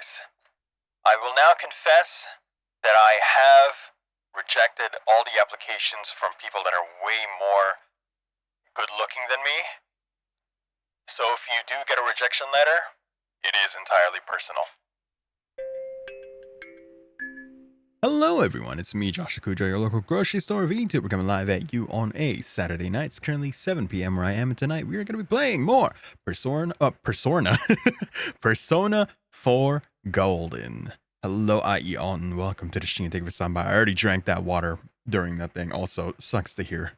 things. I will now confess that I have rejected all the applications from people that are way more good looking than me. So if you do get a rejection letter, it is entirely personal. Hello everyone, it's me, Josh Akujo, your local grocery store VTuber, coming live at you on a Saturday night. It's currently 7 p.m. where I am, and tonight we are going to be playing more Persona 4 Golden. Hello, IE on, welcome to the stream. Thank you for stopping by. I already drank that water during that thing. Also, sucks to hear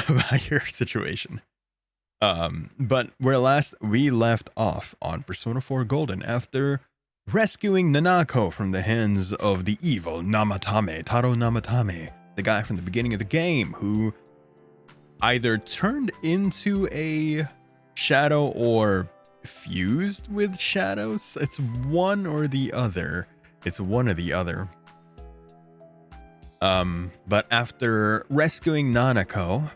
about your situation. But where last we left off on Persona 4 Golden after rescuing Nanako from the hands of the evil Taro Namatame, the guy from the beginning of the game who either turned into a shadow or fused with shadows. It's one or the other. But after rescuing Nanako,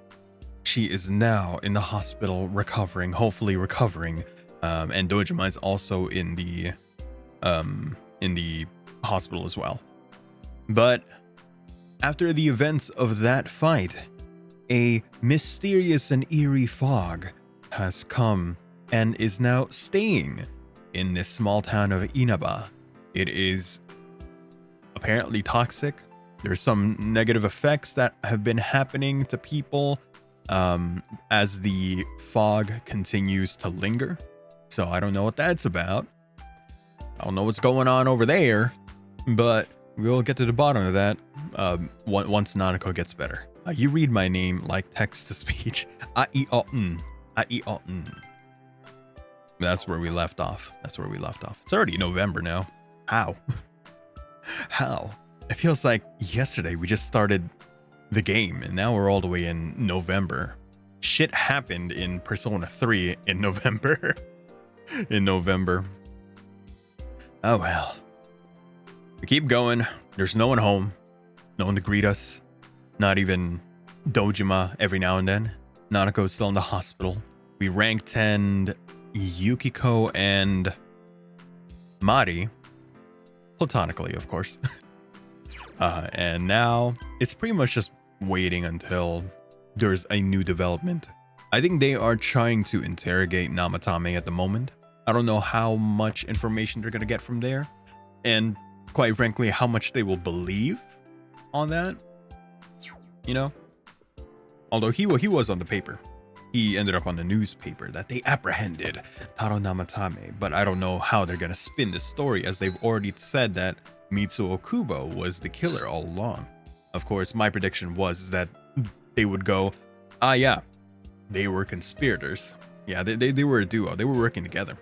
she is now in the hospital recovering, hopefully recovering. And Dojima is also in the hospital as well. But after the events of that fight, a mysterious and eerie fog has come and is now staying in this small town of Inaba. It is apparently toxic. There's some negative effects that have been happening to people as the fog continues to linger. So I don't know what that's about. I don't know what's going on over there, but we'll get to the bottom of that once Nanako gets better. You read my name like text to speech. That's where we left off. It's already November now. How? It feels like yesterday we just started the game and now we're all the way in November. Shit happened in Persona 3 in November. Oh well. We keep going. There's no one home. No one to greet us. Not even Dojima every now and then. Nanako's still in the hospital. We rank 10 Yukiko and Mari. Platonically, of course. And now it's pretty much just waiting until there's a new development. I think they are trying to interrogate Namatame at the moment. I don't know how much information they're going to get from there. And quite frankly, how much they will believe on that. You know? Although he was on the paper. He ended up on the newspaper that they apprehended Taro Namatame. But I don't know how they're going to spin this story, as they've already said that Mitsuo Kubo was the killer all along. Of course, my prediction was that they would go, yeah, they were conspirators. Yeah, they were a duo. They were working together.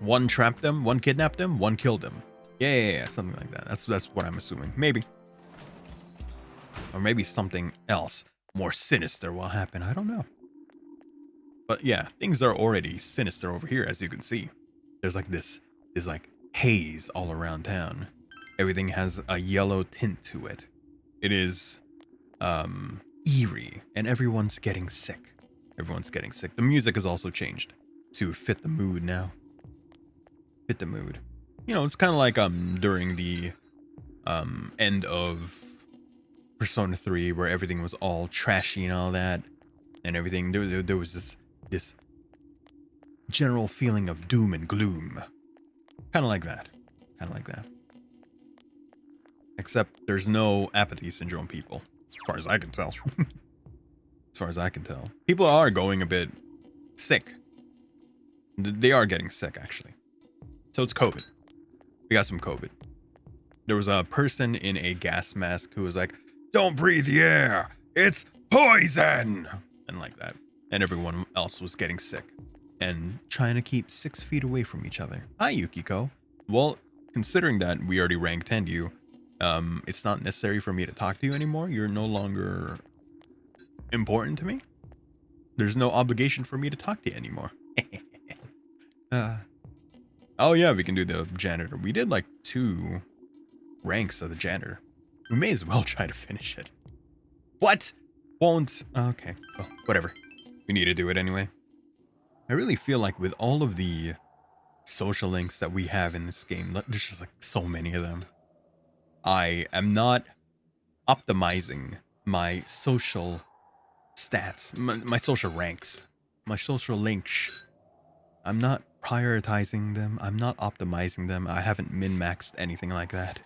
One trapped him, one kidnapped him, one killed him. Yeah, something like that. That's what I'm assuming. Maybe. Or maybe something else more sinister will happen. I don't know. But yeah, things are already sinister over here, as you can see. There's like this haze all around town. Everything has a yellow tint to it. It is eerie, and everyone's getting sick. The music has also changed to fit the mood now. You know, it's kind of like during the end of Persona 3, where everything was all trashy and all that, and everything. There was this general feeling of doom and gloom, kind of like that. Except there's no apathy syndrome people, as far as I can tell. People are going a bit sick. They are getting sick, actually. So it's COVID. We got some COVID. There was a person in a gas mask who was like, "Don't breathe the air, it's poison!" And like that. And everyone else was getting sick and trying to keep 6 feet away from each other. Hi, Yukiko. Well, considering that we already ranked 10 you, it's not necessary for me to talk to you anymore. You're no longer important to me. There's no obligation for me to talk to you anymore. Oh yeah, we can do the janitor. We did like 2 ranks of the janitor. We may as well try to finish it. What? Won't. Okay, well, whatever. We need to do it anyway. I really feel like with all of the social links that we have in this game. There's just like so many of them. I am not optimizing my social stats, my social ranks, my social links. I'm not prioritizing them. I'm not optimizing them. I haven't min-maxed anything like that.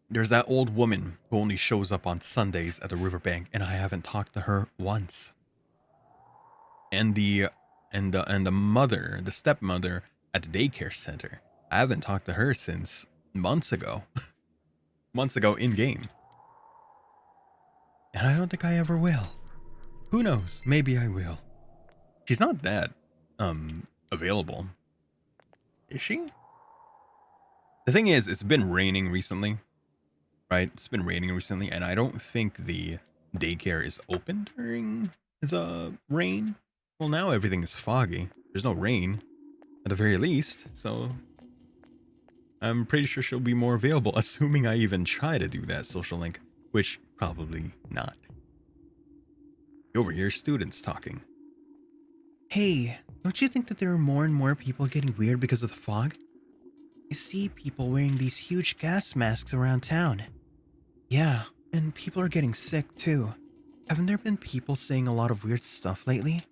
There's that old woman who only shows up on Sundays at the riverbank, and I haven't talked to her once. And the mother, the stepmother at the daycare center, I haven't talked to her since months ago. Months ago in game. And I don't think I ever will. Who knows? Maybe I will. She's not that available. Is she? The thing is, it's been raining recently. Right? It's been raining recently, and I don't think the daycare is open during the rain. Well, now everything is foggy. There's no rain, at the very least, so I'm pretty sure she'll be more available, assuming I even try to do that social link, which probably not. You overhear students talking. Hey, don't you think that there are more and more people getting weird because of the fog? You see people wearing these huge gas masks around town. Yeah, and people are getting sick too. Haven't there been people saying a lot of weird stuff lately?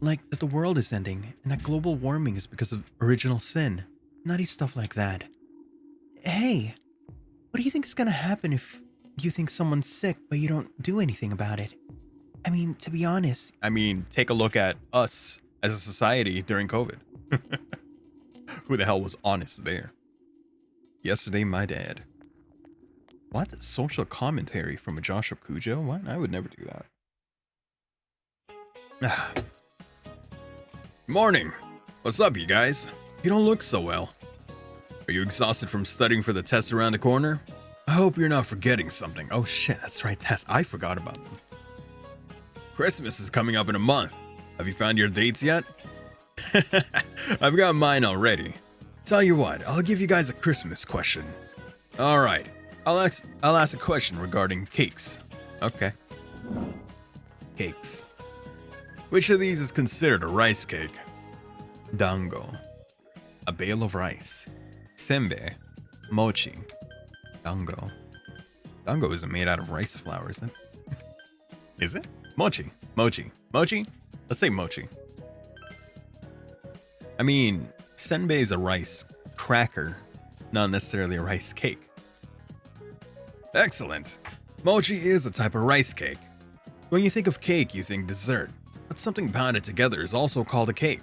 Like that the world is ending and that global warming is because of original sin. Nutty stuff like that. Hey, what do you think is gonna happen if you think someone's sick but you don't do anything about it? I mean, to be honest. I mean, take a look at us as a society during COVID. Who the hell was honest there? Yesterday, my dad. What? Social commentary from a Joshua Kujo? What? I would never do that. Morning. What's up, you guys? You don't look so well. Are you exhausted from studying for the test around the corner? I hope you're not forgetting something. Oh shit, that's right, test. I forgot about them. Christmas is coming up in a month. Have you found your dates yet? I've got mine already. Tell you what, I'll give you guys a Christmas question. Alright. I'll ask a question regarding cakes. Okay. Cakes. Which of these is considered a rice cake? Dango. A bale of rice. Senbei. Mochi. Dango. Dango isn't made out of rice flour, is it? Is it? Mochi. Mochi. Mochi? Let's say mochi. I mean, senbei is a rice cracker, not necessarily a rice cake. Excellent. Mochi is a type of rice cake. When you think of cake, you think dessert, but something pounded together is also called a cake.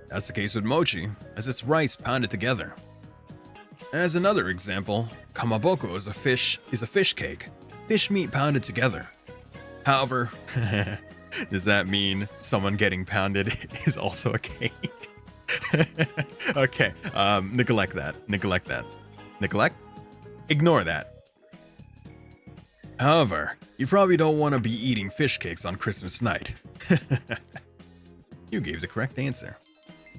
That's the case with mochi, as it's rice pounded together. As another example, kamaboko is a fish cake, fish meat pounded together. However, does that mean someone getting pounded is also a cake? Okay, neglect that. Neglect? Ignore that. However, you probably don't want to be eating fish cakes on Christmas night. You gave the correct answer.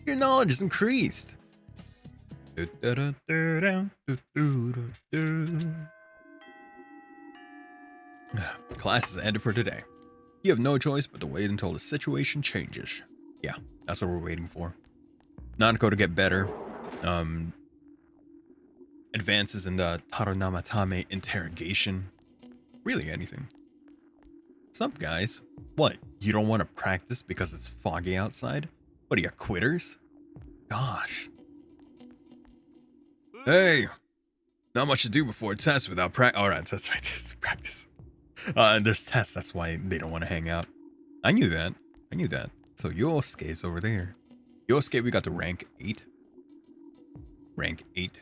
Your knowledge is increased. Class is ended for today. You have no choice but to wait until the situation changes. Yeah, that's what we're waiting for. Nanako to get better. Advances in the Namatame Interrogation. Really anything. What's up, guys? What, you don't want to practice because it's foggy outside? What are you, quitters? Gosh. Hey, not much to do before a test without practice. Alright, that's right, it's practice. There's tests, that's why they don't want to hang out. I knew that. So Yosuke is over there. Yosuke, we got to rank 8. Rank 8.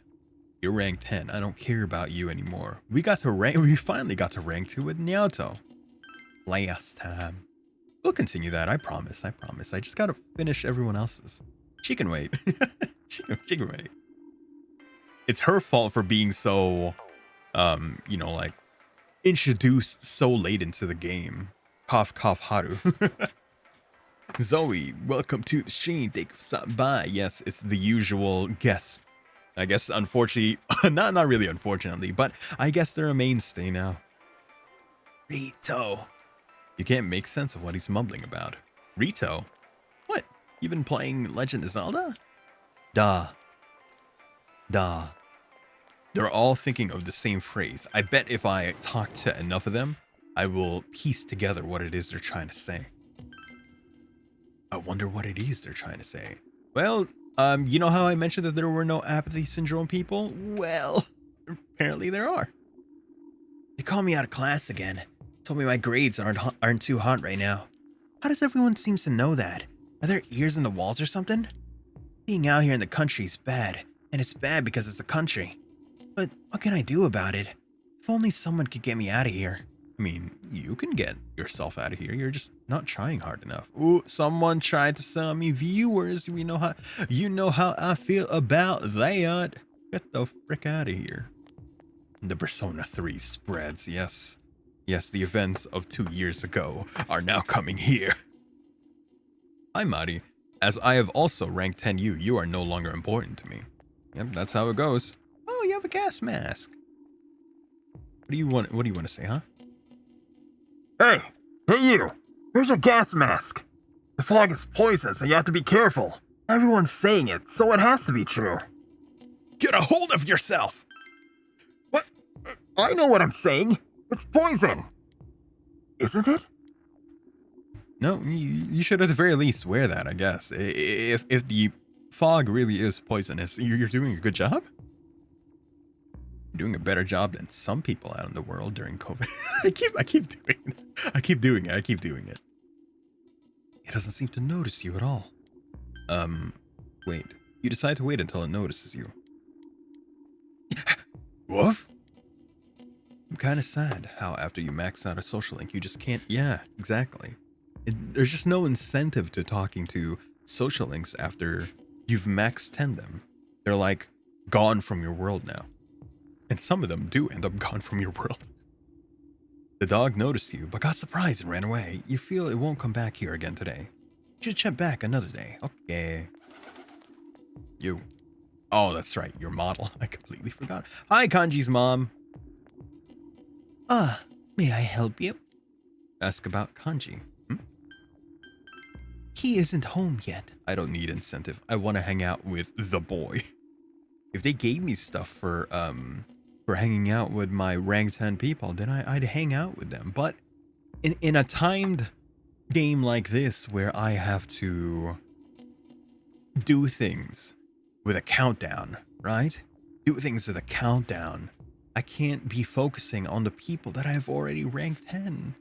You're rank 10. I don't care about you anymore. We finally got to rank 2 with Naoto. Last time. We'll continue that, I promise. I just gotta finish everyone else's. She can wait. she can wait. It's her fault for being so, like, introduced so late into the game. Cough, cough, haru. Zoe, welcome to the stream. Thank you for stopping by. Yes, it's the usual guests. I guess, unfortunately, not really unfortunately, but I guess they're a mainstay now. Rito. You can't make sense of what he's mumbling about. Rito? What? You been playing Legend of Zelda? Duh. Duh. They're all thinking of the same phrase. I bet if I talk to enough of them, I will piece together what it is they're trying to say. I wonder what it is they're trying to say. Well, you know how I mentioned that there were no apathy syndrome people? Well, apparently there are. They called me out of class again. Told me my grades aren't too hot right now. How does everyone seem to know that? Are there ears in the walls or something? Being out here in the country is bad, and it's bad because it's the country. But what can I do about it? If only someone could get me out of here. I mean, you can get yourself out of here. You're just not trying hard enough. Ooh, someone tried to sell me viewers. You know how I feel about that. Get the frick out of here. The Persona 3 spreads, yes. Yes, the events of 2 years ago are now coming here. Hi, Mari. As I have also ranked 10U, you are no longer important to me. Yep, that's how it goes. Oh, you have a gas mask. What do you want to say, huh? Hey you! Here's your gas mask. The fog is poison, so you have to be careful. Everyone's saying it, so it has to be true. Get a hold of yourself! What? I know what I'm saying. It's poison. Isn't it? No, you should at the very least wear that, I guess. If the fog really is poisonous, you're doing a good job. You're doing a better job than some people out in the world during COVID. I keep doing it. It doesn't seem to notice you at all. Wait. You decide to wait until it notices you. Woof? I'm kind of sad how after you max out a social link, you just can't. Yeah, exactly. There's just no incentive to talking to social links after you've max 10 them. They're like gone from your world now. And some of them do end up gone from your world. The dog noticed you, but got surprised and ran away. You feel it won't come back here again today. You should check back another day. Okay. You. Oh, that's right. Your model. I completely forgot. Hi, Kanji's mom. May I help you? Ask about Kanji. He isn't home yet. I don't need incentive. I want to hang out with the boy. If they gave me stuff for hanging out with my rank 10 people, then I'd hang out with them. But in a timed game like this where I have to do things with a countdown, right? Do things with a countdown. I can't be focusing on the people that I have already ranked 10.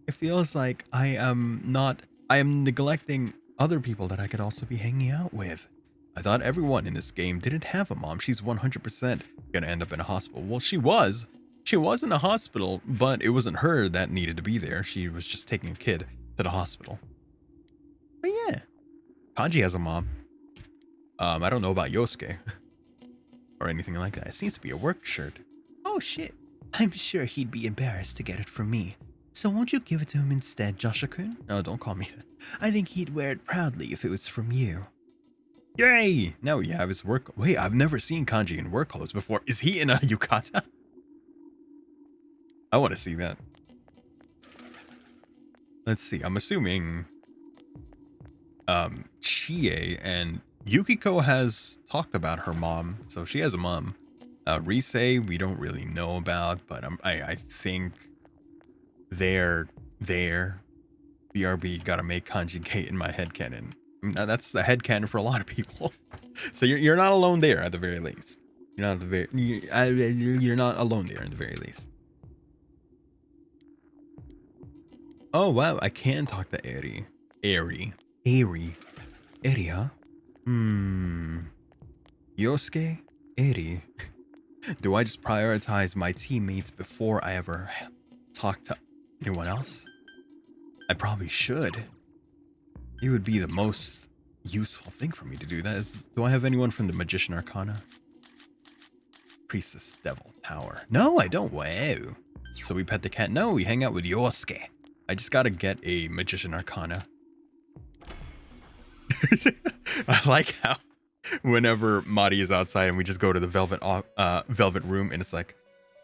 It feels like I am neglecting other people that I could also be hanging out with. I thought everyone in this game didn't have a mom. She's 100% gonna end up in a hospital. Well, she was in a hospital, but it wasn't her that needed to be there. She was just taking a kid to the hospital. But yeah, Kanji has a mom. I don't know about Yosuke or anything like that. It seems to be a work shirt. Oh shit. I'm sure he'd be embarrassed to get it from me. So won't you give it to him instead, Joshua-kun? No, don't call me that. I think he'd wear it proudly if it was from you. Yay! Now we have his work. Wait, I've never seen Kanji in work clothes before. Is he in a yukata? I want to see that. Let's see. I'm assuming Chie and Yukiko has talked about her mom, so she has a mom. Rise, we don't really know about, but I think they're there. BRB gotta make Kanji gay in my headcanon. Now that's the headcanon for a lot of people. So you're not alone there at the very least. You're not alone there at the very least. Oh wow, I can talk to Eri. Eri, huh? Yosuke? Eri. Do I just prioritize my teammates before I ever talk to anyone else? I probably should. It would be the most useful thing for me to do. That is, do I have anyone from the Magician Arcana? Priestess Devil Tower. No, I don't. Wow. So we pet the cat. No, we hang out with Yosuke. I just gotta get a Magician Arcana. I like how whenever Mari is outside and we just go to the velvet room and it's like,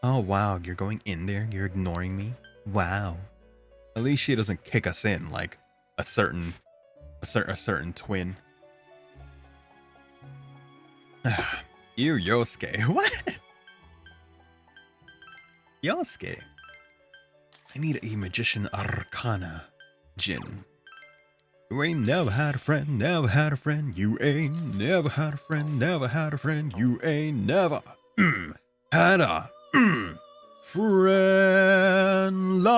oh wow, you're going in there? You're ignoring me? Wow. At least she doesn't kick us in like a certain A certain twin. You, Yosuke. What? Yosuke. I need a magician arcana. Jin. You ain't never had a friend, never had a friend. You ain't never had a friend, never had a friend. You ain't never had a friend like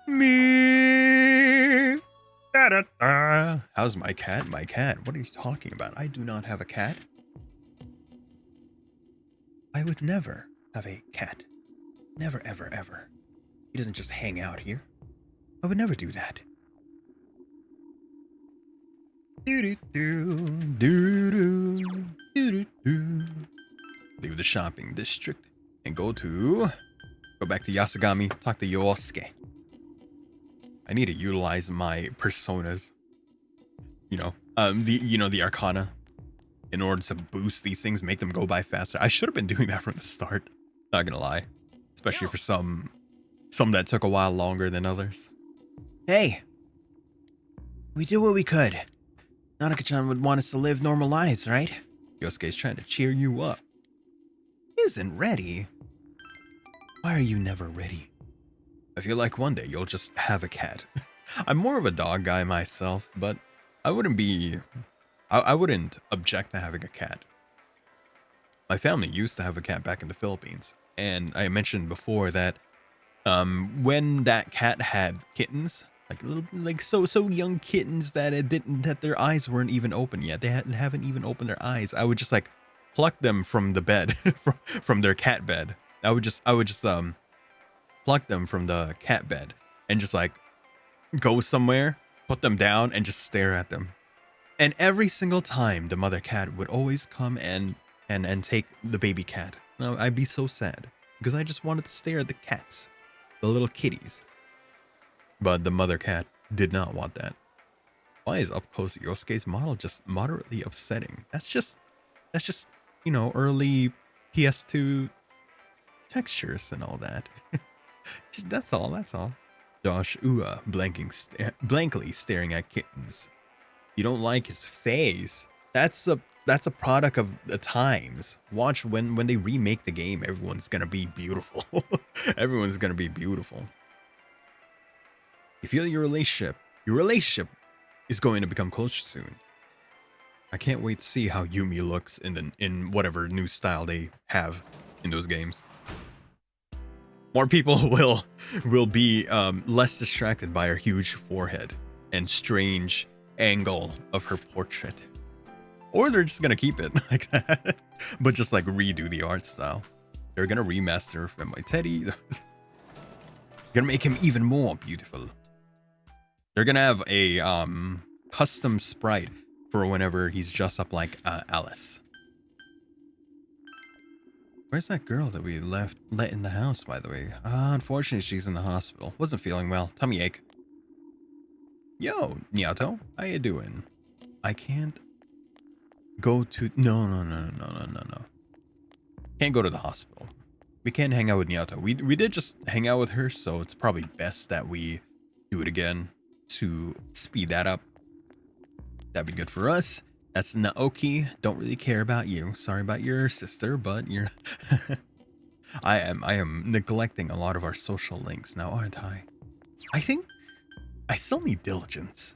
me. Da-da-da. How's my cat? My cat. What are you talking about? I do not have a cat. I would never have a cat. Never, ever, ever. He doesn't just hang out here. I would never do that. Leave the shopping district and go back to Yasugami, talk to Yosuke. I need to utilize my personas. The arcana in order to boost these things, make them go by faster. I should have been doing that from the start. Not gonna lie. Especially for some that took a while longer than others. Hey, we did what we could. Nanako-chan would want us to live normal lives, right? Yosuke's trying to cheer you up. Isn't ready. Why are you never ready? I feel like one day you'll just have a cat. I'm more of a dog guy myself, but I wouldn't object to having a cat. My family used to have a cat back in the Philippines, and I mentioned before that when that cat had kittens, so young kittens that their eyes weren't even open yet. They haven't even opened their eyes. I would just pluck them from the bed, from their cat bed. I would just pluck them from the cat bed and just go somewhere, put them down, and just stare at them. And every single time, the mother cat would always come and take the baby cat. Now, I'd be so sad because I just wanted to stare at the cats, the little kitties. But the mother cat did not want that. Why is up close Yosuke's model just moderately upsetting? That's just early PS2 textures and all that. That's all. Josh Ua blankly staring at kittens. You don't like his face? That's a product of the times. Watch when they remake the game, everyone's gonna be beautiful. Everyone's gonna be beautiful. You feel your relationship is going to become closer soon. I can't wait to see how Yumi looks in whatever new style they have in those games. More people will be less distracted by her huge forehead and strange angle of her portrait. Or they're just gonna keep it like that, but just redo the art style. They're gonna remaster Femboy Teddy. Gonna make him even more beautiful. They're gonna have a custom sprite for whenever he's dressed up like Alice. Where's that girl that we let in the house, by the way? Unfortunately, she's in the hospital. Wasn't feeling well. Tummy ache. Yo, Nyato, how you doing? I can't go to... No. Can't go to the hospital. We can't hang out with Nyato. We did just hang out with her, so it's probably best that we do it again to speed that up. That'd be good for us. That's Naoki. Don't really care about you. Sorry about your sister, but you're... I am neglecting a lot of our social links now, aren't I? I think I still need diligence.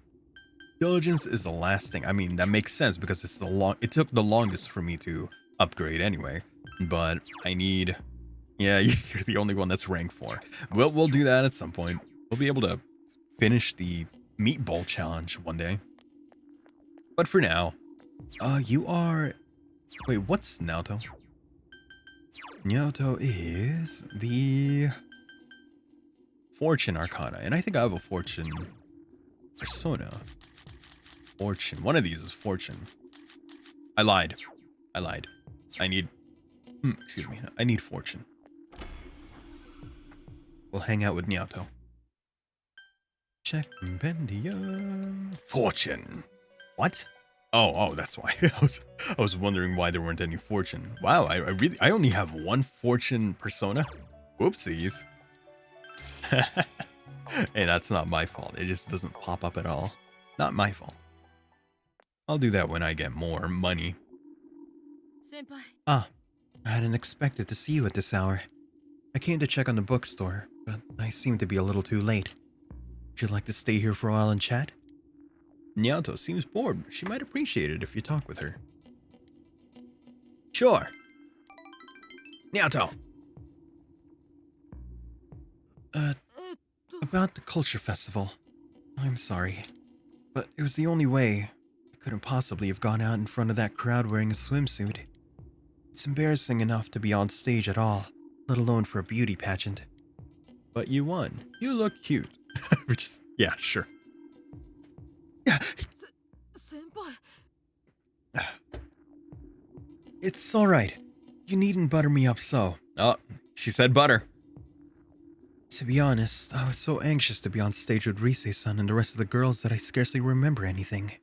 Diligence is the last thing. I mean, that makes sense because it took the longest for me to upgrade anyway. But I need... Yeah, you're the only one that's rank 4. We'll do that at some point. We'll be able to finish the meatball challenge one day. But for now, you are... Wait, what's Naoto? Naoto is the Fortune Arcana, and I think I have a Fortune persona. Fortune. One of these is Fortune. I lied. I need... excuse me. I need Fortune. We'll hang out with Naoto. Check compendium. Fortune. What? Oh, that's why. I was wondering why there weren't any Fortune. Wow, I only have one Fortune persona. Whoopsies. Hey, that's not my fault. It just doesn't pop up at all. Not my fault. I'll do that when I get more money. Senpai. Ah, I hadn't expected to see you at this hour. I came to check on the bookstore, but I seem to be a little too late. Would you like to stay here for a while and chat? Nyato seems bored. She might appreciate it if you talk with her. Sure. Nyato! About the culture festival. I'm sorry, but it was the only way. I couldn't possibly have gone out in front of that crowd wearing a swimsuit. It's embarrassing enough to be on stage at all, let alone for a beauty pageant. But you won. You look cute. Which is, yeah, sure. Senpai. It's alright. You needn't butter me up so. Oh, she said butter. To be honest, I was so anxious to be on stage with Rise-san and the rest of the girls that I scarcely remember anything.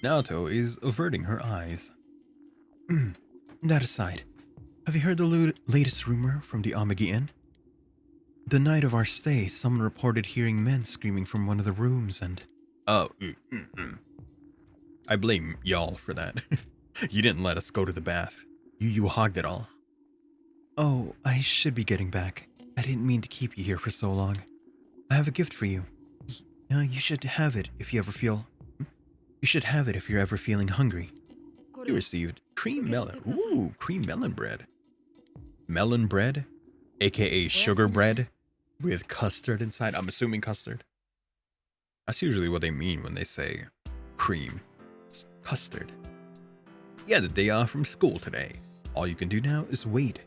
Naoto is averting her eyes. That aside, have you heard the latest rumor from the Amxrry Inn? The night of our stay, someone reported hearing men screaming from one of the rooms and... Oh, I blame y'all for that. You didn't let us go to the bath. You hogged it all. Oh, I should be getting back. I didn't mean to keep you here for so long. I have a gift for you. You should have it if you ever feel... You should have it if you're ever feeling hungry. You received cream melon. Ooh, cream melon bread. Melon bread, aka sugar bread, with custard inside. I'm assuming custard. That's usually what they mean when they say cream. It's custard. You had a day off from school today. All you can do now is wait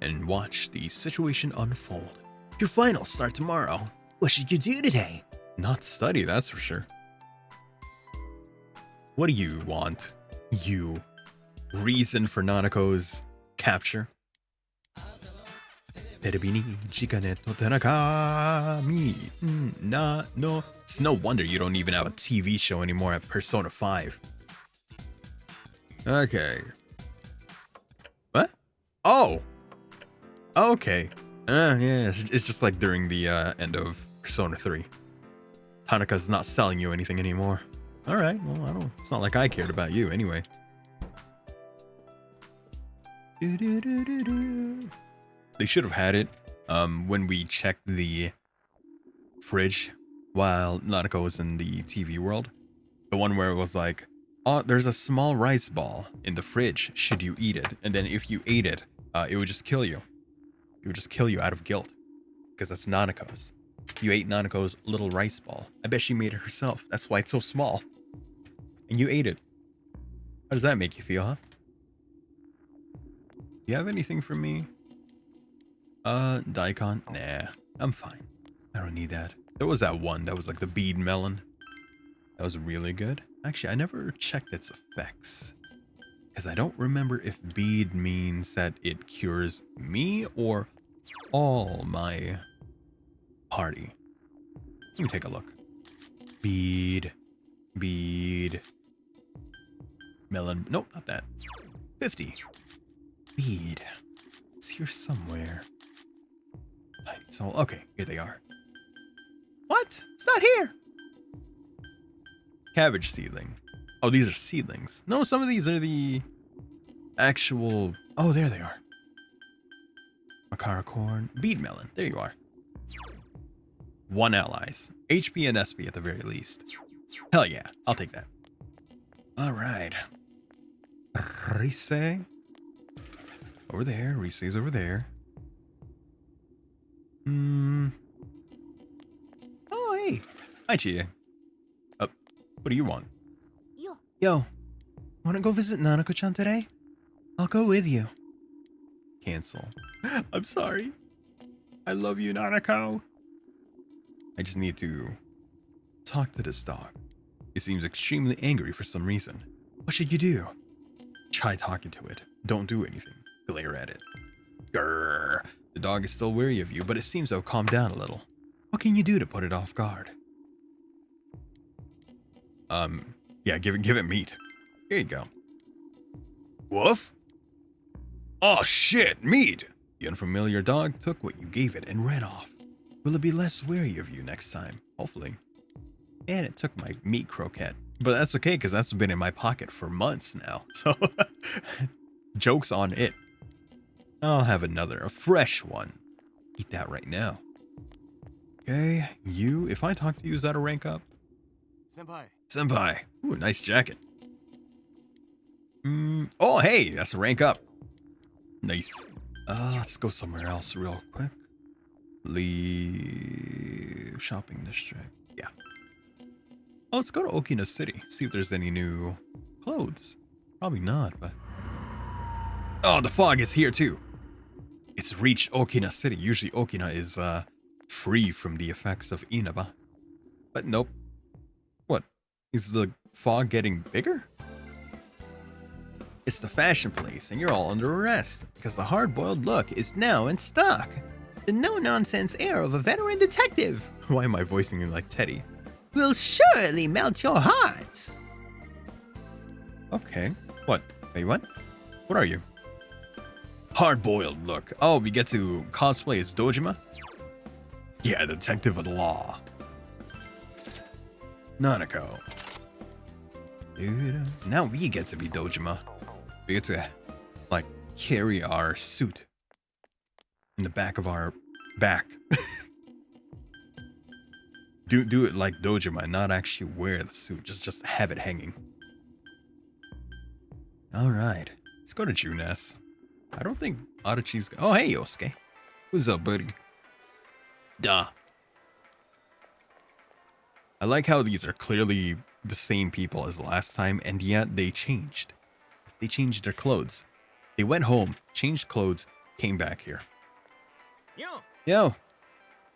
and watch the situation unfold. Your finals start tomorrow. What should you do today? Not study, that's for sure. What do you want? You reason for Nanako's capture? Terabini chikane to Tanaka mi na no. It's no wonder you don't even have a TV show anymore at Persona 5. Okay. What? Oh! Okay. Yeah, it's just like during the end of Persona 3. Tanaka's not selling you anything anymore. Alright, well, it's not like I cared about you anyway. They should have had it when we checked the fridge while Nanako was in the TV world. The one where it was like, oh, there's a small rice ball in the fridge. Should you eat it? And then if you ate it, it would just kill you. It would just kill you out of guilt. Because that's Nanako's. You ate Nanako's little rice ball. I bet she made it herself. That's why it's so small. And you ate it. How does that make you feel, huh? You have anything for me? Daikon? Nah, I'm fine. I don't need that. There was that one that was like the bead melon. That was really good. Actually, I never checked its effects. Because I don't remember if bead means that it cures me or all my party. Let me take a look. Bead. Melon. Nope, not that. 50. Bead. It's here somewhere. Tiny soul. Okay, here they are. What? It's not here. Cabbage seedling. Oh, these are seedlings. No, some of these are the actual... Oh, there they are. Makara corn. Bead melon. There you are. 1 allies. HP and SP at the very least. Hell yeah, I'll take that. Alright. Rise. Over there. Rise's over there. Oh, hey. Hi, Chia. What do you want? Yo, wanna go visit Nanako-chan today? I'll go with you. Cancel. I'm sorry. I love you, Nanako. I just need to talk to this dog. It seems extremely angry for some reason. What should you do? Try talking to it. Don't do anything. Glare at it. Grrr. The dog is still wary of you, but it seems to have calmed down a little. What can you do to put it off guard? Yeah, give it meat. Here you go. Woof? Oh shit, meat! The unfamiliar dog took what you gave it and ran off. Will it be less wary of you next time? Hopefully. And it took my meat croquette. But that's okay, because that's been in my pocket for months now. So, joke's on it. I'll have another, a fresh one. Eat that right now. Okay, you, if I talk to you, is that a rank up? Senpai. Senpai. Ooh, nice jacket. Oh, hey, that's a rank up. Nice. Let's go somewhere else real quick. Leave shopping district. Yeah. Oh, let's go to Okina City. See if there's any new clothes. Probably not, but... Oh, the fog is here too. It's reached Okina City. Usually Okina is free from the effects of Inaba. But nope. What? Is the fog getting bigger? It's the fashion place, and you're all under arrest because the hard-boiled look is now in stock. The no-nonsense air of a veteran detective. Why am I voicing it like Teddy? Will surely melt your hearts. Okay. What? Wait, what? What are you? Hard-boiled look. Oh, we get to cosplay as Dojima? Yeah, detective of the law. Nanako. Now we get to be Dojima. We get to, like, carry our suit in the back of our back. do it like Dojima, not actually wear the suit. Just have it hanging. All right, let's go to Junes. I don't think Adachi's. Oh, hey, Yosuke. What's up, buddy? Duh. I like how these are clearly the same people as last time, and yet they changed. They changed their clothes. They went home, changed clothes, came back here. Yo,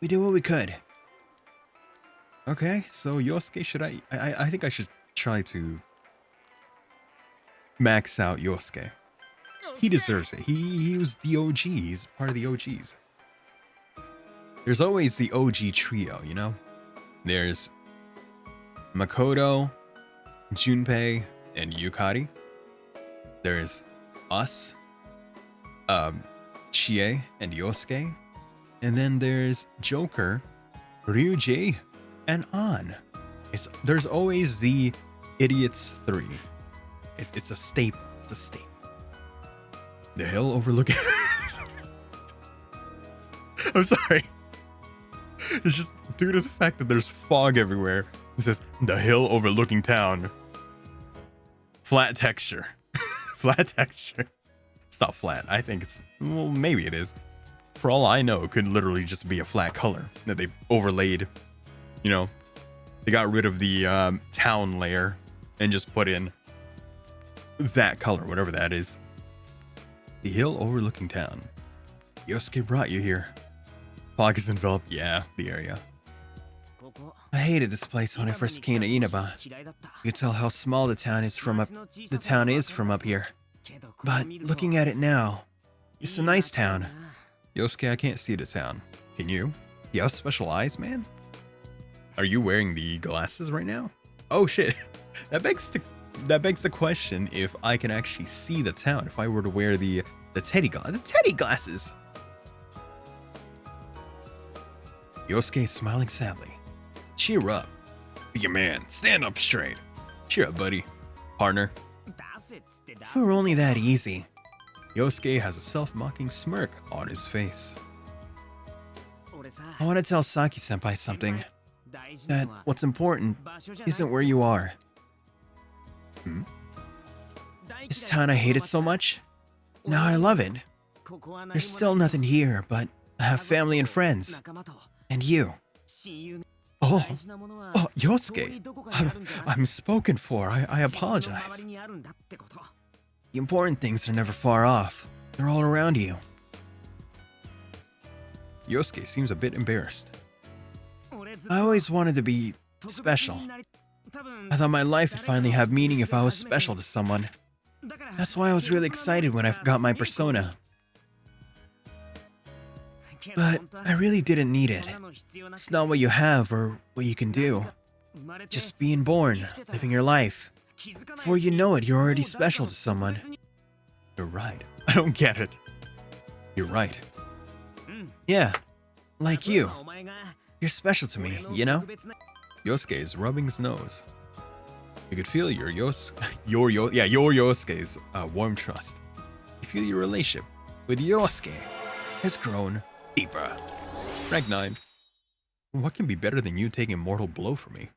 we did what we could. Okay, so Yosuke, should I think I should try to max out Yosuke. He deserves it. He was the OG. He's part of the OGs. There's always the OG trio, you know? There's Makoto, Junpei, and Yukari. There's us, Chie, and Yosuke. And then there's Joker, Ryuji, and An. There's always the idiots three. It's a staple. It's a staple. The hill overlooking. I'm sorry. It's just due to the fact that there's fog everywhere. It says the hill overlooking town. Flat texture. Flat texture. It's not flat. I think it's, well, maybe it is. For all I know, it could literally just be a flat color that they overlaid. You know, they got rid of the town layer and just put in that color, whatever that is. The hill overlooking town. Yosuke brought you here. Fog is enveloped. Yeah, the area. I hated this place when I first came to Inaba. You could tell how small the town is from up here. But looking at it now, it's a nice town. Yosuke, I can't see the town. Can you? You have special eyes, man? Are you wearing the glasses right now? Oh shit. That begs the question if I can actually see the town if I were to wear the teddy glasses. Yosuke is smiling sadly. Cheer up. Be a man. Stand up straight. Cheer up, buddy. Partner. If it were only that easy. Yosuke has a self-mocking smirk on his face. I want to tell Saki-senpai something. That what's important isn't where you are. This town I hated so much, now I love it. There's still nothing here, but I have family and friends. And you. Oh, Yosuke. I'm spoken for. I apologize. The important things are never far off. They're all around you. Yosuke seems a bit embarrassed. I always wanted to be special. I thought my life would finally have meaning if I was special to someone. That's why I was really excited when I got my persona. But I really didn't need it. It's not what you have or what you can do. Just being born, living your life. Before you know it, you're already special to someone. You're right. I don't get it. You're right. Yeah. Like you. You're special to me, you know? Yosuke is rubbing his nose. You could feel your Yosuke's warm trust. You feel your relationship with Yosuke has grown deeper. Rank 9. What can be better than you taking a mortal blow for me?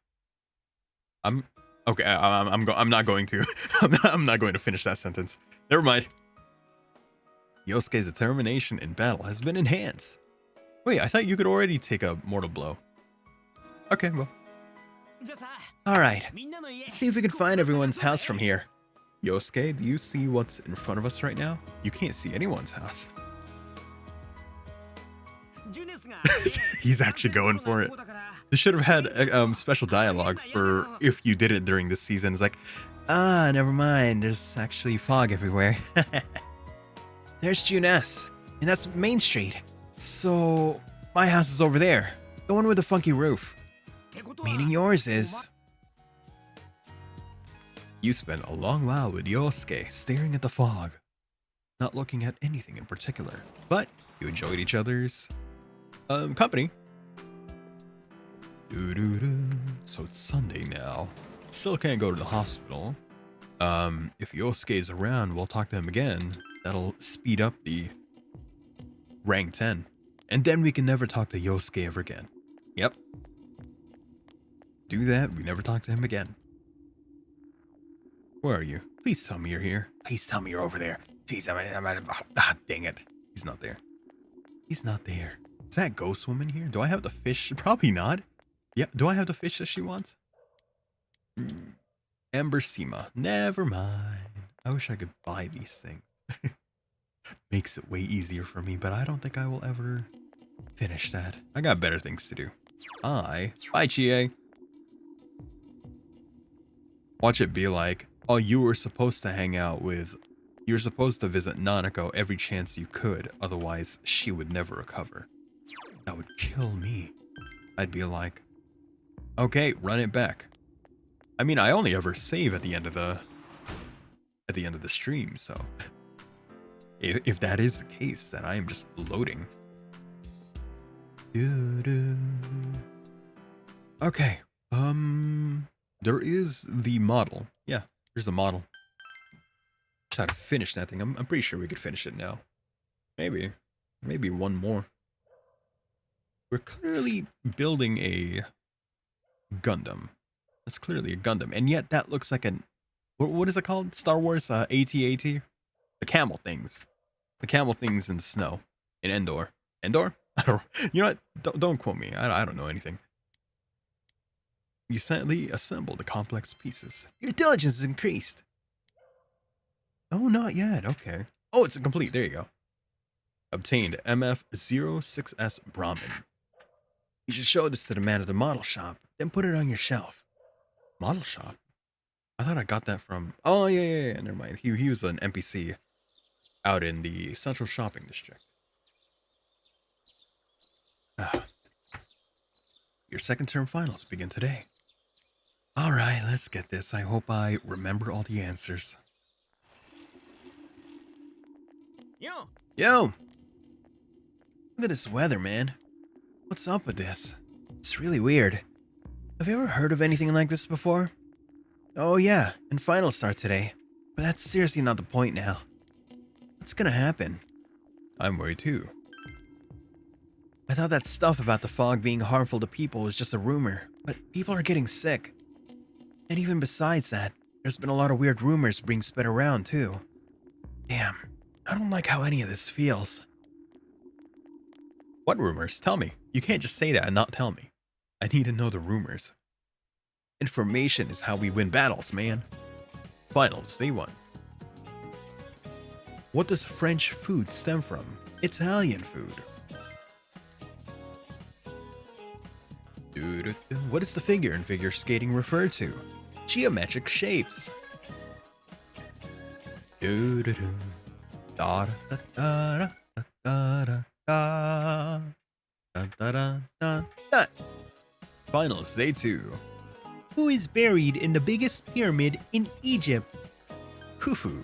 I'm not going to. I'm not going to finish that sentence. Never mind. Yosuke's determination in battle has been enhanced. Wait, I thought you could already take a mortal blow. Okay, well. Alright, let's see if we can find everyone's house from here. Yosuke, do you see what's in front of us right now? You can't see anyone's house. He's actually going for it. They should have had special dialogue for if you did it during this season. It's like, never mind. There's actually fog everywhere. There's Juness, and that's Main Street. So, my house is over there. The one with the funky roof. Meaning yours is... You spent a long while with Yosuke staring at the fog, not looking at anything in particular, but you enjoyed each other's company. So it's Sunday now. Still can't go to the hospital. If Yosuke is around, we'll talk to him again. That'll speed up the rank 10. And then we can never talk to Yosuke ever again. Yep. Do that, we never talk to him again. Where are you? Please tell me you're here. Please tell me you're over there. Jeez, dang it. He's not there. He's not there. Is that ghost woman here? Do I have the fish? Probably not. Yeah, do I have the fish that she wants? Amber Sema. Never mind. I wish I could buy these things. Makes it way easier for me, but I don't think I will ever finish that. I got better things to do. Bye, Chie. Watch it be like, oh, you were supposed to hang out with... You were supposed to visit Nanako every chance you could, otherwise she would never recover. That would kill me. I'd be like, okay, run it back. I mean, I only ever save at the end of the stream, so if that is the case, then I am just loading. Okay, there is the model. Yeah, there's the model. Just had to finish that thing. I'm pretty sure we could finish it now. Maybe one more. We're clearly building a Gundam. That's clearly a Gundam, and yet that looks like an... What is it called? Star Wars AT-AT? The camel things. The camel things in snow. In Endor. Endor? I don't... You know what? Don't quote me. I don't know anything. You silently assemble the complex pieces. Your diligence is increased. Oh, not yet. Okay. Oh, it's incomplete. There you go. Obtained MF06S Brahmin. You should show this to the man at the model shop, then put it on your shelf. Model shop? I thought I got that from... Oh, yeah. Never mind. He was an NPC out in the central shopping district. Your second term finals begin today. Alright, let's get this. I hope I remember all the answers. Yo! Look at this weather, man. What's up with this? It's really weird. Have you ever heard of anything like this before? Oh yeah, and finals start today. But that's seriously not the point now. What's gonna happen? I'm worried too. I thought that stuff about the fog being harmful to people was just a rumor, but people are getting sick. And even besides that, there's been a lot of weird rumors being spread around too. Damn, I don't like how any of this feels. What rumors? Tell me. You can't just say that and not tell me. I need to know the rumors. Information is how we win battles, man. Finals, day 1. What does French food stem from? Italian food. What does the figure in figure skating refer to? Geometric shapes. Finals, day 2. Who is buried in the biggest pyramid in Egypt? Khufu.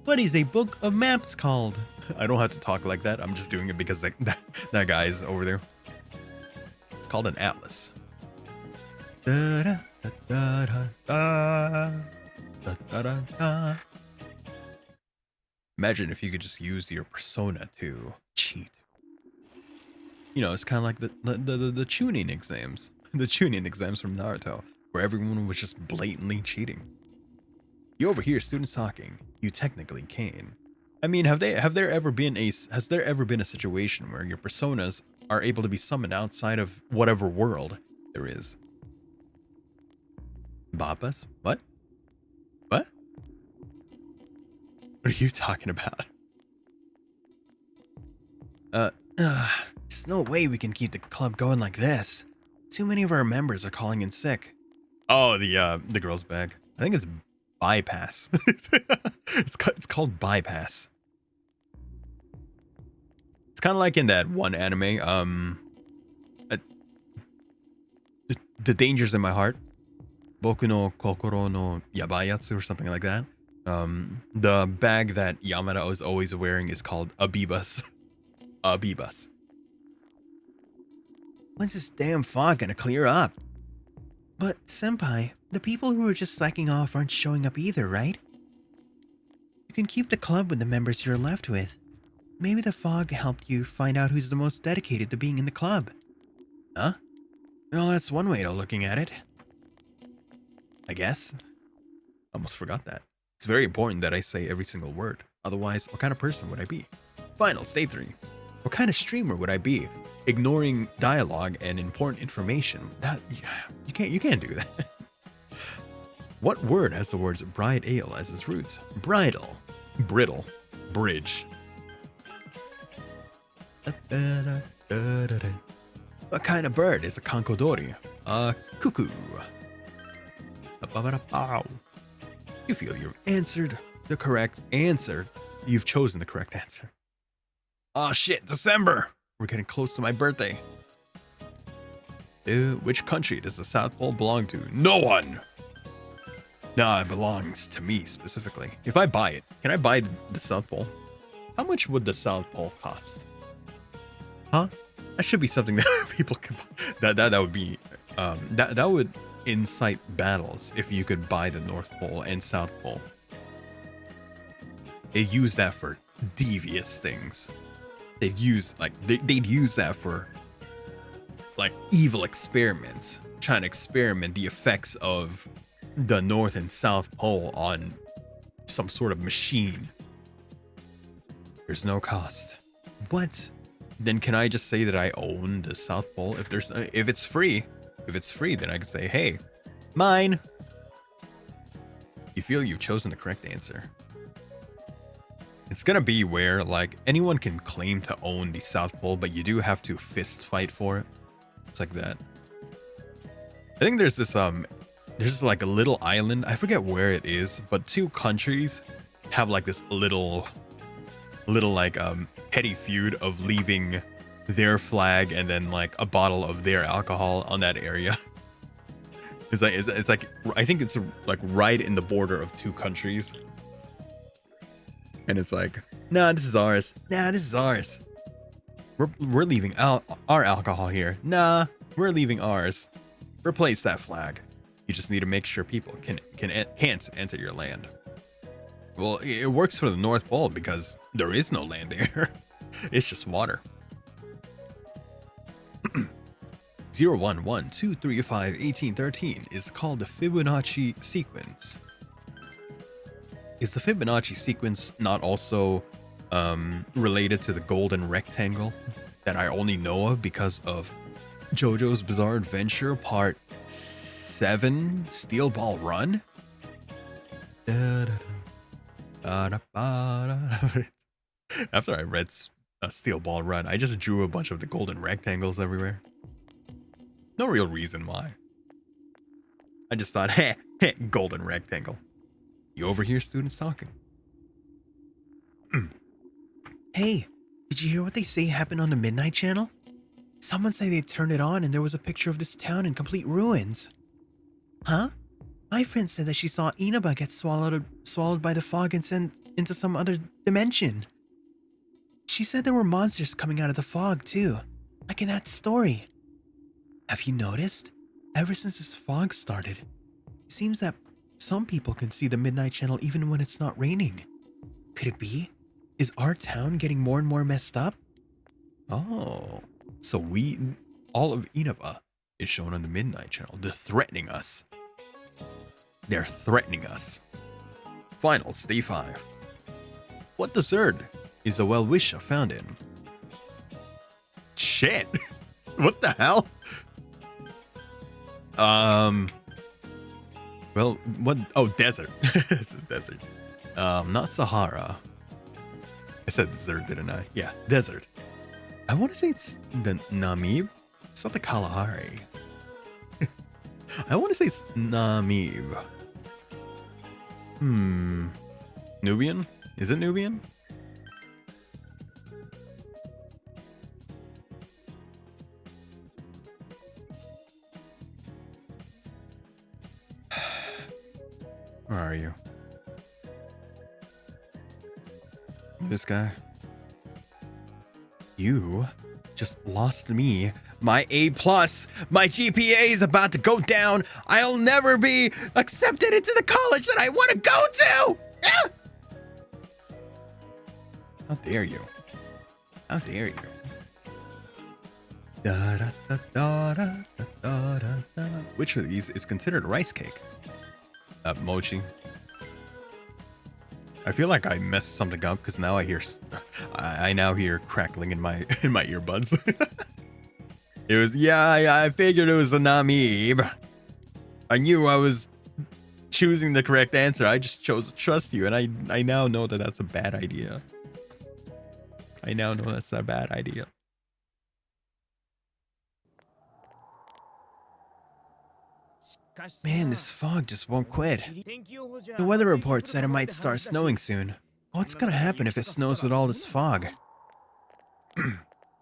What is a book of maps called? I don't have to talk like that. I'm just doing it because that guy's over there. It's called an atlas. Da, da, da, da, da, da, da, da, da. Imagine if you could just use your persona to cheat. You know, it's kind of like the tuning exams. The tuning exams from Naruto, where everyone was just blatantly cheating. You overhear students talking. You technically can. I mean, has there ever been a situation where your personas are able to be summoned outside of whatever world there is? Bapas? What? What? What are you talking about? There's no way we can keep the club going like this. Too many of our members are calling in sick. Oh, the girl's bag. I think it's bypass. It's called bypass. It's kind of like in that one anime, the Dangers in My Heart. Boku no kokoro no yabayatsu or something like that. The bag that Yamada is always wearing is called Abibas. Abibas. When's this damn fog gonna clear up? But, senpai, the people who are just slacking off aren't showing up either, right? You can keep the club with the members you're left with. Maybe the fog helped you find out who's the most dedicated to being in the club. Huh? Well, that's one way of looking at it. I guess. Almost forgot that. It's very important that I say every single word. Otherwise, what kind of person would I be? Final, stage 3. What kind of streamer would I be? Ignoring dialogue and important information. That you can't do that. What word has the words bride ale as its roots? Bridle, brittle, bridge. What kind of bird is a kankodori? A cuckoo. You feel you've answered the correct answer. You've chosen the correct answer. Oh shit, December! We're getting close to my birthday. Which country does the South Pole belong to? No one! Nah, it belongs to me specifically. If I buy it, can I buy the South Pole? How much would the South Pole cost? Huh? That should be something that people could buy. That would be that would incite battles if you could buy the North Pole and South Pole. They use that for devious things. They'd use that for like evil experiments, trying to experiment the effects of the North and South Pole on some sort of machine. There's no cost. What? Then can I just say that I own the South Pole? If it's free, then I can say, hey, mine. You feel you've chosen the correct answer. It's gonna be where like anyone can claim to own the South Pole, but you do have to fist fight for it. It's like that. I think there's like a little island. I forget where it is, but two countries have like this little like petty feud of leaving their flag and then like a bottle of their alcohol on that area. It's like I think it's like right in the border of two countries. And it's like, nah, this is ours. Nah, this is ours. We're leaving our alcohol here. Nah, we're leaving ours. Replace that flag. You just need to make sure people can't enter your land. Well, it works for the North Pole because there is no land there. It's just water. 011235813 is called the Fibonacci sequence. Is the Fibonacci sequence not also related to the golden rectangle that I only know of because of JoJo's Bizarre Adventure Part 7 Steel Ball Run? After I read Steel Ball Run, I just drew a bunch of the golden rectangles everywhere. No real reason why. I just thought, heh, golden rectangle. You overhear students talking. Hey, did you hear what they say happened on the Midnight Channel? Someone say they turned it on and there was a picture of this town in complete ruins. Huh? My friend said that she saw Inaba get swallowed by the fog and into some other dimension. She said there were monsters coming out of the fog too, like in that story. Have you noticed? Ever since this fog started, it seems that some people can see the Midnight Channel even when it's not raining. Could it be? Is our town getting more and more messed up? Oh, so all of Innova is shown on the Midnight Channel. They're threatening us. They're threatening us. Finals, day 5. What dessert is a well-wisher found in? Shit! What the hell? Well, what? Oh, desert. This is desert. Not Sahara. I said desert, didn't I? Yeah, desert. I want to say it's the Namib. It's not the Kalahari. I want to say it's Namib. Nubian? Is it Nubian? Where are you? This guy? You just lost me my A+. My GPA is about to go down. I'll never be accepted into the college that I want to go to. Ah! How dare you? How dare you? Da, da, da, da, da, da, da, da. Which of these is considered a rice cake? Mochi. I feel like I messed something up because now I now hear crackling in my earbuds. It was, I figured it was a Namib. I knew I was choosing the correct answer. I just chose to trust you, and I now know that that's a bad idea. I now know that's a bad idea. Man, this fog just won't quit. The weather report said it might start snowing soon. What's gonna happen if it snows with all this fog?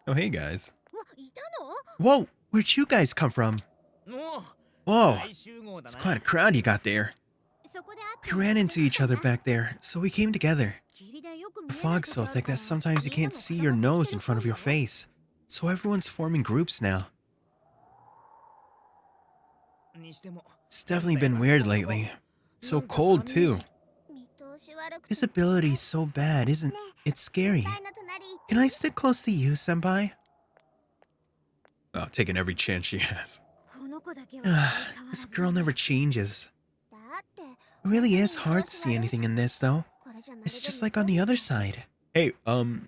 Oh, hey guys. Whoa, where'd you guys come from? Whoa, it's quite a crowd you got there. We ran into each other back there, so we came together. The fog's so thick that sometimes you can't see your nose in front of your face, so everyone's forming groups now. It's definitely been weird lately. So cold too. Visibility's so bad, isn't it? It's scary. Can I sit close to you, senpai? Oh, taking every chance she has. This girl never changes. It really is hard to see anything in this, though. It's just like on the other side. Hey,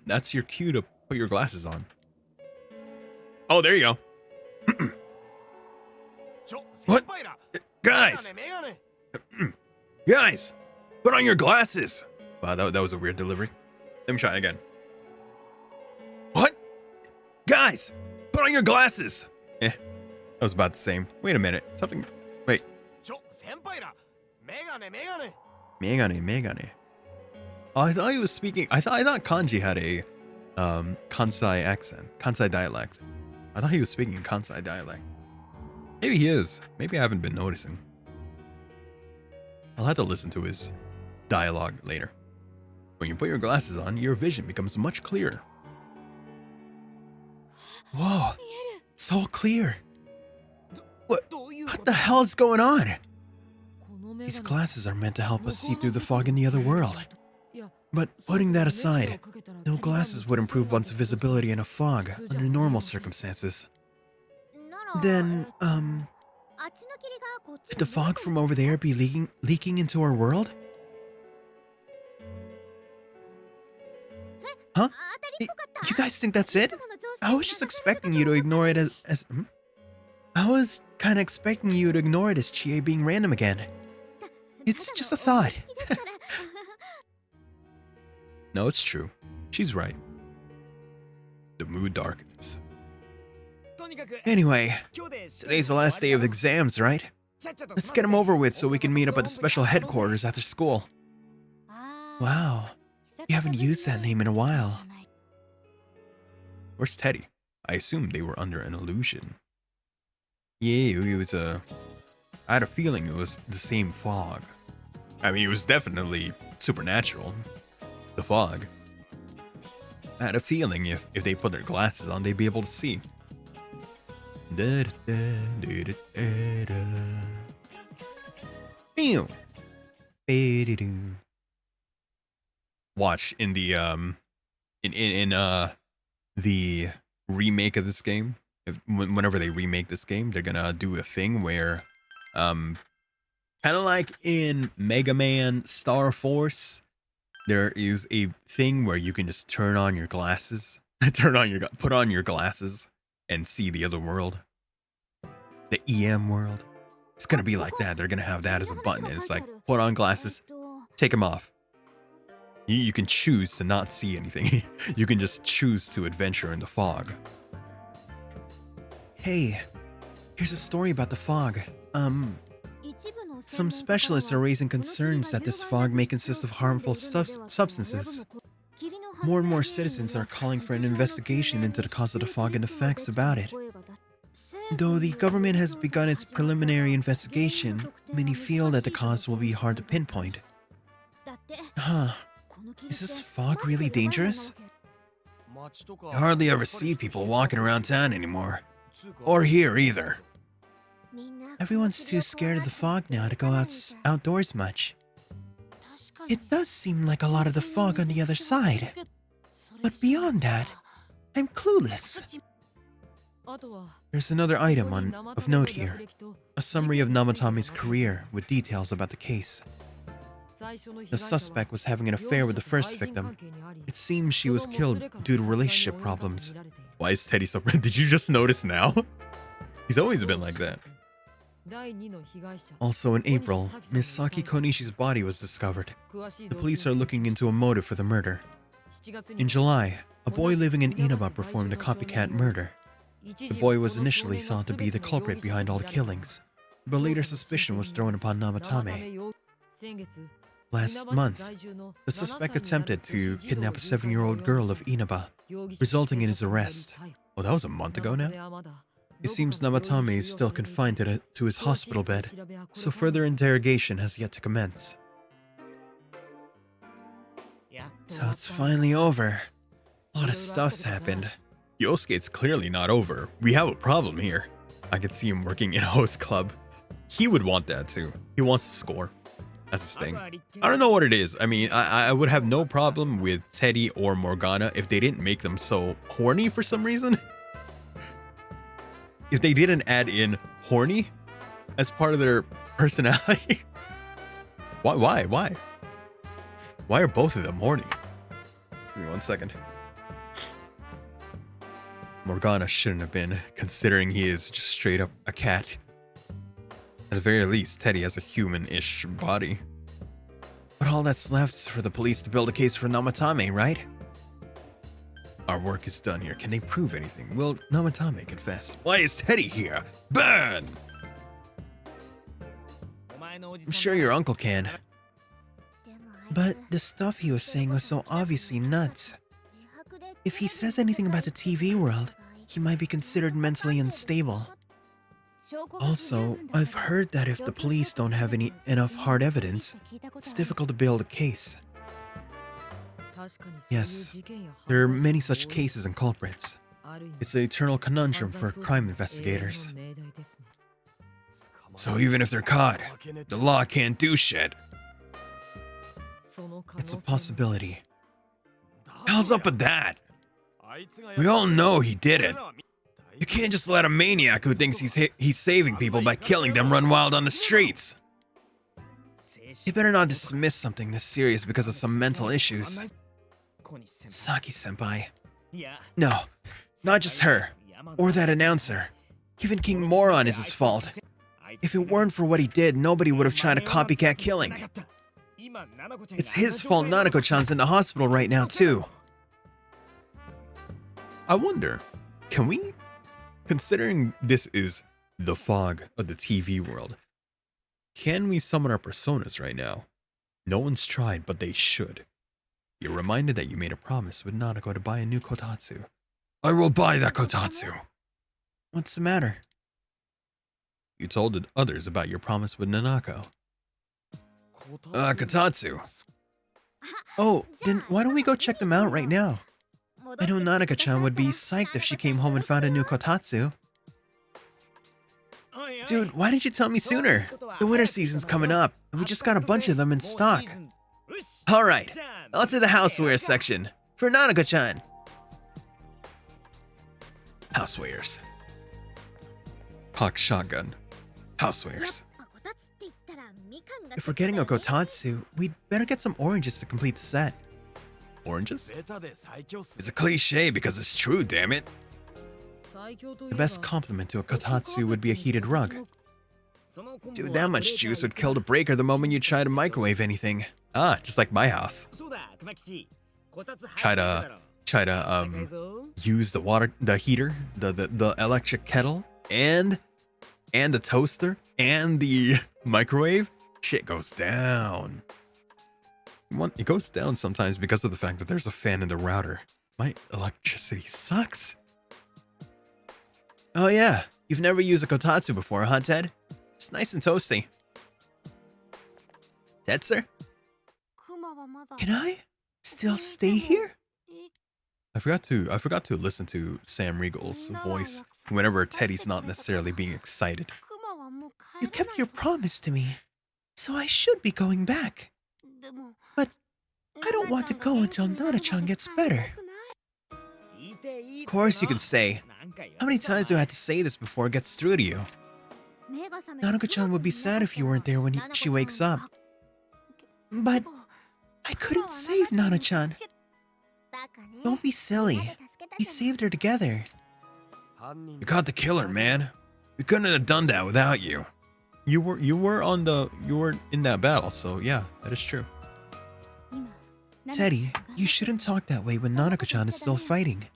that's your cue to put your glasses on. Oh, there you go. What? Guys! Guys! Put on your glasses! Wow, that was a weird delivery. Let me try again. What? Guys! Put on your glasses! That was about the same. Wait a minute. Something... Wait. Megane. Oh, I thought he was speaking... I thought Kanji had a, Kansai accent. Kansai dialect. I thought he was speaking Kansai dialect. Maybe he is. Maybe I haven't been noticing. I'll have to listen to his dialogue later. When you put your glasses on, your vision becomes much clearer. Whoa, it's all clear. What the hell is going on? These glasses are meant to help us see through the fog in the other world. But putting that aside, no glasses would improve one's visibility in a fog under normal circumstances. Then, could the fog from over there be leaking into our world? Huh? You guys think that's it? I was just expecting you to ignore it as I was kind of expecting you to ignore it as Chie being random again. It's just a thought. No, it's true. She's right. The mood darkens. Anyway, today's the last day of exams, right? Let's get them over with so we can meet up at the special headquarters after school. Wow, you haven't used that name in a while. Where's Teddy? I assumed they were under an illusion. Yeah, it was I had a feeling it was the same fog. I mean, it was definitely supernatural. the fog. I had a feeling if they put their glasses on, they'd be able to see. Watch in the the remake of this game. Whenever they remake this game, they're gonna do a thing where, kind of like in Mega Man Star Force, there is a thing where you can just turn on your glasses, put on your glasses, and see the other world, the EM world. It's gonna be like that. They're gonna have that as a button, and it's like put on glasses, take them off. You can choose to not see anything. You can just choose to adventure in the fog. Hey, here's a story about the fog. Some specialists are raising concerns that this fog may consist of harmful substances. More and more citizens are calling for an investigation into the cause of the fog and the facts about it. Though the government has begun its preliminary investigation, many feel that the cause will be hard to pinpoint. Huh. Is this fog really dangerous? I hardly ever see people walking around town anymore. Or here either. Everyone's too scared of the fog now to go outdoors much. It does seem like a lot of the fog on the other side. But beyond that, I'm clueless. There's another item of note here. A summary of Namatame's career with details about the case. The suspect was having an affair with the first victim. It seems she was killed due to relationship problems. Why is Teddy so... Did you just notice now? He's always been like that. Also in April, Miss Saki Konishi's body was discovered. The police are looking into a motive for the murder. In July, a boy living in Inaba performed a copycat murder. The boy was initially thought to be the culprit behind all the killings, but later suspicion was thrown upon Namatame. Last month, the suspect attempted to kidnap a 7-year-old girl of Inaba, resulting in his arrest. Oh, that was a month ago now? It seems Namatame is still confined to his hospital bed, so further interrogation has yet to commence. So it's finally over. A lot of stuff's happened. Yosuke, it's clearly not over. We have a problem here. I could see him working in a host club. He would want that too. He wants to score. That's his thing. I don't know what it is. I mean, I would have no problem with Teddy or Morgana if they didn't make them so horny for some reason. If they didn't add in horny as part of their personality. Why? Why are both of them horny? Give me 1 second. Morgana shouldn't have been, considering he is just straight up a cat. At the very least, Teddy has a human-ish body. But all that's left is for the police to build a case for Namatame, right? Our work is done here. Can they prove anything? Will Namatame confess? Why is Teddy here? Burn! I'm sure your uncle can. But the stuff he was saying was so obviously nuts. If he says anything about the TV world, he might be considered mentally unstable. Also, I've heard that if the police don't have enough hard evidence, it's difficult to build a case. Yes, there are many such cases and culprits. It's an eternal conundrum for crime investigators. So even if they're caught, the law can't do shit. It's a possibility. How's up with that? We all know he did it. You can't just let a maniac who thinks he's saving people by killing them run wild on the streets. You better not dismiss something this serious because of some mental issues. Saki-senpai. No, not just her. Or that announcer. Even King Moron is his fault. If it weren't for what he did, nobody would have tried a copycat killing. It's his fault Nanako-chan's in the hospital right now, too. I wonder, can we, considering this is the fog of the TV world, can we summon our personas right now? No one's tried, but they should. You're reminded that you made a promise with Nanako to buy a new kotatsu. I will buy that kotatsu! What's the matter? You told others about your promise with Nanako. Kotatsu. Oh, then why don't we go check them out right now? I know Nanako-chan would be psyched if she came home and found a new kotatsu. Dude, why didn't you tell me sooner? The winter season's coming up, and we just got a bunch of them in stock. Alright, on to the housewares section for Nanako-chan. Housewares. Hawk shotgun. Housewares. If we're getting a kotatsu, we'd better get some oranges to complete the set. Oranges? It's a cliche because it's true, damn it. The best compliment to a kotatsu would be a heated rug. Dude, that much juice would kill the breaker the moment you try to microwave anything. Ah, just like my house. Try to use the heater, the electric kettle, and the toaster, and the microwave. Shit goes down. It goes down sometimes because of the fact that there's a fan in the router. My electricity sucks. Oh yeah, you've never used a kotatsu before, huh, Ted? It's nice and toasty. Ted, sir? Can I still stay here? I forgot to listen to Sam Riegel's voice whenever Teddy's not necessarily being excited. You kept your promise to me, so I should be going back. But I don't want to go until Nana-chan gets better. Of course you can stay. How many times do I have to say this before it gets through to you? Nanako-chan would be sad if you weren't there when she wakes up. But I couldn't save Nana-chan. Don't be silly. We saved her together. You caught the killer, man. We couldn't have done that without you. You were in that battle, so yeah, that is true. Teddy, you shouldn't talk that way when Nanako-chan is still fighting.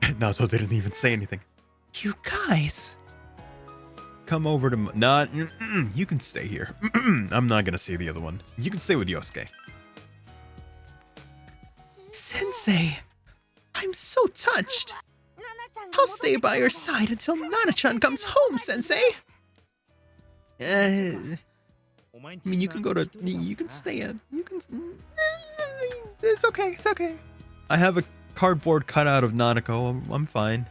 Naoto didn't even say anything. You guys. Come over to you can stay here. I'm not gonna say the other one. You can stay with Yosuke. Sensei, I'm so touched. I'll stay by your side until Nana-chan comes home, Sensei. I mean, you can stay in. It's okay. I have a cardboard cutout of Nanako. I'm fine.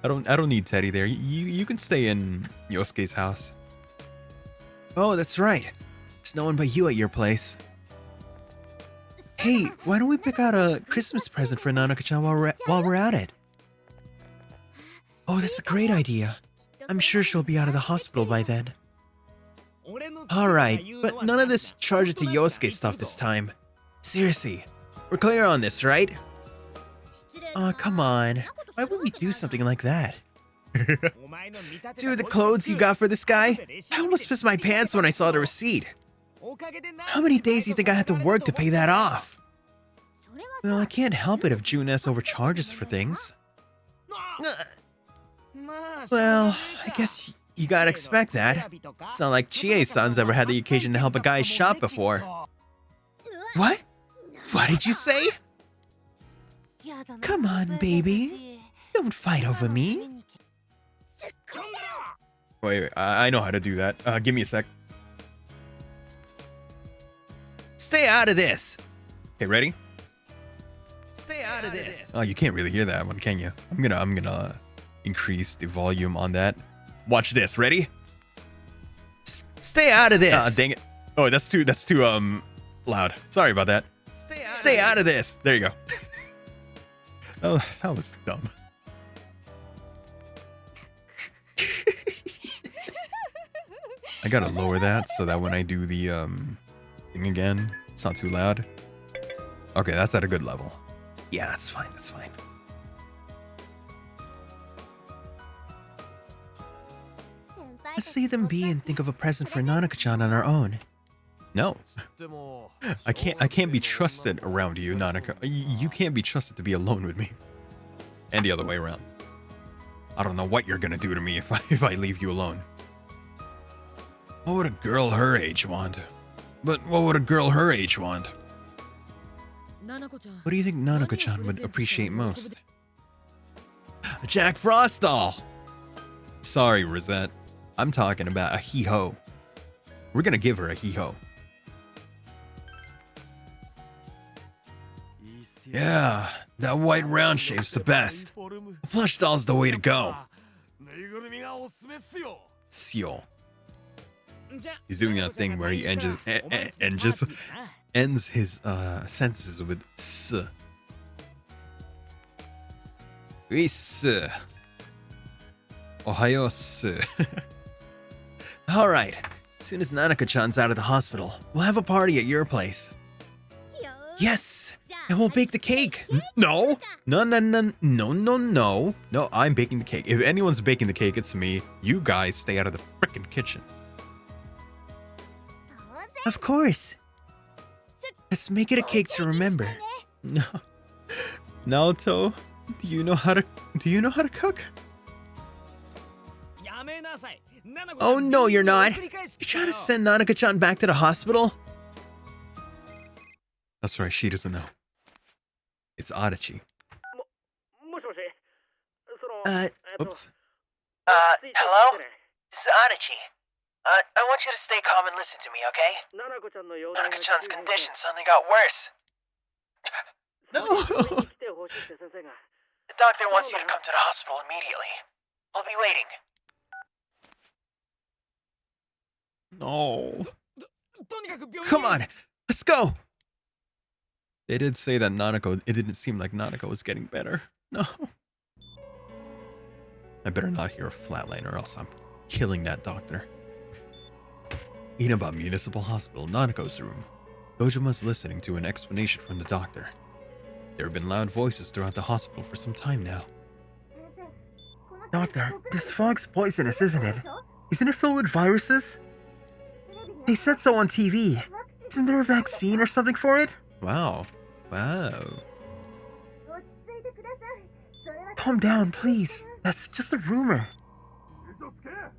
I don't need Teddy there. You can stay in Yosuke's house. Oh, that's right. There's no one but you at your place. Hey, why don't we pick out a Christmas present for Nanako-chan while we're at it? Oh, that's a great idea. I'm sure she'll be out of the hospital by then. Alright, but none of this charge it to Yosuke stuff this time. Seriously, we're clear on this, right? Aw, come on. Why would we do something like that? Dude, the clothes you got for this guy? I almost pissed my pants when I saw the receipt. How many days do you think I had to work to pay that off? Well, I can't help it if June-S overcharges for things. Well, I guess you gotta expect that. It's not like Chie-san's ever had the occasion to help a guy shop before. What? What did you say? Come on, baby. Don't fight over me. Wait, I know how to do that. Give me a sec. Stay out of this. Okay, ready? Stay out of this. Oh, you can't really hear that one, can you? I'm gonna increase the volume on that. Watch this. Ready? Stay out of this. Dang it. Oh, that's too loud. Sorry about that. Stay out of this. There you go. Oh, that was dumb. I gotta lower that so that when I do the thing again, it's not too loud. Okay, that's at a good level. Yeah, that's fine. That's fine. Let's see them be and think of a present for Nanako-chan on our own. No. I can't be trusted around you, Nanako. You can't be trusted to be alone with me. And the other way around. I don't know what you're gonna do to me if I leave you alone. What would a girl her age want? But what would a girl her age want? What do you think Nanako-chan would appreciate most? A Jack Frost doll! Sorry, Rosette. I'm talking about a hee-ho. We're gonna give her a hee-ho. Yeah, that white round shape's the best. A plush doll's the way to go. Sio. He's doing that thing where he ends his sentences with s. Is. Ohayo-su. Alright, as soon as Nanako-chan's out of the hospital, we'll have a party at your place. Yes! And we'll bake the cake! No! No, I'm baking the cake. If anyone's baking the cake, it's me. You guys stay out of the frickin' kitchen. Of course. Let's make it a cake to remember. No. Naoto, do you know how to cook? Oh no, you're not. You're trying to send Nanako-chan back to the hospital? That's right, she doesn't know. It's Adachi. Oops. Hello? This is Adachi. I want you to stay calm and listen to me, okay? Nanako-chan's condition suddenly got worse. No. The doctor wants you to come to the hospital immediately. I'll be waiting. No. Come on, let's go. They did say that it didn't seem like Nanako was getting better. No. I better not hear a flatline or else I'm killing that doctor. Inaba Municipal Hospital, Nanako's room. Dojima's listening to an explanation from the doctor. There have been loud voices throughout the hospital for some time now. Doctor, this fog's poisonous, isn't it? Isn't it filled with viruses? They said so on TV. Isn't there a vaccine or something for it? Wow. Calm down, please. That's just a rumor.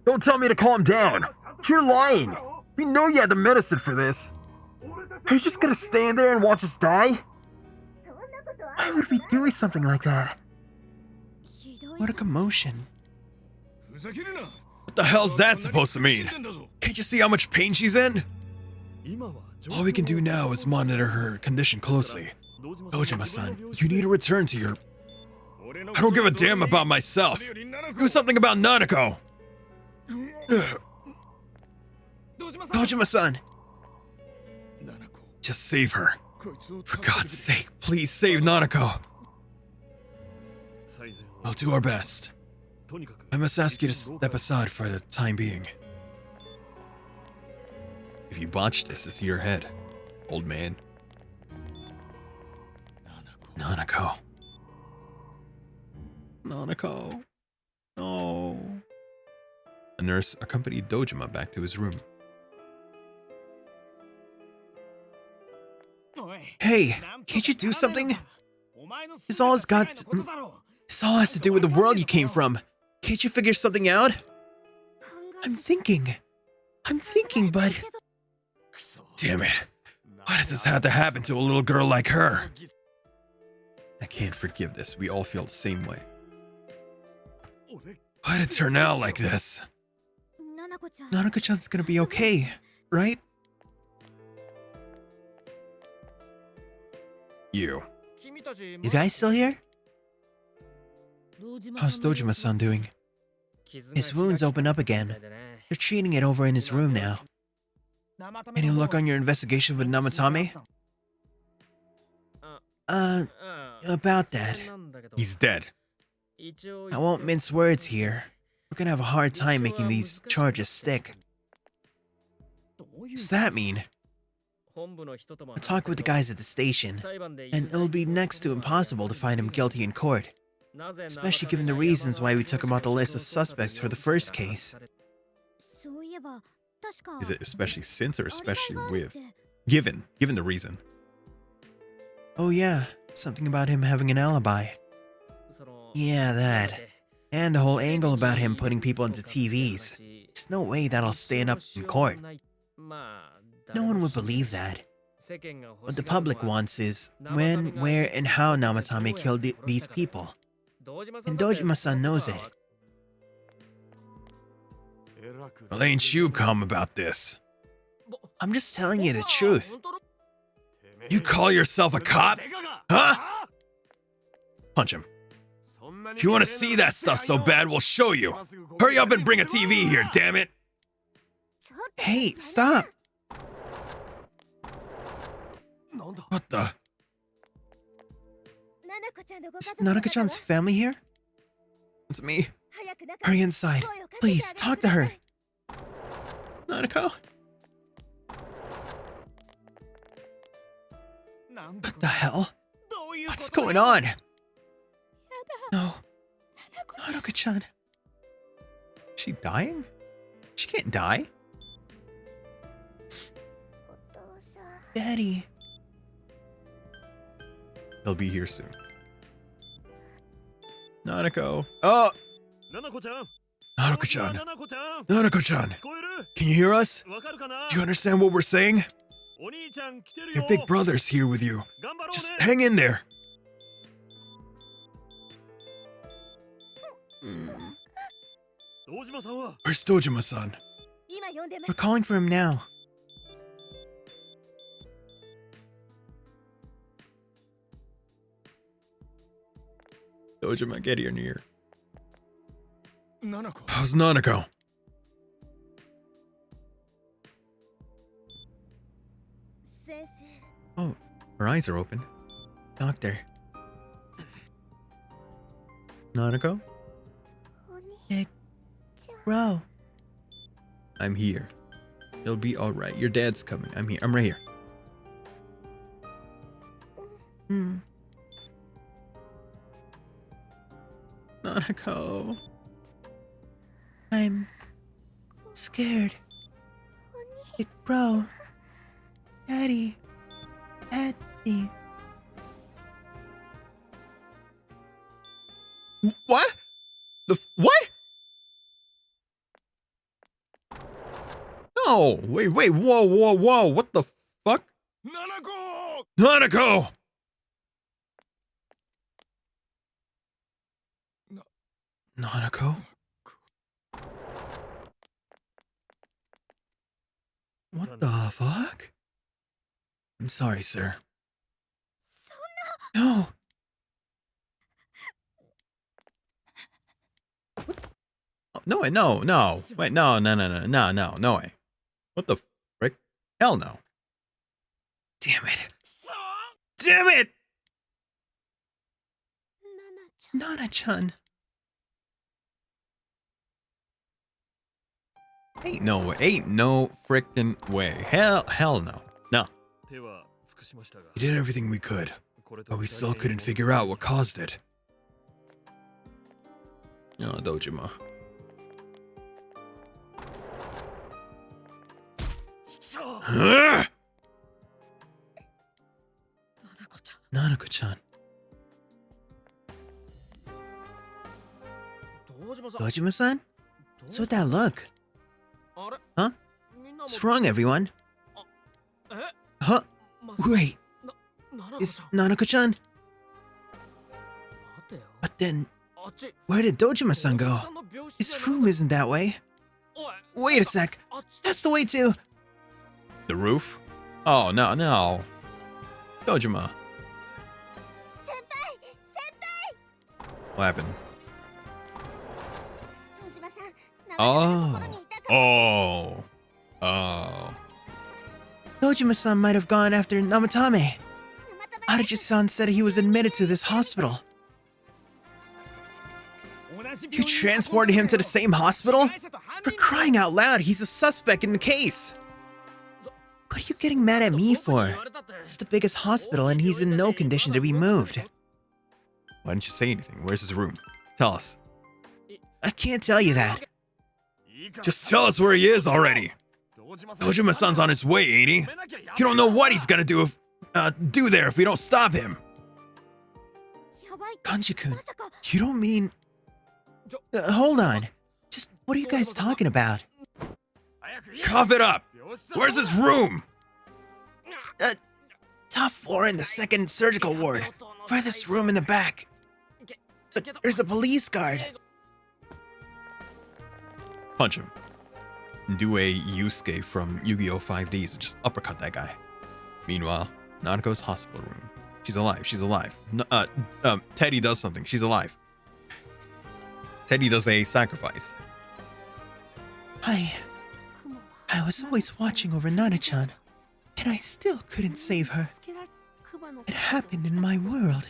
Don't tell me to calm down. You're lying. We know you had the medicine for this. Are you just gonna stand there and watch us die? Why would we do something like that? What a commotion. What the hell's that supposed to mean? Can't you see how much pain she's in? All we can do now is monitor her condition closely. Dojima-san, you need to return to your... I don't give a damn about myself. Do something about Nanako. Dojima-san. Just save her. For God's sake, please save Nanako. I'll do our best. I must ask you to step aside for the time being. If you botch this, it's your head, old man. Nanako. No. A nurse accompanied Dojima back to his room. Hey, can't you do something? This all has to do with the world you came from. Can't you figure something out? I'm thinking, but... Damn it. Why does this have to happen to a little girl like her? I can't forgive this. We all feel the same way. Why'd it turn out like this? Nanako-chan's gonna be okay, right? You guys still here? How's Dojima-san doing? His wounds opened up again. They're treating it over in his room now. Any luck on your investigation with Namatame? About that. He's dead. I won't mince words here. We're gonna have a hard time making these charges stick. What's that mean? I talked with the guys at the station, and it'll be next to impossible to find him guilty in court. Especially given the reasons why we took him off the list of suspects for the first case. Is it especially since or especially with? Given the reason. Oh yeah, something about him having an alibi. Yeah, that. And the whole angle about him putting people into TVs. There's no way that'll stand up in court. No one would believe that. What the public wants is when, where, and how Namatame killed these people. And Dojima-san knows it. Well, ain't you calm about this? I'm just telling you the truth. You call yourself a cop? Huh? Punch him. If you want to see that stuff so bad, we'll show you. Hurry up and bring a TV here, damn it. Hey, stop. What the? Is Nanako-chan's family here? It's me. Hurry inside. Please, talk to her. Nanako? What the hell? What's going on? No. Nanako-chan. Is she dying? She can't die. Daddy. He'll be here soon. Nanako. Oh! Nanako-chan. Nanako-chan. Can you hear us? Do you understand what we're saying? Your big brother's here with you. Just hang in there. Where's Dojima-san? We're calling for him now. Dojima, get here near. How's Nanako? Oh, her eyes are open. Doctor. Nanako? Bro. I'm here. It'll be alright. Your dad's coming. I'm here. I'm right here. Nanako. I'm scared. Big bro. Daddy. Daddy. What? What? No, wait, whoa, what the fuck? Nanako! Nanako? What the fuck? I'm sorry, sir. No. No way, no. Wait, no way. What the frick? Hell no. Damn it. Damn it! Nana-chan. Ain't no frickin' way. Hell no. No. We did everything we could, but we still couldn't figure out what caused it. No, Dojima. Nanako-chan. Dojima-san? What's with that look? Huh? What's wrong, everyone? Huh? Wait. Is Nanako-chan? But then, where did Dojima-san go? His room isn't that way. Wait a sec. That's the way to... The roof? Oh, no. Dojima. What happened? Oh. Dojima-san might have gone after Namatame. Adachi-san said he was admitted to this hospital. You transported him to the same hospital? For crying out loud, he's a suspect in the case. What are you getting mad at me for? This is the biggest hospital and he's in no condition to be moved. Why didn't you say anything? Where's his room? Tell us. I can't tell you that. Just tell us where he is already. Dojima-san's on his way, ain't he? You don't know what he's gonna do there if we don't stop him. Kanji-kun, you don't mean... hold on. Just what are you guys talking about? Cough it up! Where's his room? Top floor in the second surgical ward. Farthest room in the back. But there's a police guard. Punch him. Do a Yusuke from Yu-Gi-Oh! 5Ds and just uppercut that guy. Meanwhile, Nanako's hospital room. She's alive. She's alive. Teddy does something. She's alive. Teddy does a sacrifice. I was always watching over Nana-chan, and I still couldn't save her. It happened in my world.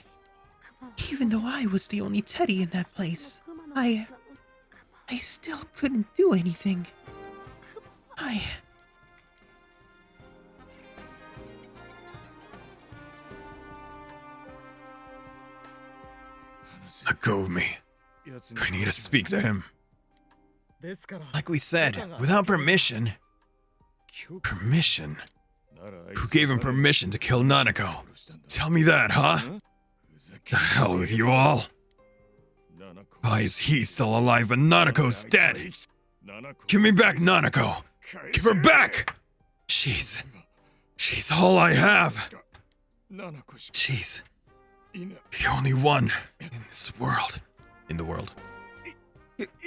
Even though I was the only Teddy in that place, I still couldn't do anything. Let go of me. I need to speak to him. Like we said, without permission. Permission? Who gave him permission to kill Nanako? Tell me that, huh? The hell with you all. Why is he still alive and Nanako's dead? Give me back Nanako. Give her back! She's all I have. She's the only one in this world. In the world.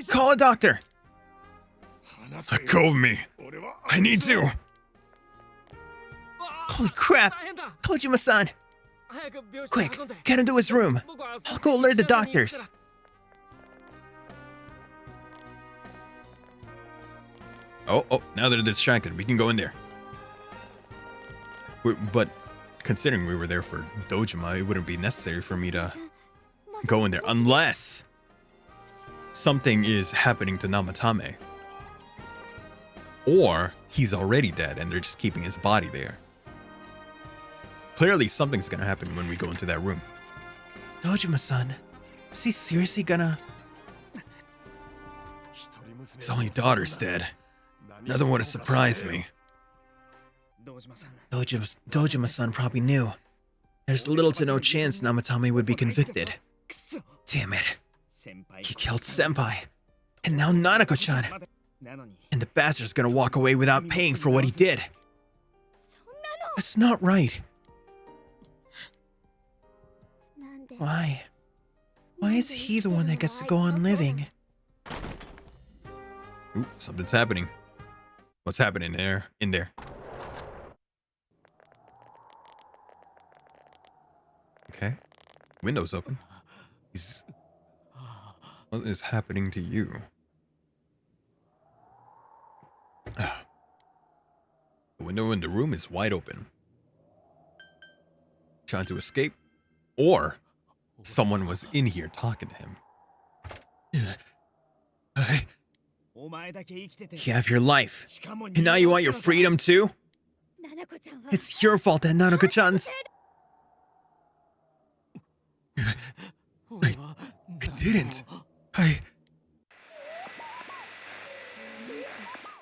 Call a doctor! Let go of me. I need to. Holy crap! Kojima-san! Quick, get into his room. I'll go alert the doctors. Oh, now they're distracted. We can go in there. But considering we were there for Dojima, it wouldn't be necessary for me to go in there unless something is happening to Namatame. Or he's already dead and they're just keeping his body there. Clearly something's gonna happen when we go into that room. Dojima-san, is he seriously gonna... His only daughter's dead. Nothing would have surprised me. Dojima-san probably knew. There's little to no chance Namatame would be convicted. Damn it. He killed Senpai. And now Nanako-chan. And the bastard's gonna walk away without paying for what he did. That's not right. Why? Why is he the one that gets to go on living? Ooh, something's happening. What's happening there? In there. Okay. Window's open. What is happening to you? The window in the room is wide open. Trying to escape? Or someone was in here talking to him. You have your life, and now you want your freedom too? It's your fault that Nanako-chan's... I didn't.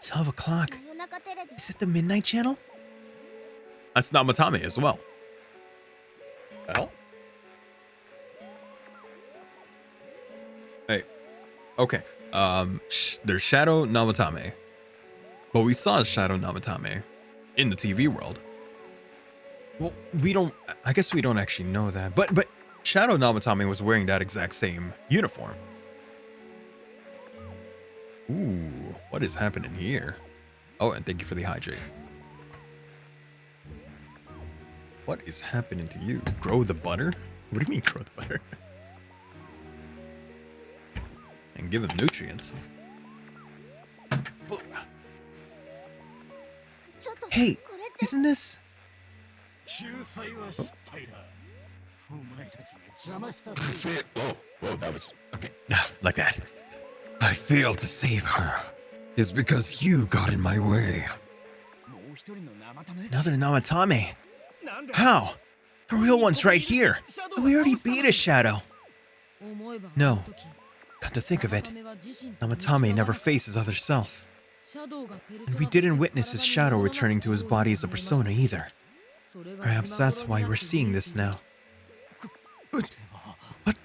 12 o'clock. Is it the Midnight Channel? That's Namatame as well. Well? Hey. Okay. There's Shadow Namatame. But we saw Shadow Namatame in the TV world. Well, I guess we don't actually know that. But Shadow Namatame was wearing that exact same uniform. Ooh, what is happening here? Oh, and thank you for the hydrate. What is happening to you? Grow the butter? What do you mean grow the butter? And give him nutrients. Hey, isn't this... Whoa, that was... Okay, like that. I failed to save her. It's because you got in my way. Another Namatame? How? The real one's right here. And we already beat a Shadow. No. Come to think of it, Namatame never faced his other self. And we didn't witness his shadow returning to his body as a persona either. Perhaps that's why we're seeing this now. What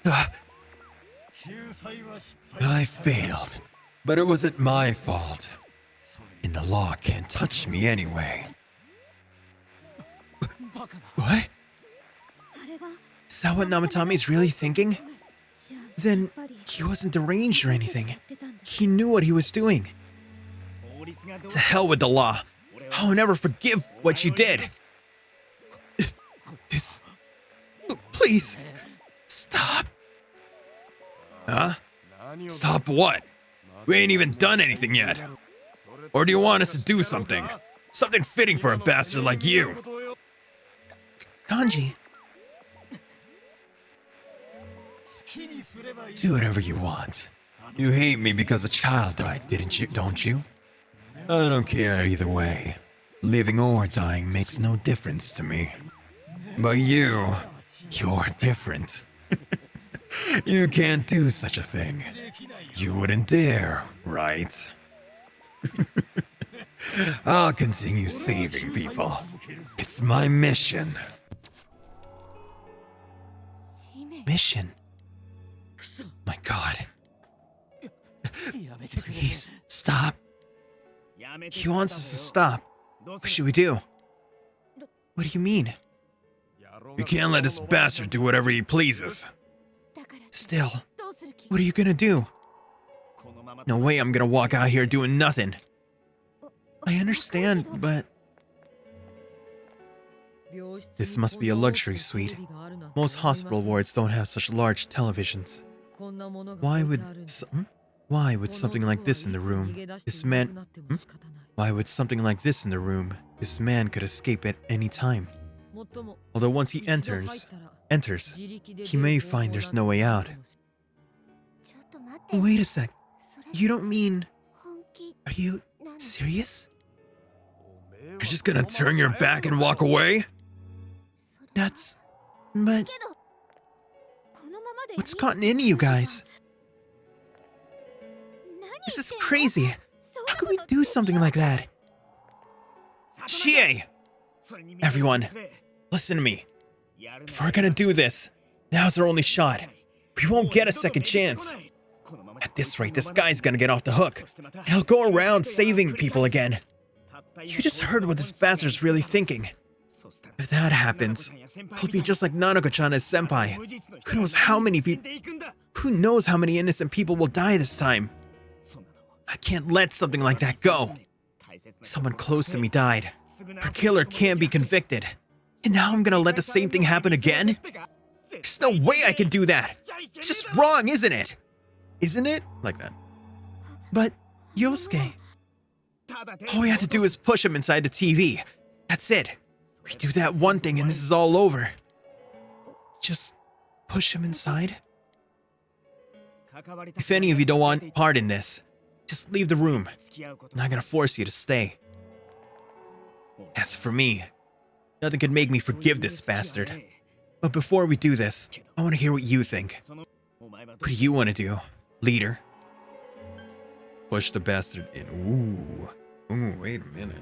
the? I failed, but it wasn't my fault. And the law can't touch me anyway. What? Is that what Namatame's really thinking? Then he wasn't deranged or anything. He knew what he was doing. To hell with the law. I'll never forgive what you did. Please, stop. Huh? Stop what? We ain't even done anything yet. Or do you want us to do something? Something fitting for a bastard like you. Kanji. Do whatever you want. You hate me because a child died, don't you? I don't care either way. Living or dying makes no difference to me. But you're different. You can't do such a thing. You wouldn't dare, right? I'll continue saving people. It's my mission. Mission? My God. Please, stop. He wants us to stop. What should we do? What do you mean? You can't let this bastard do whatever he pleases. Still, what are you gonna do? No way I'm gonna walk out here doing nothing. I understand, but... This must be a luxury suite. Most hospital wards don't have such large televisions. Why would something like this in the room? Why would something like this in the room? This man could escape at any time. Although once he enters, he may find there's no way out. Wait a sec. You don't mean... Are you serious? You're just gonna turn your back and walk away? But... What's gotten into you guys? This is crazy. How could we do something like that? Chie! Everyone, listen to me. If we're gonna do this, now's our only shot. We won't get a second chance. At this rate, this guy's gonna get off the hook. And he'll go around saving people again. You just heard what this bastard's really thinking. If that happens, he'll be just like Nanako-chan as senpai. Who knows how many innocent people will die this time? I can't let something like that go. Someone close to me died. Her killer can't be convicted. And now I'm gonna let the same thing happen again? There's no way I can do that. It's just wrong, isn't it? Isn't it? Like that. But, Yosuke, all we have to do is push him inside the TV. That's it. We do that one thing and this is all over. Just push him inside? If any of you don't want part in this, just leave the room. I'm not gonna force you to stay. As for me, nothing could make me forgive this bastard. But before we do this, I want to hear what you think. What do you want to do, leader? Push the bastard in. Ooh, wait a minute.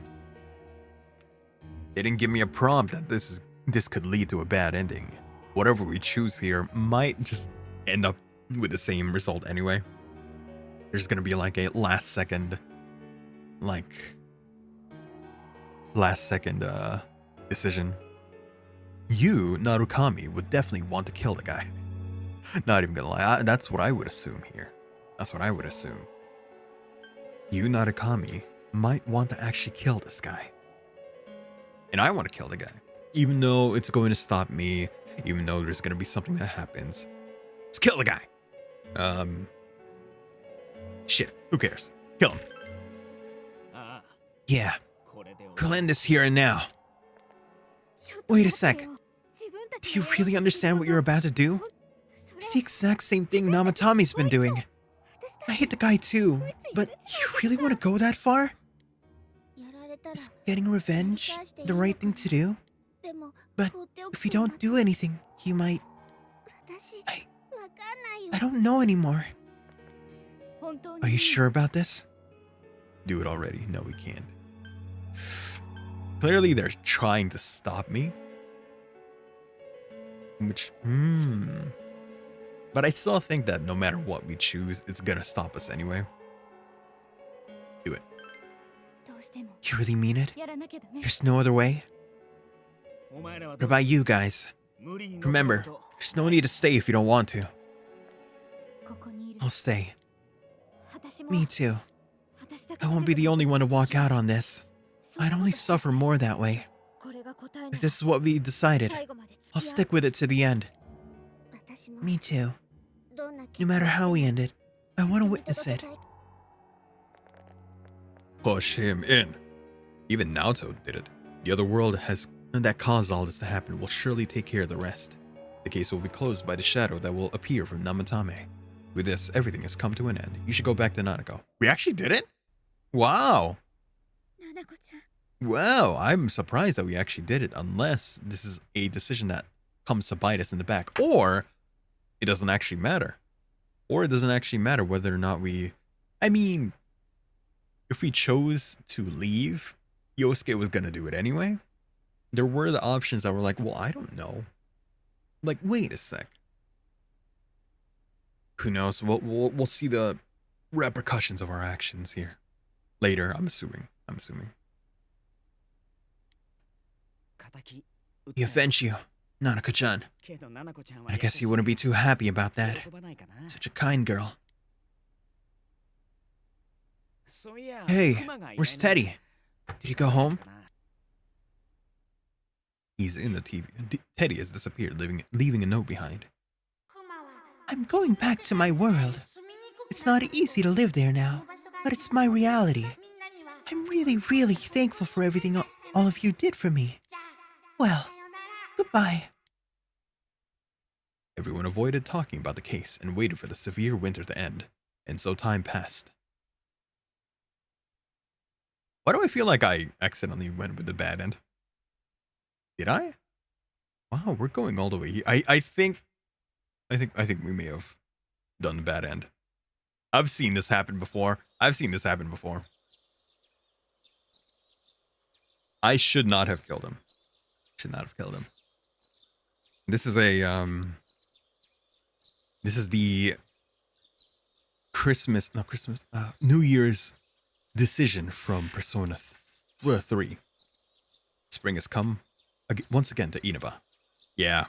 They didn't give me a prompt that this could lead to a bad ending. Whatever we choose here might just end up with the same result anyway. There's gonna be like a last second decision. You, Narukami, would definitely want to kill the guy. Not even gonna lie, that's what I would assume here. That's what I would assume. You, Narukami, might want to actually kill this guy. And I want to kill the guy. Even though it's going to stop me, even though there's gonna be something that happens. Let's kill the guy! Shit, who cares? Kill him. Yeah, we'll end this here and now. Wait a sec. Do you really understand what you're about to do? It's the exact same thing Namatame's been doing. I hate the guy too, but you really want to go that far? Is getting revenge the right thing to do? But if you don't do anything, he might... I don't know anymore. Are you sure about this? Do it already. No, we can't. Clearly, they're trying to stop me. Which, But I still think that no matter what we choose, it's gonna stop us anyway. Do it. You really mean it? There's no other way? What about you guys? Remember, there's no need to stay if you don't want to. I'll stay. Me too. I won't be the only one to walk out on this. I'd only suffer more that way. If this is what we decided, I'll stick with it to the end. Me too. No matter how we end it, I want to witness it. Push him in. Even Naoto did it. The other world that caused all this to happen will surely take care of the rest. The case will be closed by the shadow that will appear from Namatame. With this, everything has come to an end. You should go back to Nanako. We actually did it? Wow. Wow, I'm surprised that we actually did it, unless this is a decision that comes to bite us in the back, or it doesn't actually matter. Or it doesn't actually matter whether or not I mean, if we chose to leave, Yosuke was gonna do it anyway. There were the options that were like, well, I don't know. Like, wait a sec. Who knows? We'll see the repercussions of our actions here later. I'm assuming. We avenge you, Nanako-chan. I guess you wouldn't be too happy about that. Such a kind girl. Hey, where's Teddy? Did he go home? He's in the TV. Teddy has disappeared, leaving a note behind. I'm going back to my world. It's not easy to live there now, but it's my reality. I'm really, really thankful for everything all of you did for me. Well, goodbye. Everyone avoided talking about the case and waited for the severe winter to end, and so time passed. Why do I feel like I accidentally went with the bad end? Did I? Wow, we're going all the way. I think we may have done the bad end. I've seen this happen before. I should not have killed him. This is the New Year's decision from Persona 3. Spring has come once again to Inaba. Yeah.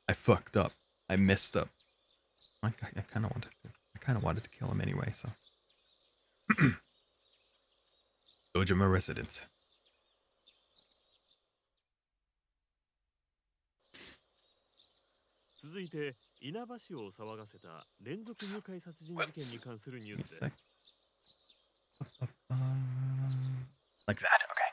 I fucked up. I messed up. I kind of wanted to kill him anyway, so. Dojima residence. Like that, okay.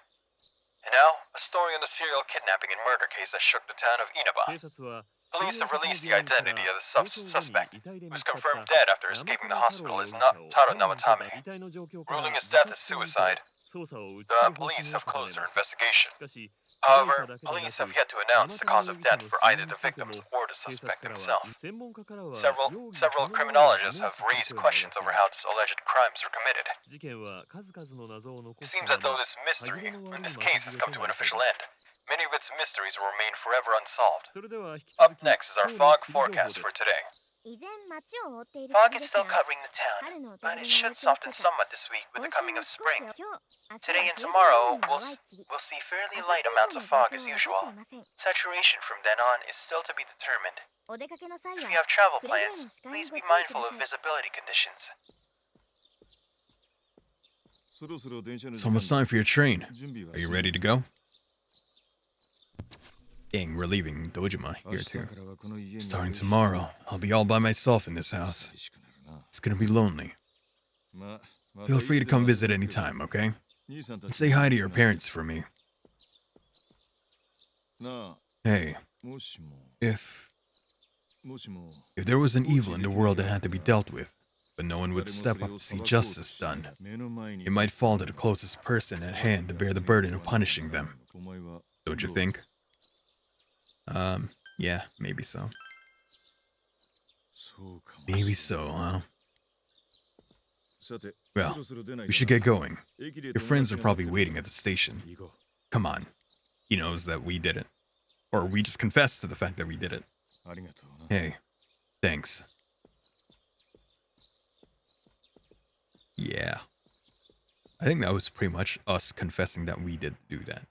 And now, a story on the serial kidnapping and murder case that shook the town of Inaba. Police have released the identity of the suspect, who's confirmed dead after escaping the hospital, is Taro Namatame. Ruling his death as suicide, the police have closed their investigation. However, police have yet to announce the cause of death for either the victims or the suspect himself. Several criminologists have raised questions over how these alleged crimes were committed. It seems as though this mystery, and this case has come to an official end. Many of its mysteries will remain forever unsolved. Up next is our fog forecast for today. Fog is still covering the town, but it should soften somewhat this week with the coming of spring. Today and tomorrow, we'll see fairly light amounts of fog as usual. Saturation from then on is still to be determined. If you have travel plans, please be mindful of visibility conditions. It's almost time for your train. Are you ready to go? Dang, we're leaving Dojima here too. Starting tomorrow, I'll be all by myself in this house. It's gonna be lonely. Feel free to come visit anytime, okay? And say hi to your parents for me. Hey, if there was an evil in the world that had to be dealt with, but no one would step up to see justice done, it might fall to the closest person at hand to bear the burden of punishing them. Don't you think? Yeah, maybe so. Maybe so, huh? Well, we should get going. Your friends are probably waiting at the station. Come on. He knows that we did it. Or we just confessed to the fact that we did it. Hey, thanks. Yeah. I think that was pretty much us confessing that we did do that.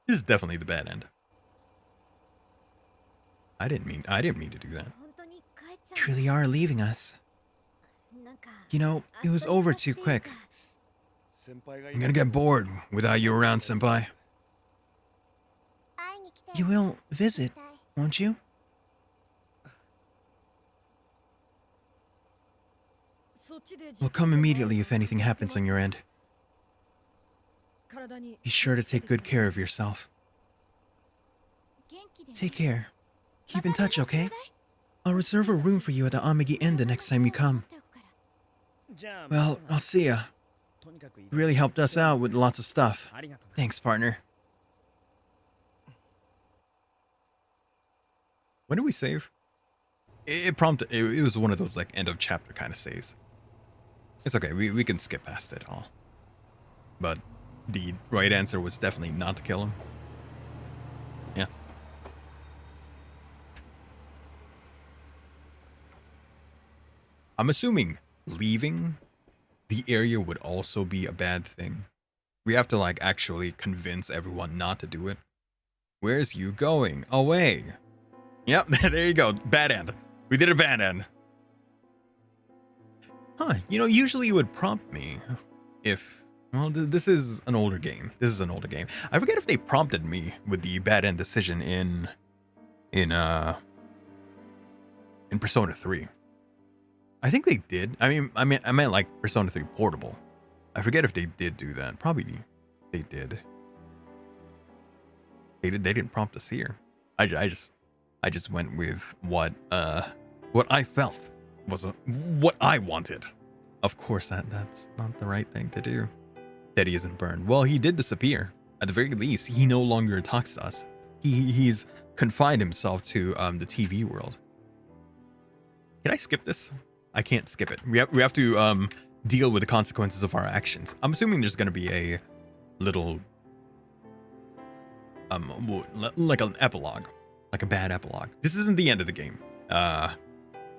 This is definitely the bad end. I didn't mean to do that. Truly are leaving us. You know, it was over too quick. I'm gonna get bored without you around, senpai. You will visit, won't you? We'll come immediately if anything happens on your end. Be sure to take good care of yourself. Take care. Keep in touch, okay? I'll reserve a room for you at the Amxrry Inn the next time you come. Well, I'll see ya. You really helped us out with lots of stuff. Thanks, partner. When did we save? It prompted. It was one of those like end of chapter kind of saves. It's okay. We can skip past it all. But the right answer was definitely not to kill him. Yeah. I'm assuming leaving the area would also be a bad thing. We have to like actually convince everyone not to do it. Where's you going? Away. Yep, there you go. Bad end. We did a bad end. Huh, you know, usually you would prompt me if, well, this is an older game. This is an older game. I forget if they prompted me with the bad end decision in Persona 3. I think they did. I meant like Persona 3 Portable. I forget if they did do that. Probably they did. They didn't prompt us here. I just went with what I felt was what I wanted. Of course, that's not the right thing to do. Teddy isn't burned. Well, he did disappear. At the very least, he no longer talks to us. He's confined himself to the TV world. Can I skip this? I can't skip it. We have to deal with the consequences of our actions. I'm assuming there's gonna be a little like an epilogue, like a bad epilogue. This isn't the end of the game.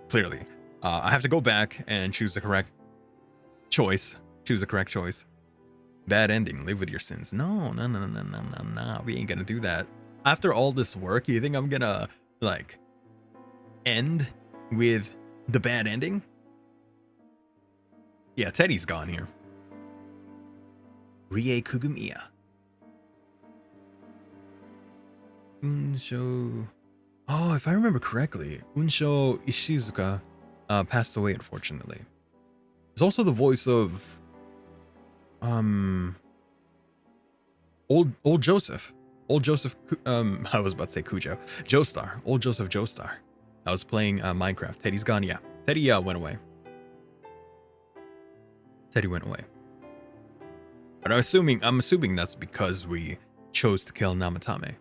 Clearly, I have to go back and choose the correct choice. Choose the correct choice. Bad ending. Live with your sins. No. We ain't gonna do that. After all this work, you think I'm gonna like end with the bad ending? Yeah, Teddy's gone here. Rie Kugumiya. Unsho. Oh, if I remember correctly, Unsho Ishizuka passed away, unfortunately. There's also the voice of old Joseph. Old Joseph, I was about to say Cujo. Joestar. Old Joseph Joestar. I was playing Minecraft. Teddy's gone, yeah. Teddy went away. Teddy went away. But I'm assuming that's because we chose to kill Namatame.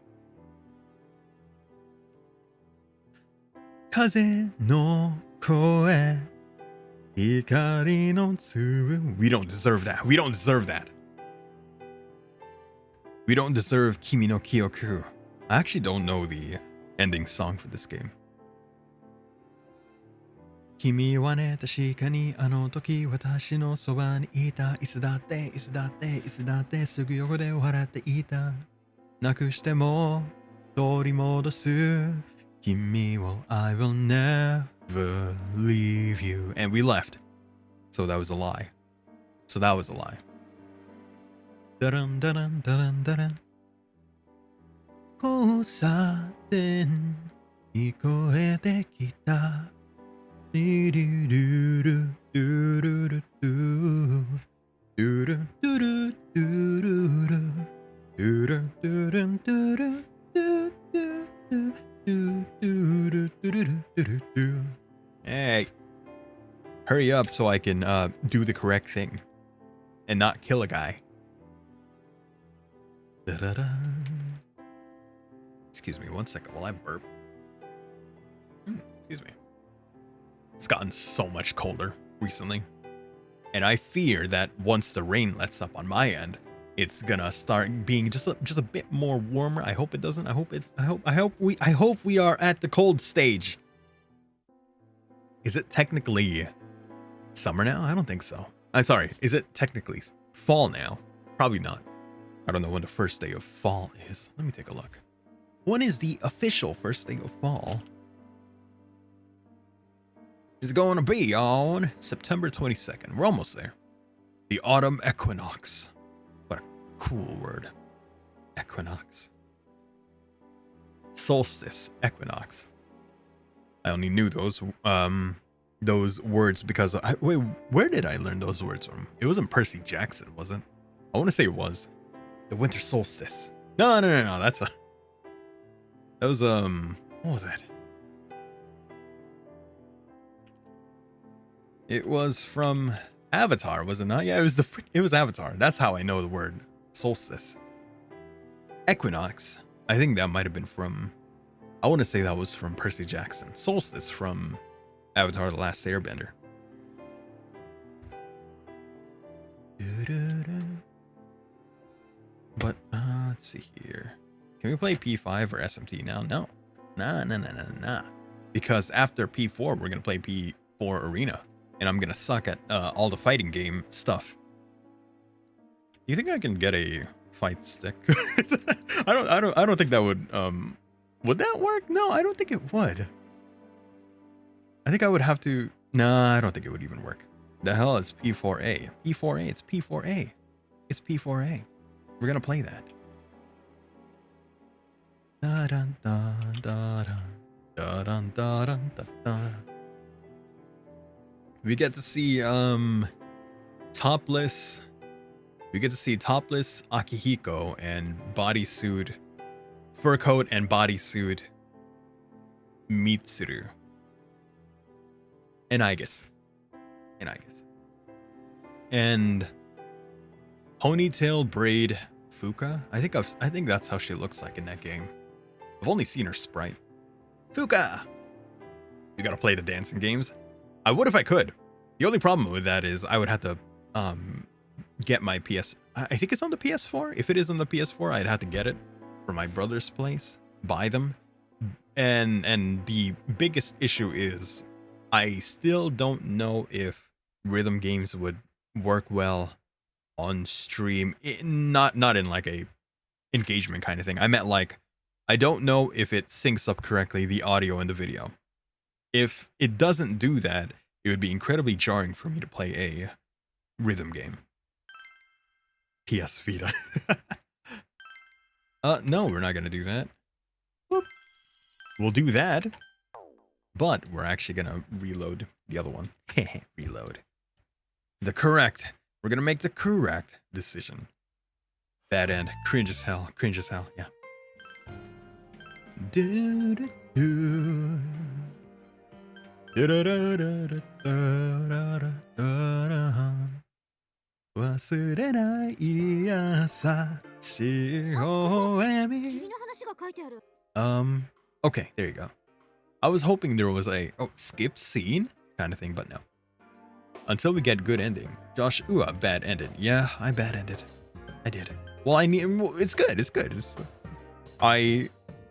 Kaze no koe, hikari no tsubu. We don't deserve that. We don't deserve that. We don't deserve Kimi no Kyoku. I actually don't know the ending song for this game. Kimi wa ne tashika ni ano toki watashi no soba ni ita. Isudatte, isudatte, isudatte, sugu yoko de waratte ita. Nakushite mo torimodosu. Kimi wo I will never leave you. And we left. So that was a lie. Dun dun dun dun. Kosaten ikoete kita. Do do do do do do do do do do do. Hey, hurry up so I can do the correct thing and not kill a guy. Da-da-da. Excuse me 1 second while I burp. Excuse me. It's gotten so much colder recently. And I fear that once the rain lets up on my end, it's gonna start being just a bit more warmer. I hope it doesn't. I hope we are at the cold stage. Is it technically summer now? I don't think so. I'm sorry. Is it technically fall now? Probably not. I don't know when the first day of fall is. Let me take a look. When is the official first day of fall? It's going to be on September 22nd. We're almost there. The autumn equinox. What a cool word. Equinox. solstice, equinox. I only knew those words because wait, where did I learn those words from? It wasn't Percy Jackson, was it? I want to say it was the winter solstice. No, that was what was that? It was from Avatar, was it not? Yeah, it was Avatar. That's how I know the word solstice. Equinox, I think that might have been from, I want to say that was from Percy Jackson. Solstice from Avatar: The Last Airbender. But let's see here. Can we play P5 or SMT now? No. Nah. Because after P4, we're gonna play P4 Arena, and I'm gonna suck at all the fighting game stuff. Do you think I can get a fight stick? I don't think that would that work? No, I don't think it would. I think I would have to. Nah, I don't think it would even work. The hell is P4A? P4A, it's P4A. It's P4A. We're gonna play that. Da dun dun da dun da dun da dun da dun. We get to see topless. We get to see topless Akihiko and bodysuit, fur coat and bodysuit Mitsuru. And Igus. And ponytail braid Fuka. I think that's how she looks like in that game. I've only seen her sprite. Fuka. You gotta play the dancing games. I would if I could. The only problem with that is I would have to get my PS. I think it's on the PS4. If it is on the PS4, I'd have to get it from my brother's place, buy them. And the biggest issue is I still don't know if rhythm games would work well on stream. Not in like a engagement kind of thing. I meant like, I don't know if it syncs up correctly, the audio and the video. If it doesn't do that, it would be incredibly jarring for me to play a rhythm game. PS Vita. No, we're not gonna do that. Whoop. We'll do that, but we're actually gonna reload the other one. Reload. We're gonna make the correct decision. Bad end. Cringe as hell. Yeah. Do do do. Do do do do do do do do. 忘れない優しい微笑み Okay, there you go. I was hoping there was a skip scene kind of thing, but no. Until we get good ending. Josh, bad ended. Yeah, I bad ended. I did. Well, it's good. I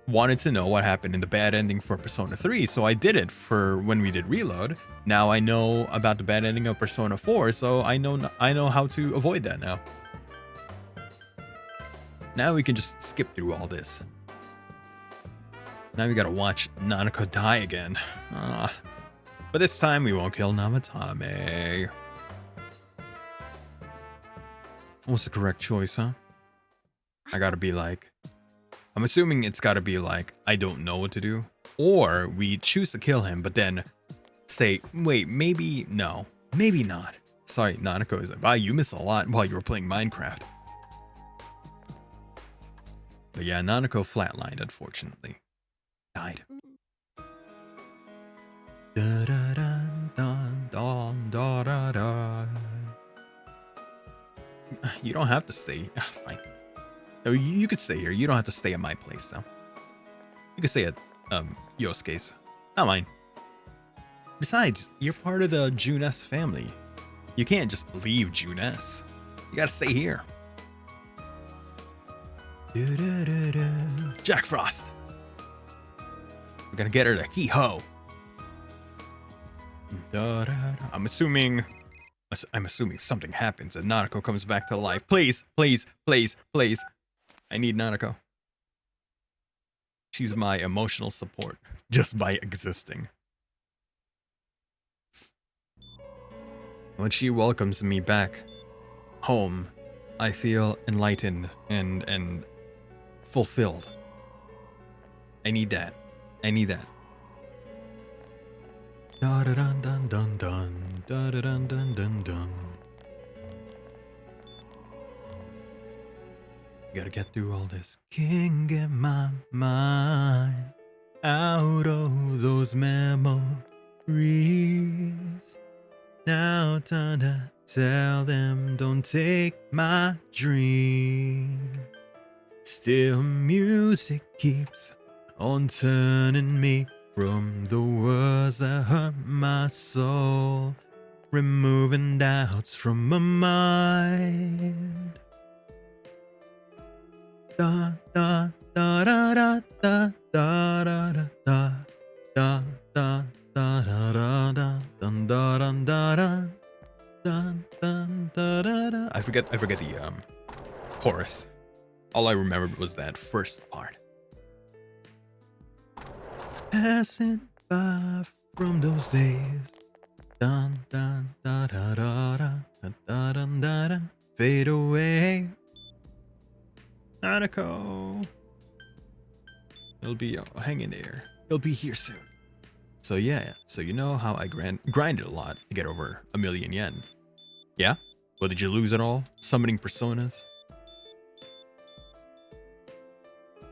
wanted to know what happened in the bad ending for Persona 3, so I did it for when we did Reload. Now I know about the bad ending of Persona 4, so I know how to avoid that now. Now we can just skip through all this. Now we gotta watch Nanako die again. But this time we won't kill Namatame. What's the correct choice, huh? I gotta be like... I'm assuming it's gotta be like, I don't know what to do. Or we choose to kill him, but then say, wait, maybe no. Maybe not. Sorry, Nanako is like, wow, you missed a lot while you were playing Minecraft. But yeah, Nanako flatlined, unfortunately. Died. Da da da da da da. You don't have to stay. Fine. No, you could stay here. You don't have to stay at my place, though. You could stay at Yosuke's. Not mine. Besides, you're part of the June-S family. You can't just leave June-S. You gotta stay here. Jack Frost. We're gonna get her to hee-ho. I'm assuming something happens and Nanako comes back to life. Please. I need Nanako. She's my emotional support just by existing. When she welcomes me back home, I feel enlightened and fulfilled. I need that. I need that. Da da dun dun dun dun. Da da dun dun dun dun. Gotta get through all this. Can't get my mind out of those memories. Now time to tell them don't take my dream. Still music keeps on turning me from the words that hurt my soul, removing doubts from my mind. Da da da da da da da da da da da da da da dun da dun da dun dun dun da da da. I forget the chorus. All I remembered was that first part. Passing by from those days. Dun dun da da da da da da da da. Fade away. Nanako. He'll be hanging there. He'll be here soon. So yeah, so you know how I grinded a lot to get over 1,000,000 yen. Yeah? Well, did you lose it all? Summoning personas?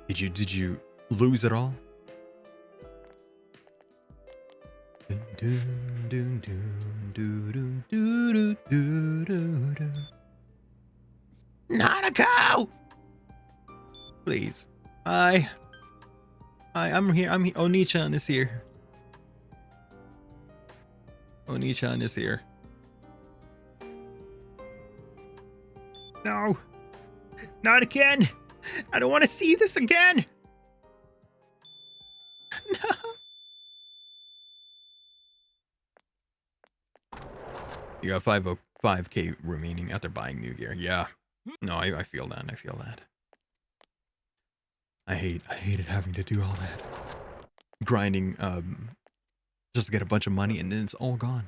Did you lose it all? Nanako! Please. I'm here. Oni-chan is here. Oni-chan is here. No. Not again. I don't want to see this again. No. You got 5K remaining after buying new gear. Yeah. No, I feel that. I feel that. I hated having to do all that. Grinding just to get a bunch of money and then it's all gone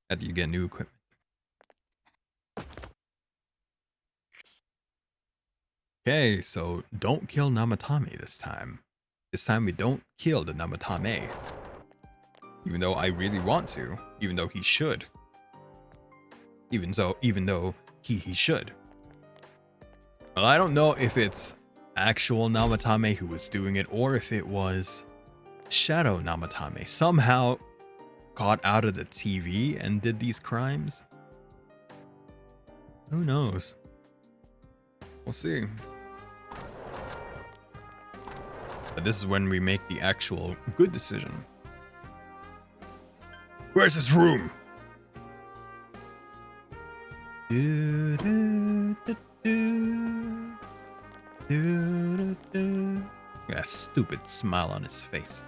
after you get new equipment. Okay, so don't kill Namatame this time. This time we don't kill the Namatame. Even though I really want to. Even though he should. Even though he should. Well, I don't know if it's actual Namatame who was doing it or if it was Shadow Namatame. Somehow got out of the TV and did these crimes. Who knows? We'll see. But this is when we make the actual good decision. Where's his room? Got a stupid smile on his face.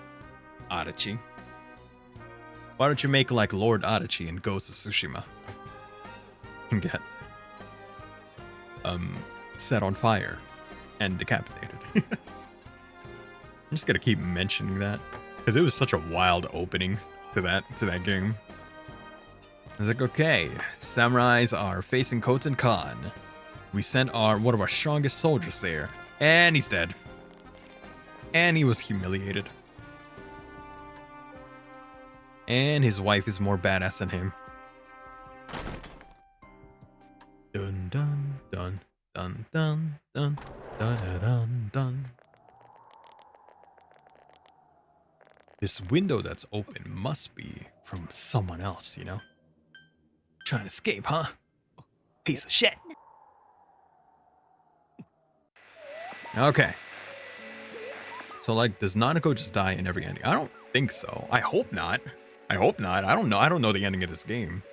Adachi. Why don't you make like Lord Adachi in Ghost of Tsushima? And get set on fire and decapitated. I'm just gonna keep mentioning that because it was such a wild opening to that game. I was like, okay, samurais are facing Koten Khan. We sent one of our strongest soldiers there, and he's dead. And he was humiliated. And his wife is more badass than him. Dun dun dun dun dun dun dun dun dun. This window that's open must be from someone else, you know? Trying to escape, huh? Piece of shit. Okay. So, like, does Nanako just die in every ending? I don't think so. I hope not. I hope not. I don't know. I don't know the ending of this game.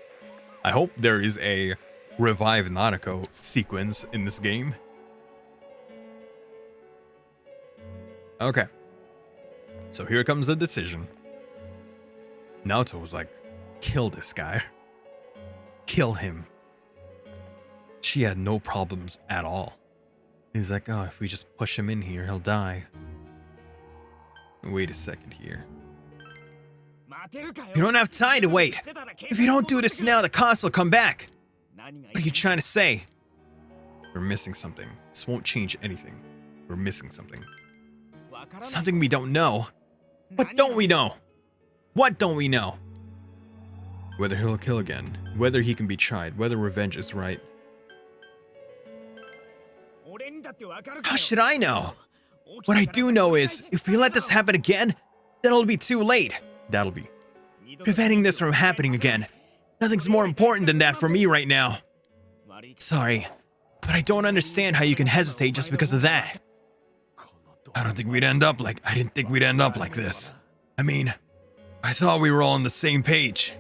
I hope there is a revive Nanako sequence in this game. Okay. So here comes the decision. Naoto was like, kill this guy. Kill him. She had no problems at all. He's like, oh, if we just push him in here, he'll die. Wait a second here. You don't have time to wait. If you don't do this now, the cost will come back. What are you trying to say? We're missing something. This won't change anything. We're missing something. Something we don't know. What don't we know? What don't we know? Whether he'll kill again, whether he can be tried, whether revenge is right. How should I know? What I do know is, if we let this happen again, then it'll be too late. That'll be. Preventing this from happening again. Nothing's more important than that for me right now. Sorry, but I don't understand how you can hesitate just because of that. I didn't think we'd end up like this. I mean, I thought we were all on the same page.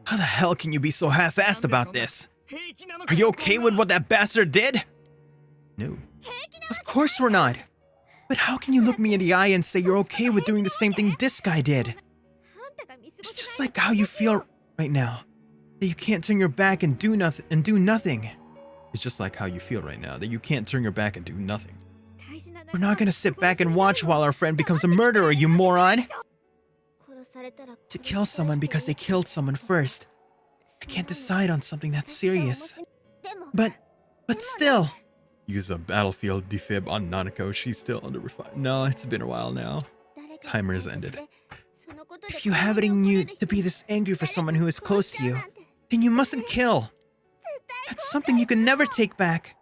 How the hell can you be so half-assed about this? Are you okay with what that bastard did? No. Of course we're not. But how can you look me in the eye and say you're okay with doing the same thing this guy did? It's just like how you feel right now. That you can't turn your back and do nothing. It's just like how you feel right now, that you can't turn your back and do nothing. We're not gonna sit back and watch while our friend becomes a murderer, you moron! To kill someone because they killed someone first. I can't decide on something that serious. But still. Use a battlefield defib on Nanako. She's still under refined. No, it's been a while now. Timer has ended. If you have it in you to be this angry for someone who is close to you, then you mustn't kill. That's something you can never take back.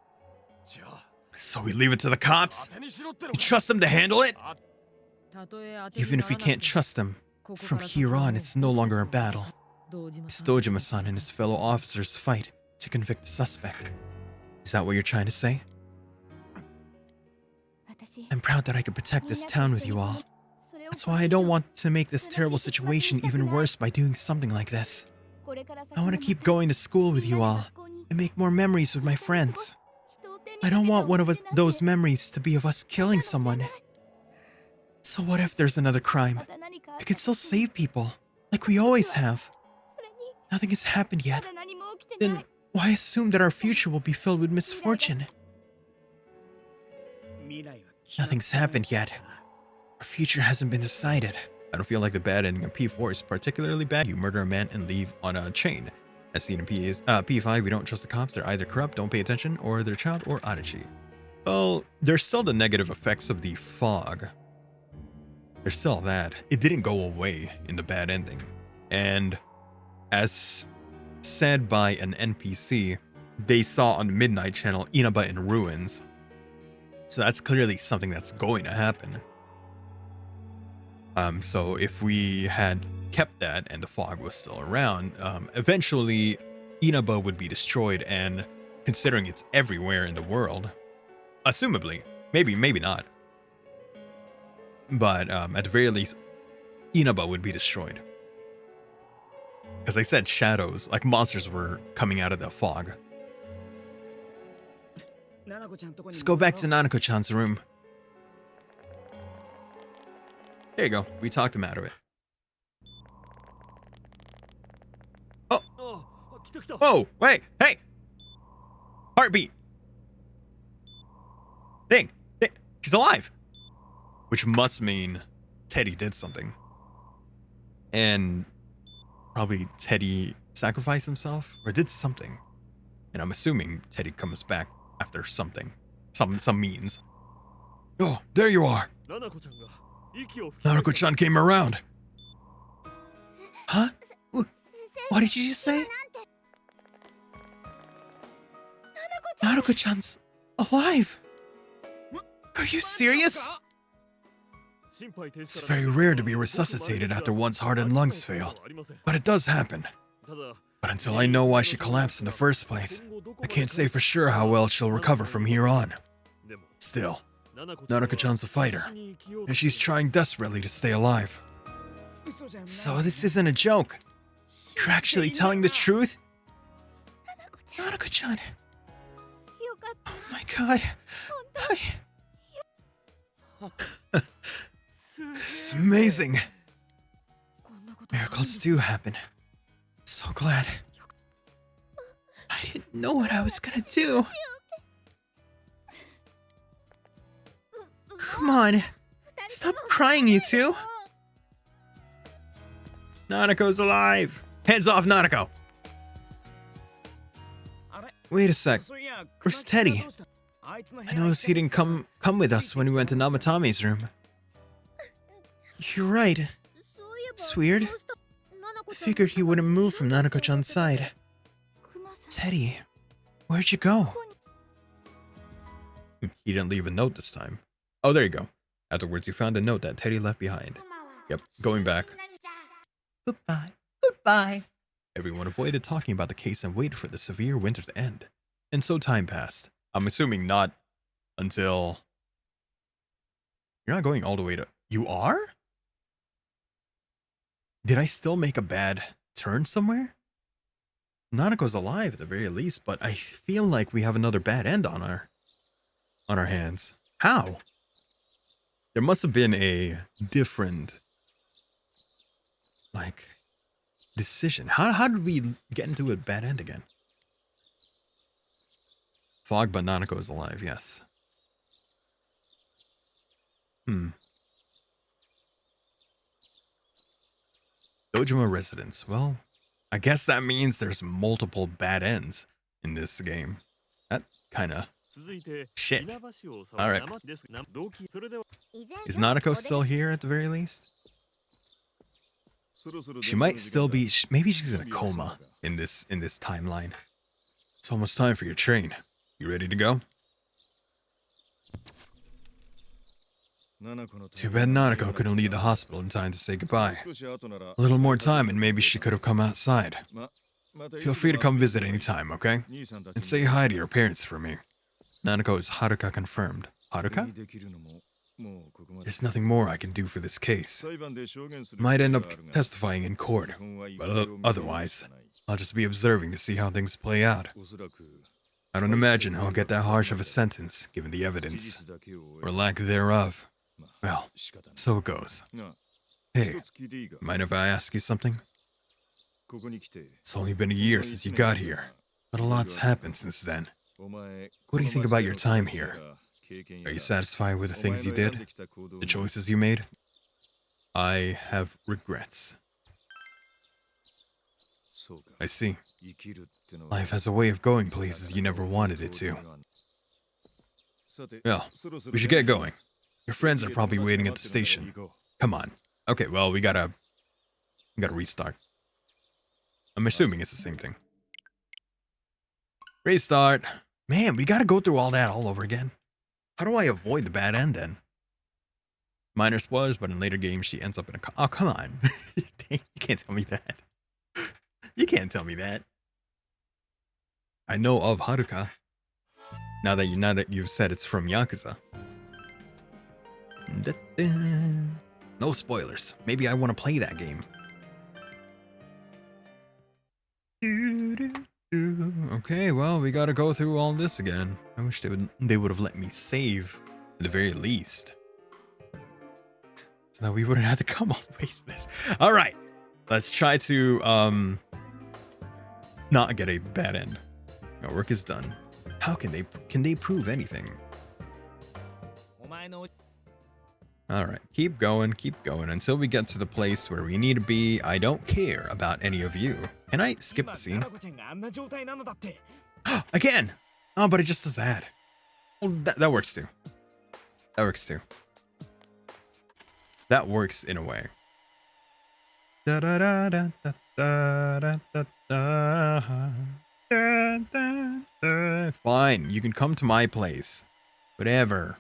So we leave it to the cops? You trust them to handle it? Even if we can't trust them, from here on it's no longer a battle. It's Dojima-san and his fellow officers fight to convict the suspect. Is that what you're trying to say? I'm proud that I could protect this town with you all. That's why I don't want to make this terrible situation even worse by doing something like this. I want to keep going to school with you all and make more memories with my friends. I don't want one of those memories to be of us killing someone. So what if there's another crime? I can still save people, like we always have. Nothing has happened yet. Then why assume that our future will be filled with misfortune? Nothing's happened yet. Our future hasn't been decided. I don't feel like the bad ending of P4 is particularly bad. You murder a man and leave on a chain. As seen in P5, we don't trust the cops. They're either corrupt, don't pay attention, or they're child or Adachi. Well, there's still the negative effects of the fog. There's still that. It didn't go away in the bad ending. And as said by an NPC, they saw on the Midnight Channel Inaba in ruins. So that's clearly something that's going to happen. So if we had kept that and the fog was still around, eventually Inaba would be destroyed, and considering it's everywhere in the world, assumably, maybe not, but at the very least, Inaba would be destroyed. Because I said shadows, like monsters were coming out of the fog. Let's go back to Nanako-chan's room. There you go. We talked him out of it. Oh! Oh! Wait! Hey! Heartbeat! Thing! She's alive! Which must mean Teddy did something. And probably Teddy sacrificed himself or did something. And I'm assuming Teddy comes back after something. Some means. Oh, there you are! Nanako-chan came around. Huh? What did you just say? Nanako-chan's alive! Are you serious? It's very rare to be resuscitated after one's heart and lungs fail, but it does happen. But until I know why she collapsed in the first place, I can't say for sure how well she'll recover from here on. Still, Nanako-chan's a fighter, and she's trying desperately to stay alive. So this isn't a joke. You're actually telling the truth? Nanako-chan. Oh my god. It's amazing. Miracles do happen. So glad. I didn't know what I was gonna do. Come on. Stop crying, you two. Nanako's alive. Hands off, Nanako. Wait a sec. Where's Teddy? I noticed he didn't come with us when we went to Namatame's room. You're right. It's weird. I figured he wouldn't move from Nanako-chan's side. Teddy, where'd you go? He didn't leave a note this time. Oh, there you go. Afterwards, you found a note that Teddy left behind. Yep, going back. Goodbye. Goodbye. Everyone avoided talking about the case and waited for the severe winter to end. And so time passed. I'm assuming not until... You're not going all the way to... You are? Did I still make a bad turn somewhere? Nanako's alive at the very least, but I feel like we have another bad end on our hands. How? There must have been a different, like, decision. How did we get into a bad end again? Fog, but Nanako is alive, yes. Dojima residence. Well, I guess that means there's multiple bad ends in this game. That kinda... Shit. Alright. Is Nanako still here at the very least? She might still be... Maybe she's in a coma in this timeline. It's almost time for your train. You ready to go? Too bad Nanako couldn't leave the hospital in time to say goodbye. A little more time and maybe she could have come outside. Feel free to come visit anytime, okay? And say hi to your parents for me. Nanako is Haruka confirmed. Haruka? There's nothing more I can do for this case. Might end up testifying in court, but otherwise, I'll just be observing to see how things play out. I don't imagine I'll get that harsh of a sentence, given the evidence, or lack thereof. Well, so it goes. Hey, mind if I ask you something? It's only been a year since you got here, but a lot's happened since then. What do you think about your time here? Are you satisfied with the things you did? The choices you made? I have regrets. I see. Life has a way of going places you never wanted it to. Well, we should get going. Your friends are probably waiting at the station. Come on. Okay, well, we gotta restart. I'm assuming it's the same thing. Restart. Man, we gotta go through all that all over again. How do I avoid the bad end then? Minor spoilers, but in later games she ends up in a... Oh, come on. You can't tell me that. You can't tell me that. I know of Haruka. Now that you've said it's from Yakuza. No spoilers. Maybe I want to play that game. Okay, well, we gotta go through all this again. I wish they would have let me save at the very least. So that we wouldn't have to come all the way to this. Alright. Let's try to not get a bad end. Our work is done. How can they prove anything? Alright, keep going until we get to the place where we need to be. I don't care about any of you. Can I skip the scene? Again! Oh, but it just does that. Well, that works too. That works too. That works in a way. Fine, you can come to my place. Whatever.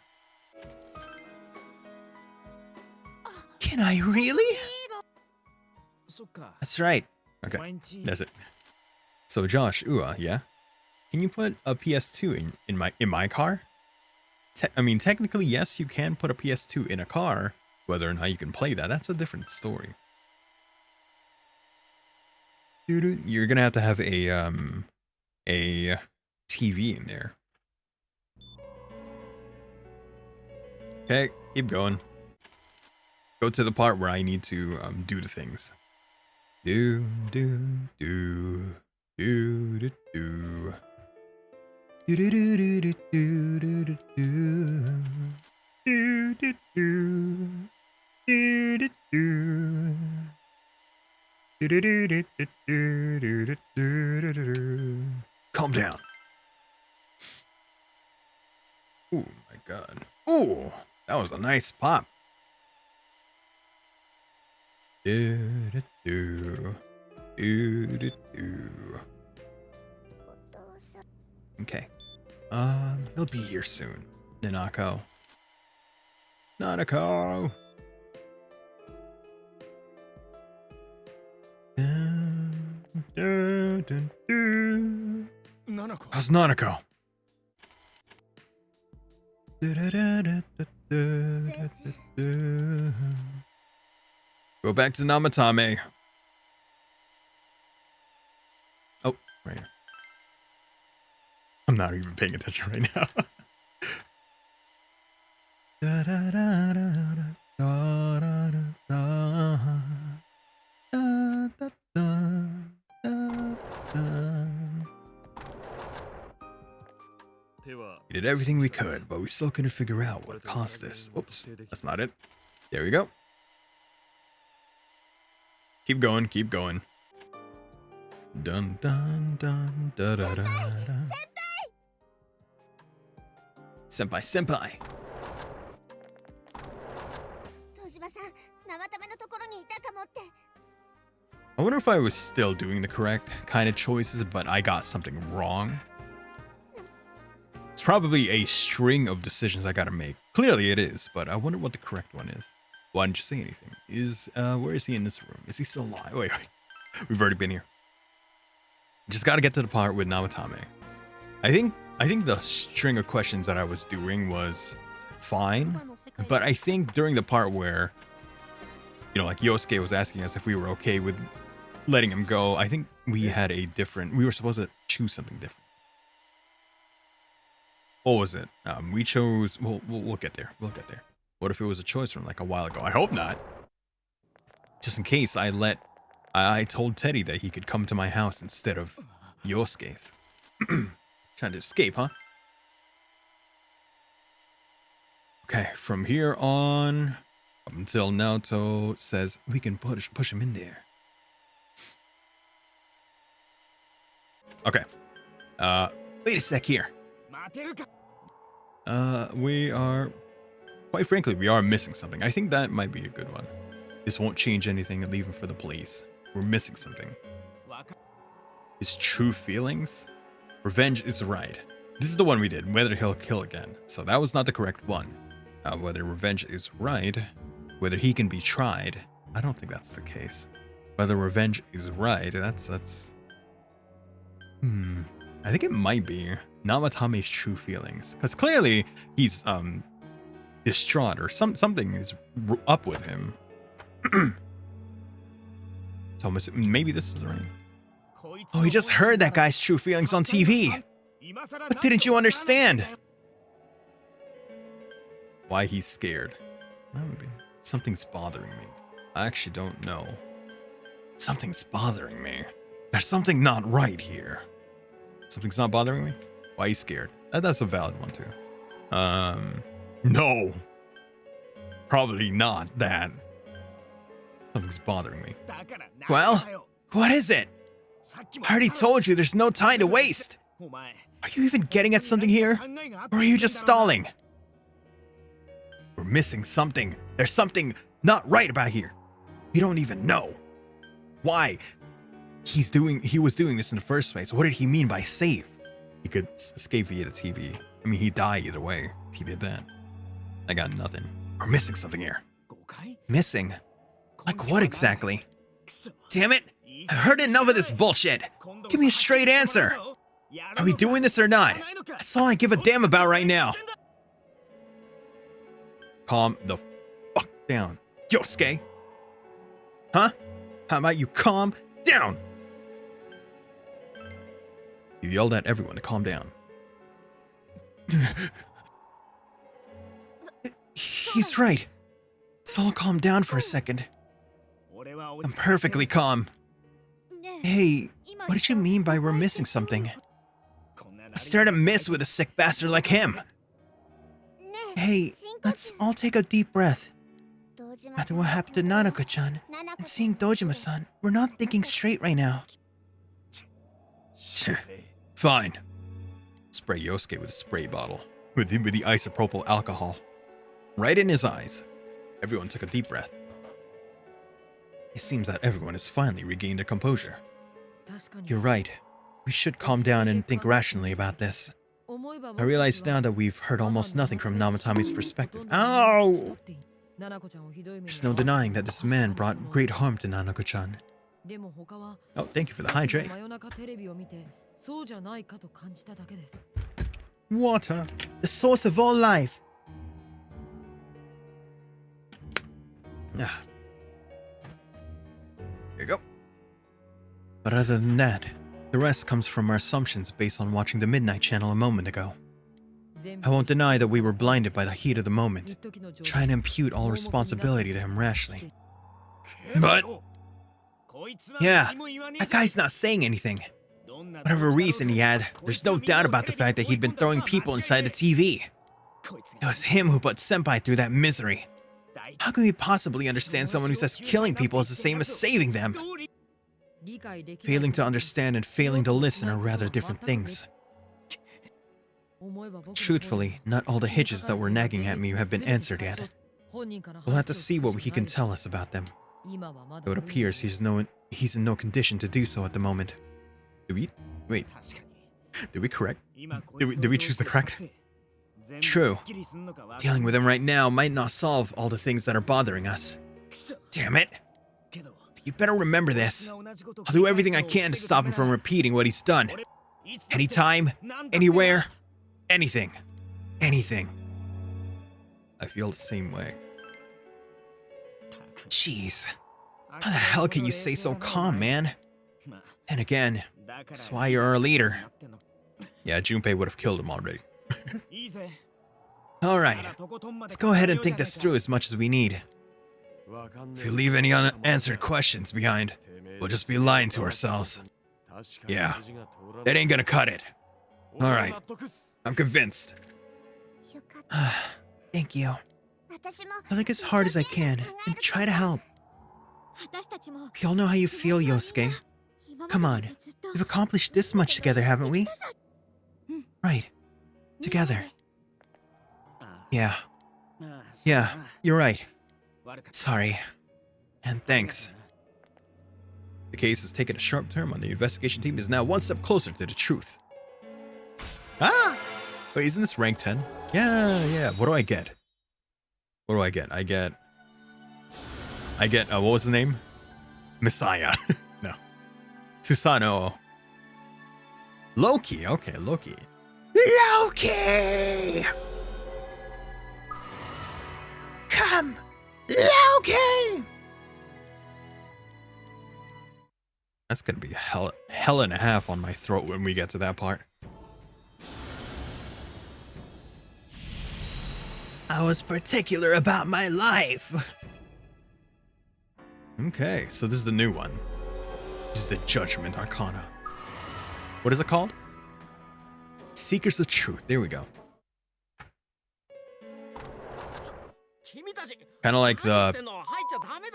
Can I really? That's right. Okay, that's it. So Josh, yeah? Can you put a PS2 in my car? I mean, technically, yes, you can put a PS2 in a car. Whether or not you can play that, that's a different story. You're gonna have to have a TV in there. Okay, keep going. Go to the part where I need to do the things. Do. Calm down. Oh my god. Ooh, that was a nice pop. Do-do-do. Do-do-do. Okay. He'll be here soon. Nanako. Nanako. How's Nanako? Go back to Namatame. Oh, right here. I'm not even paying attention right now. We did everything we could, but we still couldn't figure out what caused this. Oops, that's not it. There we go. Keep going, keep going. Dun dun dun da da da da. Senpai, senpai. I wonder if I was still doing the correct kind of choices, but I got something wrong. It's probably a string of decisions I gotta make. Clearly it is, but I wonder what the correct one is. Why didn't you say anything? Where is he in this room? Is he still alive? Wait. We've already been here. Just gotta get to the part with Namatame. I think the string of questions that I was doing was fine, but I think during the part where, you know, like Yosuke was asking us if we were okay with letting him go, I think we were supposed to choose something different. What was it? We chose, we'll get there. We'll get there. What if it was a choice from like a while ago? I hope not. Just in case I told Teddy that he could come to my house instead of Yosuke's. Trying to escape, huh? Okay, from here on, up until Naoto says we can push him in there. Okay. Wait a sec here. Quite frankly, we are missing something. I think that might be a good one. This won't change anything and leave him for the police. We're missing something. His true feelings? Revenge is right. This is the one we did, whether he'll kill again. So that was not the correct one. Whether revenge is right, whether he can be tried. I don't think that's the case. Whether revenge is right, that's... I think it might be Namatame's true feelings. Because clearly he's, distraught or something is up with him. So maybe this is right. Oh, he just heard that guy's true feelings on TV. What didn't you understand? Why he's scared? Something's bothering me. I actually don't know. Something's bothering me. There's something not right here. Something's not bothering me? Why he's scared? That's a valid one too. No. Probably not that. Something's bothering me. Well, what is it? I already told you there's no time to waste. Are you even getting at something here? Or are you just stalling? We're missing something. There's something not right about here. We don't even know why he was doing this in the first place. What did he mean by safe? He could escape via the TV. I mean, he'd die either way if he did that. I got nothing. We're missing something here. Missing? Like what exactly? Damn it! I've heard enough of this bullshit. Give me a straight answer. Are we doing this or not? That's all I give a damn about right now. Calm the fuck down, Yosuke. Huh? How about you calm down? You yelled at everyone to calm down. He's right. Let's all calm down for a second. I'm perfectly calm. Hey, what did you mean by we're missing something? What's there to miss with a sick bastard like him? Hey, let's all take a deep breath. After what happened to Nanako-chan and seeing Dojima-san, we're not thinking straight right now. Fine. Spray Yosuke with a spray bottle. with the isopropyl alcohol. Right in his eyes. Everyone took a deep breath. It seems that everyone has finally regained their composure. You're right. We should calm down and think rationally about this. I realize now that we've heard almost nothing from Namatame's perspective. Ow! There's no denying that this man brought great harm to Nanako-chan. Oh, thank you for the hydrate. Water, the source of all life. Ah. Here you go. But other than that, the rest comes from our assumptions based on watching the Midnight Channel a moment ago. I won't deny that we were blinded by the heat of the moment, trying to impute all responsibility to him rashly. But, yeah, that guy's not saying anything. Whatever reason he had, there's no doubt about the fact that he'd been throwing people inside the TV. It was him who put Senpai through that misery. How can we possibly understand someone who says killing people is the same as saving them? Failing to understand and failing to listen are rather different things. Truthfully, not all the hitches that were nagging at me have been answered yet. We'll have to see what he can tell us about them. Though it appears he's in no condition to do so at the moment. Wait. Did we correct? Did we choose the correct? True. Dealing with him right now might not solve all the things that are bothering us. Damn it. You better remember this. I'll do everything I can to stop him from repeating what he's done. Anytime, anywhere, anything. Anything. I feel the same way. Jeez. How the hell can you stay so calm, man? And again, that's why you're our leader. Yeah, Junpei would have killed him already. Alright, let's go ahead and think this through as much as we need. If you leave any unanswered questions behind, we'll just be lying to ourselves. Yeah, that ain't gonna cut it. Alright, I'm convinced. Thank you. I'll think as hard as I can and try to help. We all know how you feel, Yosuke. Come on, we've accomplished this much together, haven't we? Right. Together. Yeah, you're right. Sorry. And thanks. The case has taken a sharp turn and the investigation team is now one step closer to the truth. Ah! Wait, isn't this rank 10? Yeah. What do I get? I get, what was the name? Messiah. No. Susano. Loki. Okay, Loki. Loki! Come! Loki! That's gonna be a hell and a half on my throat when we get to that part. I was particular about my life. Okay, so this is the new one. This is the Judgment Arcana. What is it called? Seekers of Truth. There we go. Kind of like the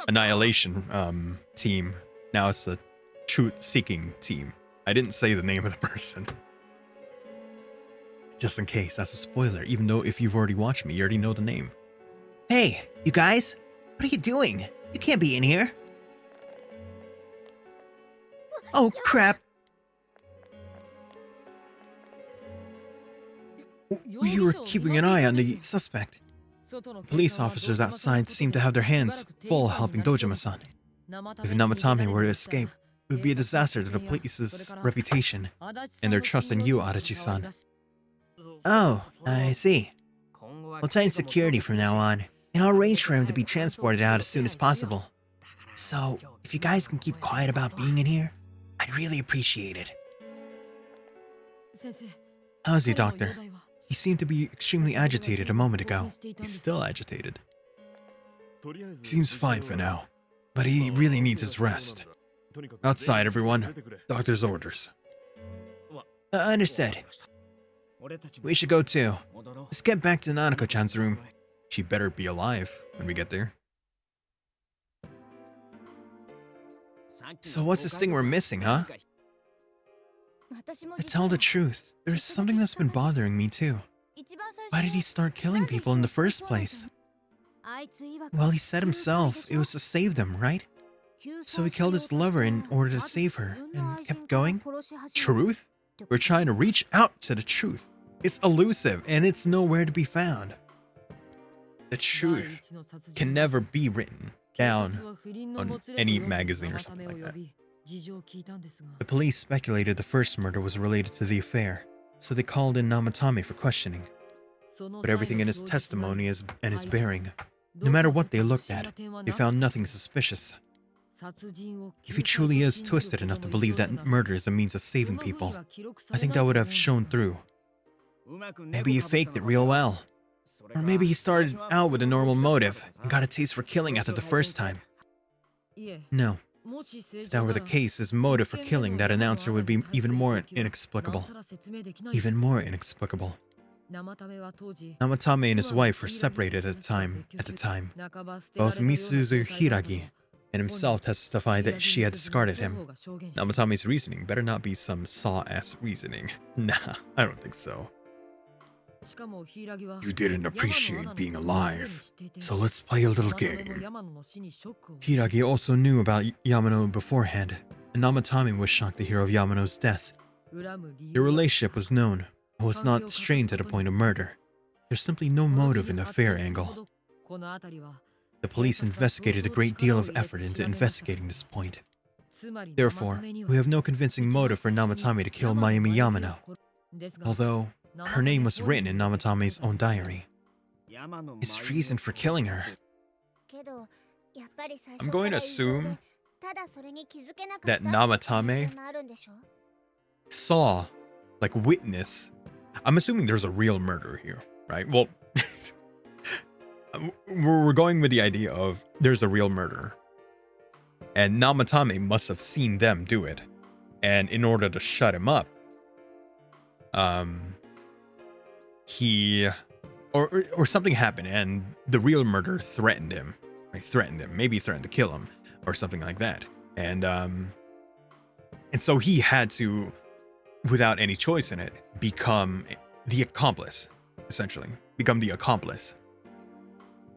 Annihilation team. Now it's the Truth-Seeking team. I didn't say the name of the person. Just in case, that's a spoiler, even though if you've already watched me, you already know the name. Hey, you guys, what are you doing? You can't be in here. Oh, crap. We were keeping an eye on the suspect. Police officers outside seem to have their hands full helping Dojima-san. If Namatame were to escape, it would be a disaster to the police's reputation and their trust in you, Adachi-san. Oh, I see. We'll tighten security from now on, and I'll arrange for him to be transported out as soon as possible. So, if you guys can keep quiet about being in here, I'd really appreciate it. How's he, Doctor? He seemed to be extremely agitated a moment ago. He's still agitated. He seems fine for now, but he really needs his rest. Outside, everyone. Doctor's orders. Understood. We should go too. Let's get back to Nanako-chan's room. She better be alive when we get there. So what's this thing we're missing, huh? To tell the truth, there's something that's been bothering me too. Why did he start killing people in the first place? Well, he said himself it was to save them, right? So he killed his lover in order to save her and kept going? Truth? We're trying to reach out to the truth. It's elusive and it's nowhere to be found. The truth can never be written down on any magazine or something like that. The police speculated the first murder was related to the affair, so they called in Namatame for questioning. But everything in his testimony and his bearing, no matter what they looked at, they found nothing suspicious. If he truly is twisted enough to believe that murder is a means of saving people, I think that would have shown through. Maybe he faked it real well. Or maybe he started out with a normal motive and got a taste for killing after the first time. No. If that were the case, his motive for killing that announcer would be even more inexplicable. Even more inexplicable. Namatame and his wife were separated at the time. Both Misuzu Hiragi and himself testified that she had discarded him. Namatame's reasoning better not be some saw-ass reasoning. Nah, I don't think so. You didn't appreciate being alive, so let's play a little game. Hiragi also knew about Yamano beforehand, and Namatame was shocked to hear of Yamano's death. Their relationship was known, but was not strained to the point of murder. There's simply no motive in the affair angle. The police investigated a great deal of effort into investigating this point. Therefore, we have no convincing motive for Namatame to kill Mayumi Yamano, although her name was written in Namatame's own diary. His reason for killing her. I'm going to assume that Namatame saw, like, witness. I'm assuming there's a real murder here, right? Well, we're going with the idea of there's a real murder. And Namatame must have seen them do it. And in order to shut him up, or something happened and the real murderer threatened him. Maybe threatened to kill him or something like that. And so he had to, without any choice in it, become the accomplice, essentially. Become the accomplice.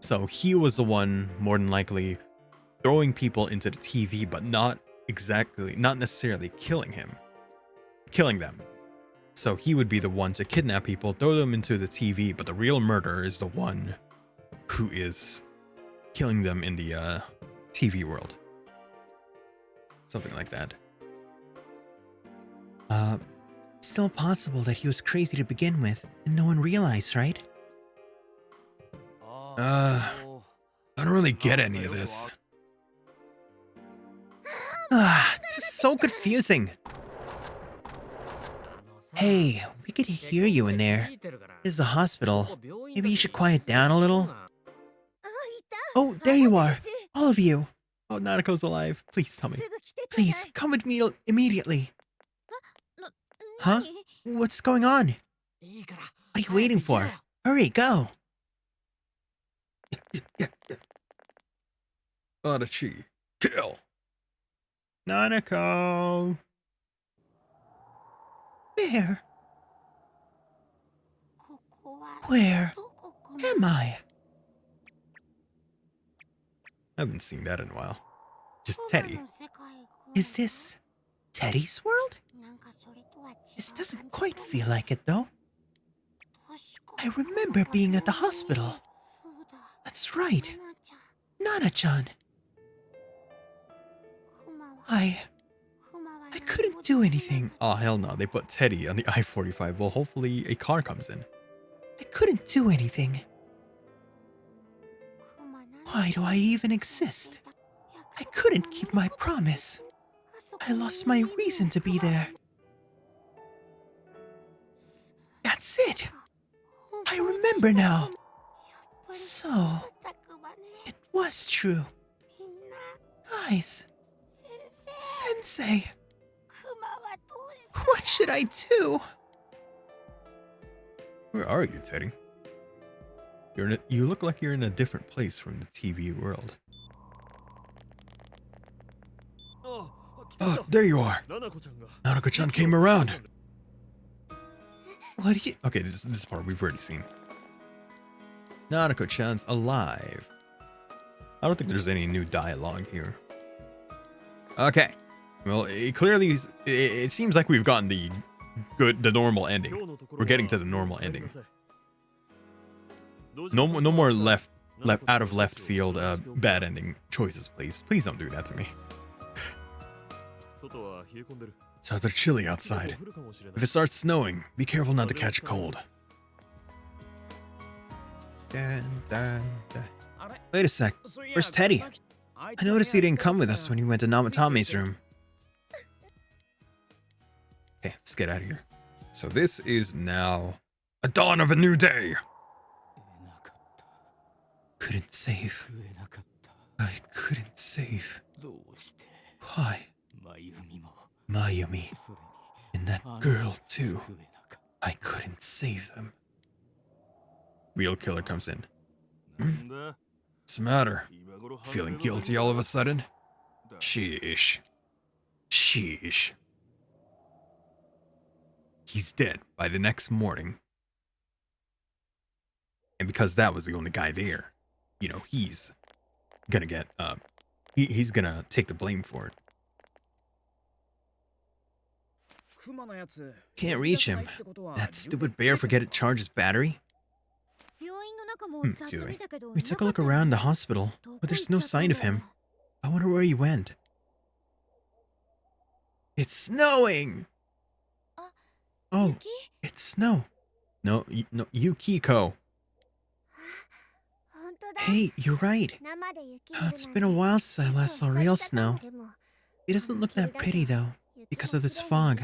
So he was the one, more than likely, throwing people into the TV, but not necessarily killing them. So he would be the one to kidnap people, throw them into the TV, but the real murderer is the one who is killing them in the TV world. Something like that. It's still possible that he was crazy to begin with, and no one realized, right? I don't really get any of this. This is so confusing. Hey, we could hear you in there. This is a hospital. Maybe you should quiet down a little. Oh, there you are. All of you. Oh, Nanako's alive. Please tell me. Please, come with me immediately. Huh? What's going on? What are you waiting for? Hurry, go. Adachi. Kill. Nanako. Where am I? I haven't seen that in a while. Just Teddy. Is this Teddy's world? This doesn't quite feel like it, though. I remember being at the hospital. That's right. Nana-chan. I couldn't do anything. Oh, hell no. They put Teddy on the I-45. Well, hopefully a car comes in. I couldn't do anything. Why do I even exist? I couldn't keep my promise. I lost my reason to be there. That's it. I remember now. So, it was true. Guys. Sensei. What should I do? Where are you, Teddy? You look like you're in a different place from the TV world. Oh, there you are. Nanako-chan came around. What do you... Okay, this part we've already seen. Nanako-chan's alive. I don't think there's any new dialogue here. Okay. Well, it seems like we've gotten the normal ending. We're getting to the normal ending. No more out of left field bad ending choices, please. Please don't do that to me. It's rather chilly outside. If it starts snowing, be careful not to catch a cold. Wait a sec. Where's Teddy? I noticed he didn't come with us when he went to Namatame's room. Okay, let's get out of here. So this is now a dawn of a new day. Couldn't save. I couldn't save. Why? Mayumi. And that girl, too. I couldn't save them. Real killer comes in. What's the matter? Feeling guilty all of a sudden? Sheesh. Sheesh. He's dead by the next morning. And because that was the only guy there, you know, he's gonna get, he's gonna take the blame for it. Can't reach him. That stupid bear forget to charge his battery? Excuse me. We took a look around the hospital, but there's no sign of him. I wonder where he went. It's snowing! Oh, it's snow. No, Yukiko. Hey, you're right. It's been a while since I last saw real snow. It doesn't look that pretty, though, because of this fog.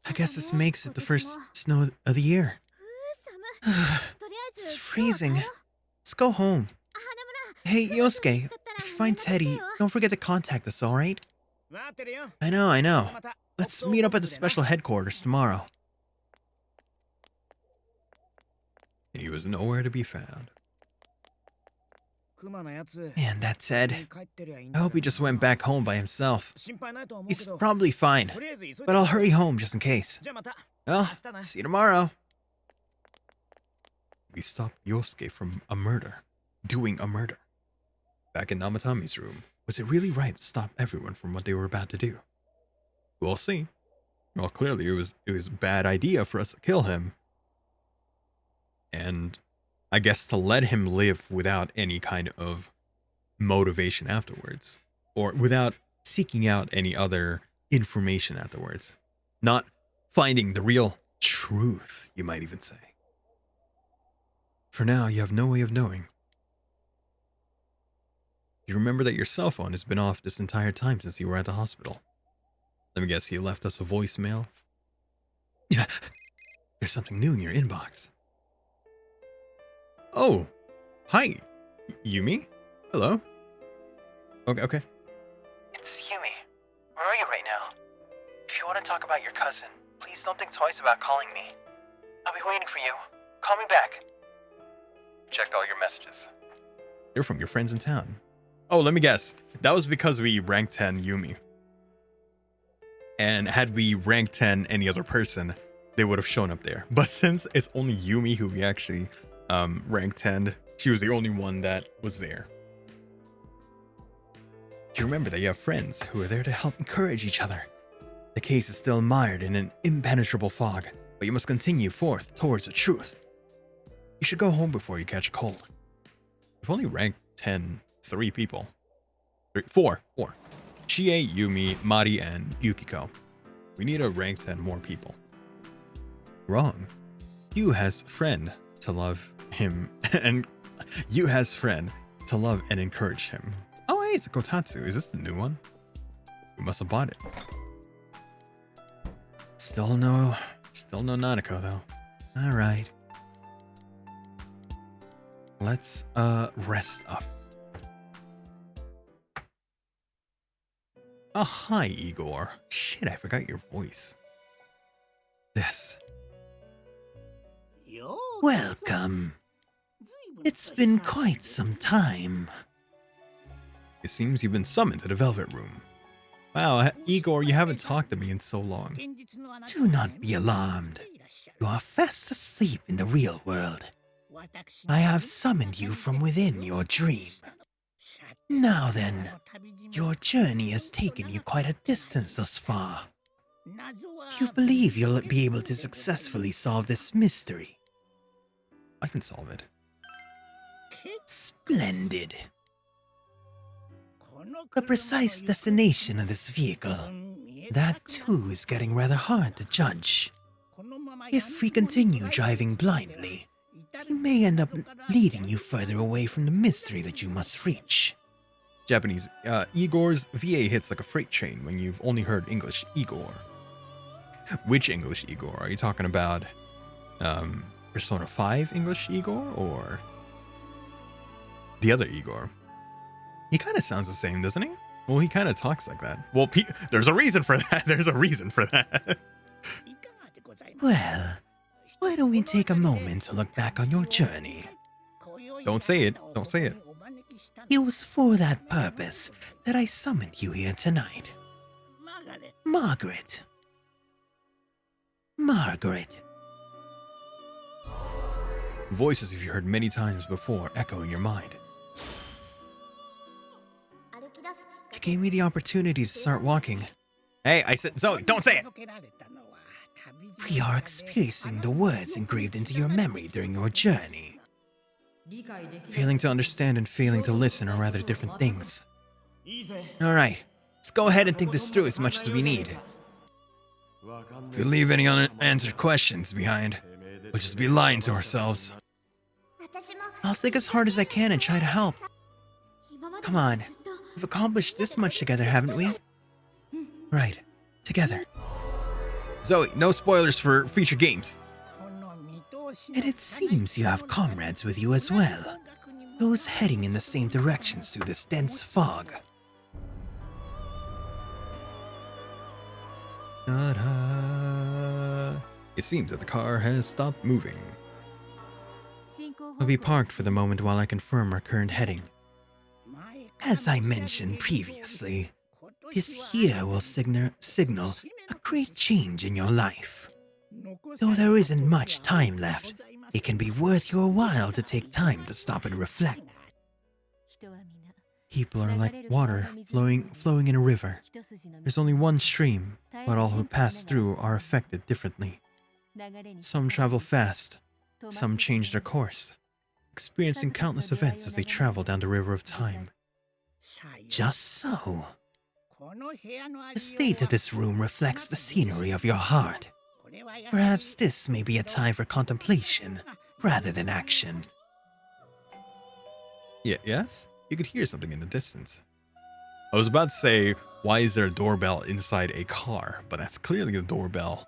I guess this makes it the first snow of the year. It's freezing. Let's go home. Hey, Yosuke, if you find Teddy, don't forget to contact us, alright? I know. Let's meet up at the special headquarters tomorrow. He was nowhere to be found. Man, that Ted. I hope he just went back home by himself. He's probably fine, but I'll hurry home just in case. Well, see you tomorrow. We stopped Yosuke from doing a murder. Back in Namatame's room, was it really right to stop everyone from what they were about to do? We'll see. Well, clearly it was a bad idea for us to kill him. And I guess to let him live without any kind of motivation afterwards, or without seeking out any other information afterwards. Not finding the real truth, you might even say. For now, you have no way of knowing. You remember that your cell phone has been off this entire time since you were at the hospital. Let me guess, you left us a voicemail? There's something new in your inbox. Oh, hi, Yumi? Hello? Okay. It's Yumi. Where are you right now? If you want to talk about your cousin, please don't think twice about calling me. I'll be waiting for you. Call me back. Checked all your messages. They're from your friends in town. Oh, let me guess. That was because we ranked 10 Yumi. And had we ranked 10 any other person, they would have shown up there. But since it's only Yumi who we actually ranked 10, she was the only one that was there. You remember that you have friends who are there to help encourage each other. The case is still mired in an impenetrable fog, but you must continue forth towards the truth. You should go home before you catch a cold. We've only ranked 3 people. 4. Chie, Yumi, Mari, and Yukiko. We need to rank 10 more people. Wrong. You has friend to love him, and you has friend to love and encourage him. Oh, hey, it's a Kotatsu. Is this the new one? We must have bought it. Still no Nanako though. All right. Let's rest up. Oh, hi, Igor. Shit, I forgot your voice. Welcome. It's been quite some time. It seems you've been summoned to the Velvet Room. Wow, Igor, you haven't talked to me in so long. Do not be alarmed. You are fast asleep in the real world. I have summoned you from within your dream. Now then, your journey has taken you quite a distance thus far. You believe you'll be able to successfully solve this mystery? I can solve it. Splendid. The precise destination of this vehicle, that too is getting rather hard to judge. If we continue driving blindly, he may end up leading you further away from the mystery that you must reach. Japanese, Igor's VA hits like a freight train when you've only heard English Igor. Which English Igor? Are you talking about Persona 5 English Igor or the other Igor? He kind of sounds the same, doesn't he? Well, he kind of talks like that. Well, there's a reason for that. There's a reason for that. Well, why don't we take a moment to look back on your journey? Don't say it. Don't say it. It was for that purpose that I summoned you here tonight. Margaret. Margaret. Voices you've heard many times before echo in your mind. You gave me the opportunity to start walking. Hey, I said, Zoe, don't say it! We are experiencing the words engraved into your memory during your journey. Failing to understand and failing to listen are rather different things. Alright, let's go ahead and think this through as much as we need. If we leave any unanswered questions behind, we'll just be lying to ourselves. I'll think as hard as I can and try to help. Come on, we've accomplished this much together, haven't we? Right, together. Zoe, no spoilers for future games. And it seems you have comrades with you as well. Those heading in the same directions through this dense fog. Ta-da. It seems that the car has stopped moving. We'll be parked for the moment while I confirm our current heading. As I mentioned previously, this here will signal a great change in your life. Though there isn't much time left, it can be worth your while to take time to stop and reflect. People are like water flowing in a river. There's only one stream, but all who pass through are affected differently. Some travel fast, some change their course, experiencing countless events as they travel down the river of time. Just so. The state of this room reflects the scenery of your heart. Perhaps this may be a time for contemplation rather than action. Yes? You could hear something in the distance. I was about to say, why is there a doorbell inside a car? But that's clearly a doorbell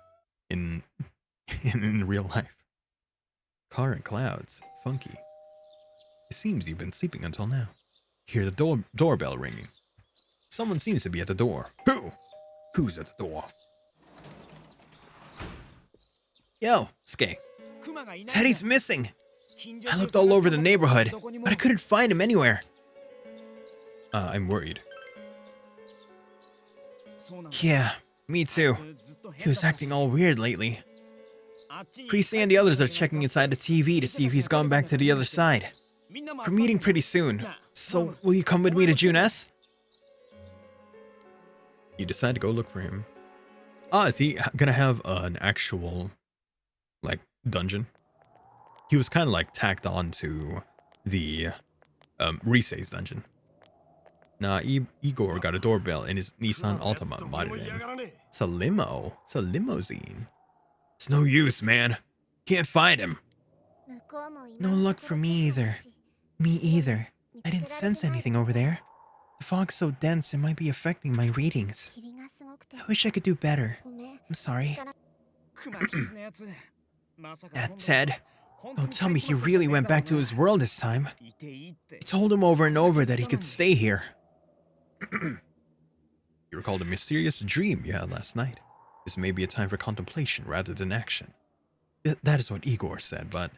in real life. Car and clouds. Funky. It seems you've been sleeping until now. You hear the doorbell ringing. Someone seems to be at the door. Who? Who's at the door? Yo, Skay. Teddy's missing. I looked all over the neighborhood, but I couldn't find him anywhere. I'm worried. Yeah, me too. He was acting all weird lately. Priestley and the others are checking inside the TV to see if he's gone back to the other side. We're meeting pretty soon, so will you come with me to Junes? You decide to go look for him. Is he gonna have an actual, like, dungeon? He was kind of like tacked on to the Risei's dungeon. Nah, Igor got a doorbell in his Nissan Altima modded in. It's a limo. It's a limousine. It's no use, man. Can't find him. No luck for me either. Me either. I didn't sense anything over there. The fog's so dense it might be affecting my readings. I wish I could do better. I'm sorry. That Ted. Don't tell me he really went back to his world this time. I told him over and over that he could stay here. You recalled a mysterious dream you had last night. This may be a time for contemplation rather than action. That is what Igor said, but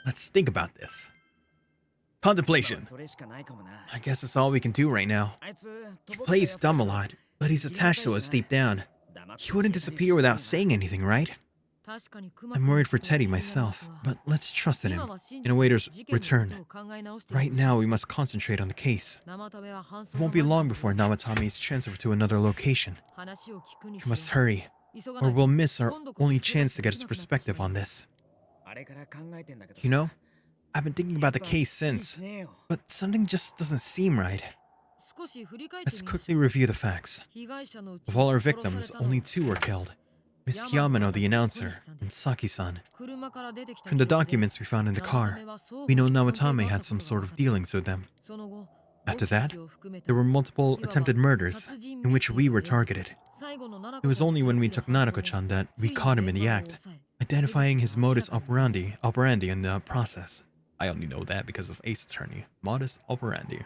let's think about this. Contemplation. I guess that's all we can do right now. He plays dumb a lot, but he's attached to us deep down. He wouldn't disappear without saying anything, right? I'm worried for Teddy myself, but let's trust in him. In a waiter's return. Right now, we must concentrate on the case. It won't be long before Namatame is transferred to another location. We must hurry, or we'll miss our only chance to get his perspective on this. You know, I've been thinking about the case since, but something just doesn't seem right. Let's quickly review the facts. Of all our victims, only 2 were killed. Miss Yamano, the announcer, and Saki-san. From the documents we found in the car, we know Namatame had some sort of dealings with them. After that, there were multiple attempted murders in which we were targeted. It was only when we took Nanako-chan that we caught him in the act, identifying his modus operandi in the process. I only know that because of Ace Attorney. Modus operandi.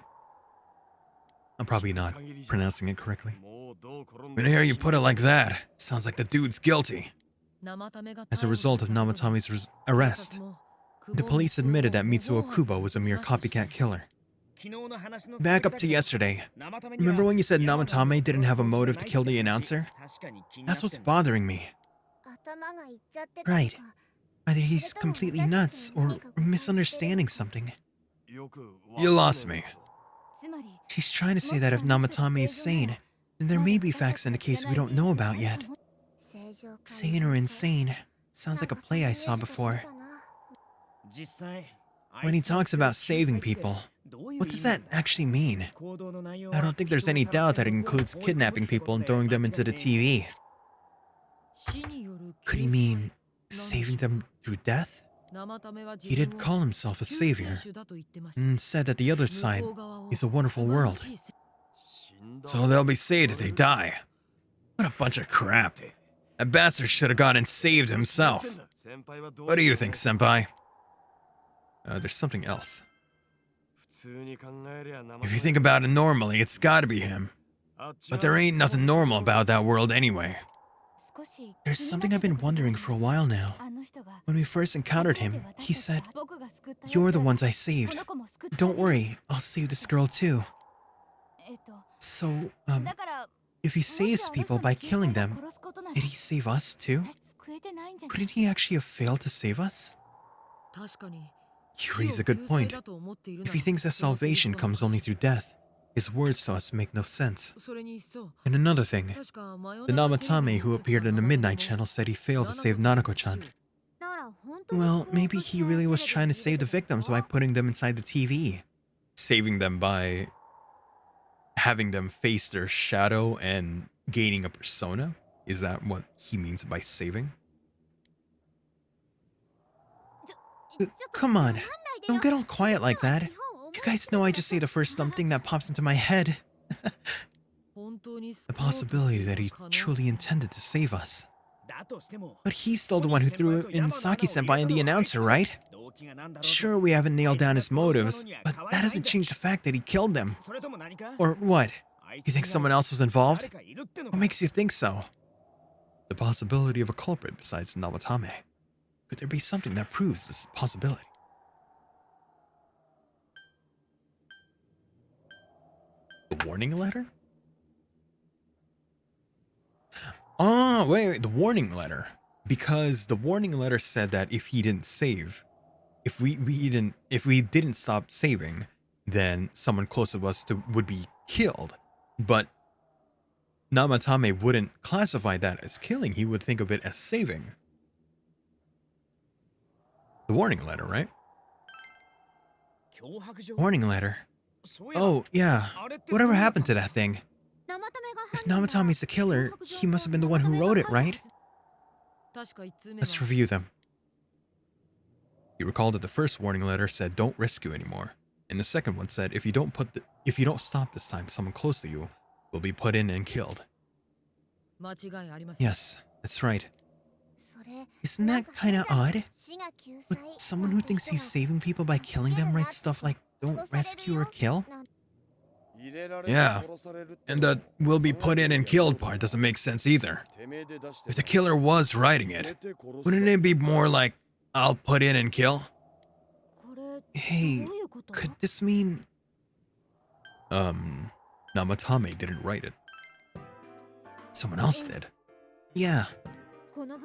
I'm probably not pronouncing it correctly. When I hear you put it like that, it sounds like the dude's guilty. As a result of Namatame's arrest, the police admitted that Mitsuo Kubo was a mere copycat killer. Back up to yesterday. Remember when you said Namatame didn't have a motive to kill the announcer? That's what's bothering me. Right. Either he's completely nuts or misunderstanding something. You lost me. She's trying to say that if Namatame is sane, then there may be facts in the case we don't know about yet. Sane or insane sounds like a play I saw before. When he talks about saving people, what does that actually mean? I don't think there's any doubt that it includes kidnapping people and throwing them into the TV. Could he mean saving them through death? He did call himself a savior, and said that the other side is a wonderful world. So they'll be saved if they die. What a bunch of crap. That bastard should have gone and saved himself. What do you think, Senpai? There's something else. If you think about it normally, it's gotta be him. But there ain't nothing normal about that world anyway. There's something I've been wondering for a while now. When we first encountered him, he said, "You're the ones I saved. Don't worry, I'll save this girl too." So, if he saves people by killing them, did he save us too? Couldn't he actually have failed to save us? You raise a good point. If he thinks that salvation comes only through death, his words to us make no sense. And another thing, the Namatame who appeared in the Midnight Channel said he failed to save Nanako-chan. Well, maybe he really was trying to save the victims by putting them inside the TV. Saving them by having them face their shadow and gaining a persona? Is that what he means by saving? Come on, don't get all quiet like that. You guys know I just say the first dumb thing that pops into my head. The possibility that he truly intended to save us. But he's still the one who threw in Saki-senpai and the announcer, right? Sure, we haven't nailed down his motives, but that doesn't change the fact that he killed them. Or what? You think someone else was involved? What makes you think so? The possibility of a culprit besides Namatame. Could there be something that proves this possibility? The warning letter? Oh, wait, the warning letter. Because the warning letter said that if he didn't save, if we didn't stop saving, then someone close to us would be killed. But Namatame wouldn't classify that as killing. He would think of it as saving. The warning letter, right? Warning letter. Oh, yeah. Whatever happened to that thing? If Namatame's the killer, he must have been the one who wrote it, right? Let's review them. You recall that the first warning letter said don't rescue anymore. And the second one said if you don't stop this time, someone close to you will be put in and killed. Yes, that's right. Isn't that kinda odd? Would someone who thinks he's saving people by killing them write stuff like don't rescue or kill? Yeah, and the will be put in and killed part doesn't make sense either. If the killer was writing it, wouldn't it be more like, I'll put in and kill? Hey, could this mean... Namatame didn't write it. Someone else did. Yeah,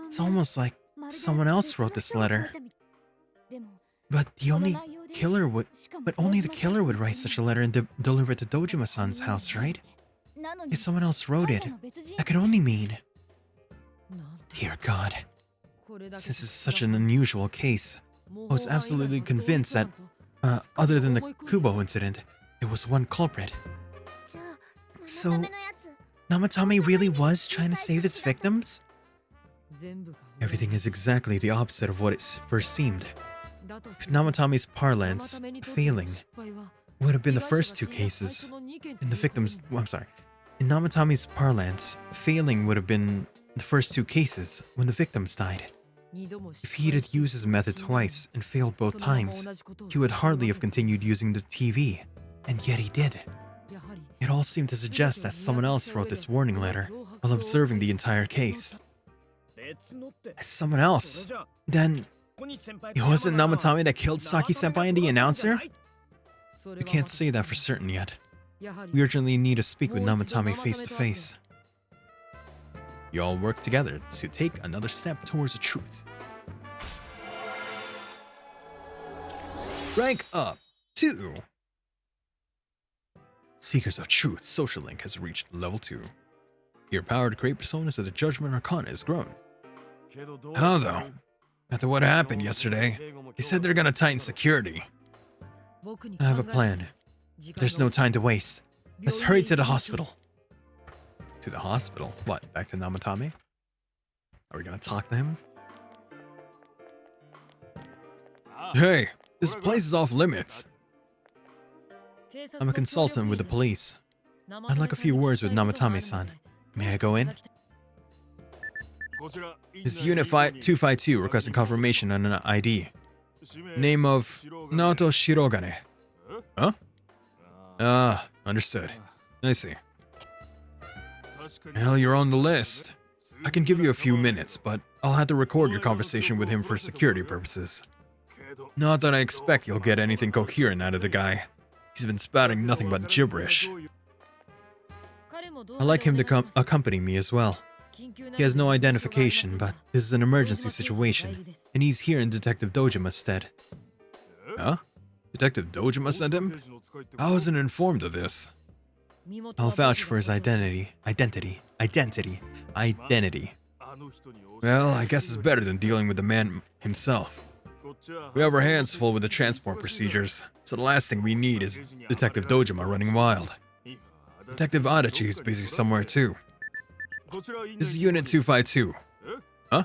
it's almost like someone else wrote this letter. But only the killer would write such a letter and deliver it to Dojima-san's house, right? If someone else wrote it, that could only mean... Dear God. Since this is such an unusual case, I was absolutely convinced that, other than the Kubo incident, there was one culprit. So, Namatame really was trying to save his victims? Everything is exactly the opposite of what it first seemed. If Namatame's parlance, failing, would have been the first two cases, and the victims... In Namatame's parlance, failing would have been the first two cases when the victims died. If he had used his method twice and failed both times, he would hardly have continued using the TV, and yet he did. It all seemed to suggest that someone else wrote this warning letter while observing the entire case. Someone else? Then, it wasn't Namatame that killed Saki-senpai and the announcer? We can't say that for certain yet. We urgently need to speak with Namatame face to face. You all work together to take another step towards the truth. Rank up 2. Seekers of Truth social link has reached level 2. Your power to create personas of the Judgment Arcana has grown. How though? After what happened yesterday, they said they're gonna tighten security. I have a plan. But there's no time to waste. Let's hurry to the hospital. To the hospital? What, back to Namatame? Are we gonna talk to him? Hey, this place is off limits. I'm a consultant with the police. I'd like a few words with Namatame-san. May I go in? This is Unit 252 requesting confirmation on an ID. Name of Naoto Shirogane. Huh? Ah, understood. I see. Hell, you're on the list. I can give you a few minutes, but I'll have to record your conversation with him for security purposes. Not that I expect you'll get anything coherent out of the guy. He's been spouting nothing but gibberish. I'd like him to accompany me as well. He has no identification, but this is an emergency situation, and he's here in Detective Dojima's stead. Huh? Detective Dojima sent him? I wasn't informed of this. I'll vouch for his identity. Well, I guess it's better than dealing with the man himself. We have our hands full with the transport procedures, so the last thing we need is Detective Dojima running wild. Detective Adachi is busy somewhere too. This is Unit 252. Huh?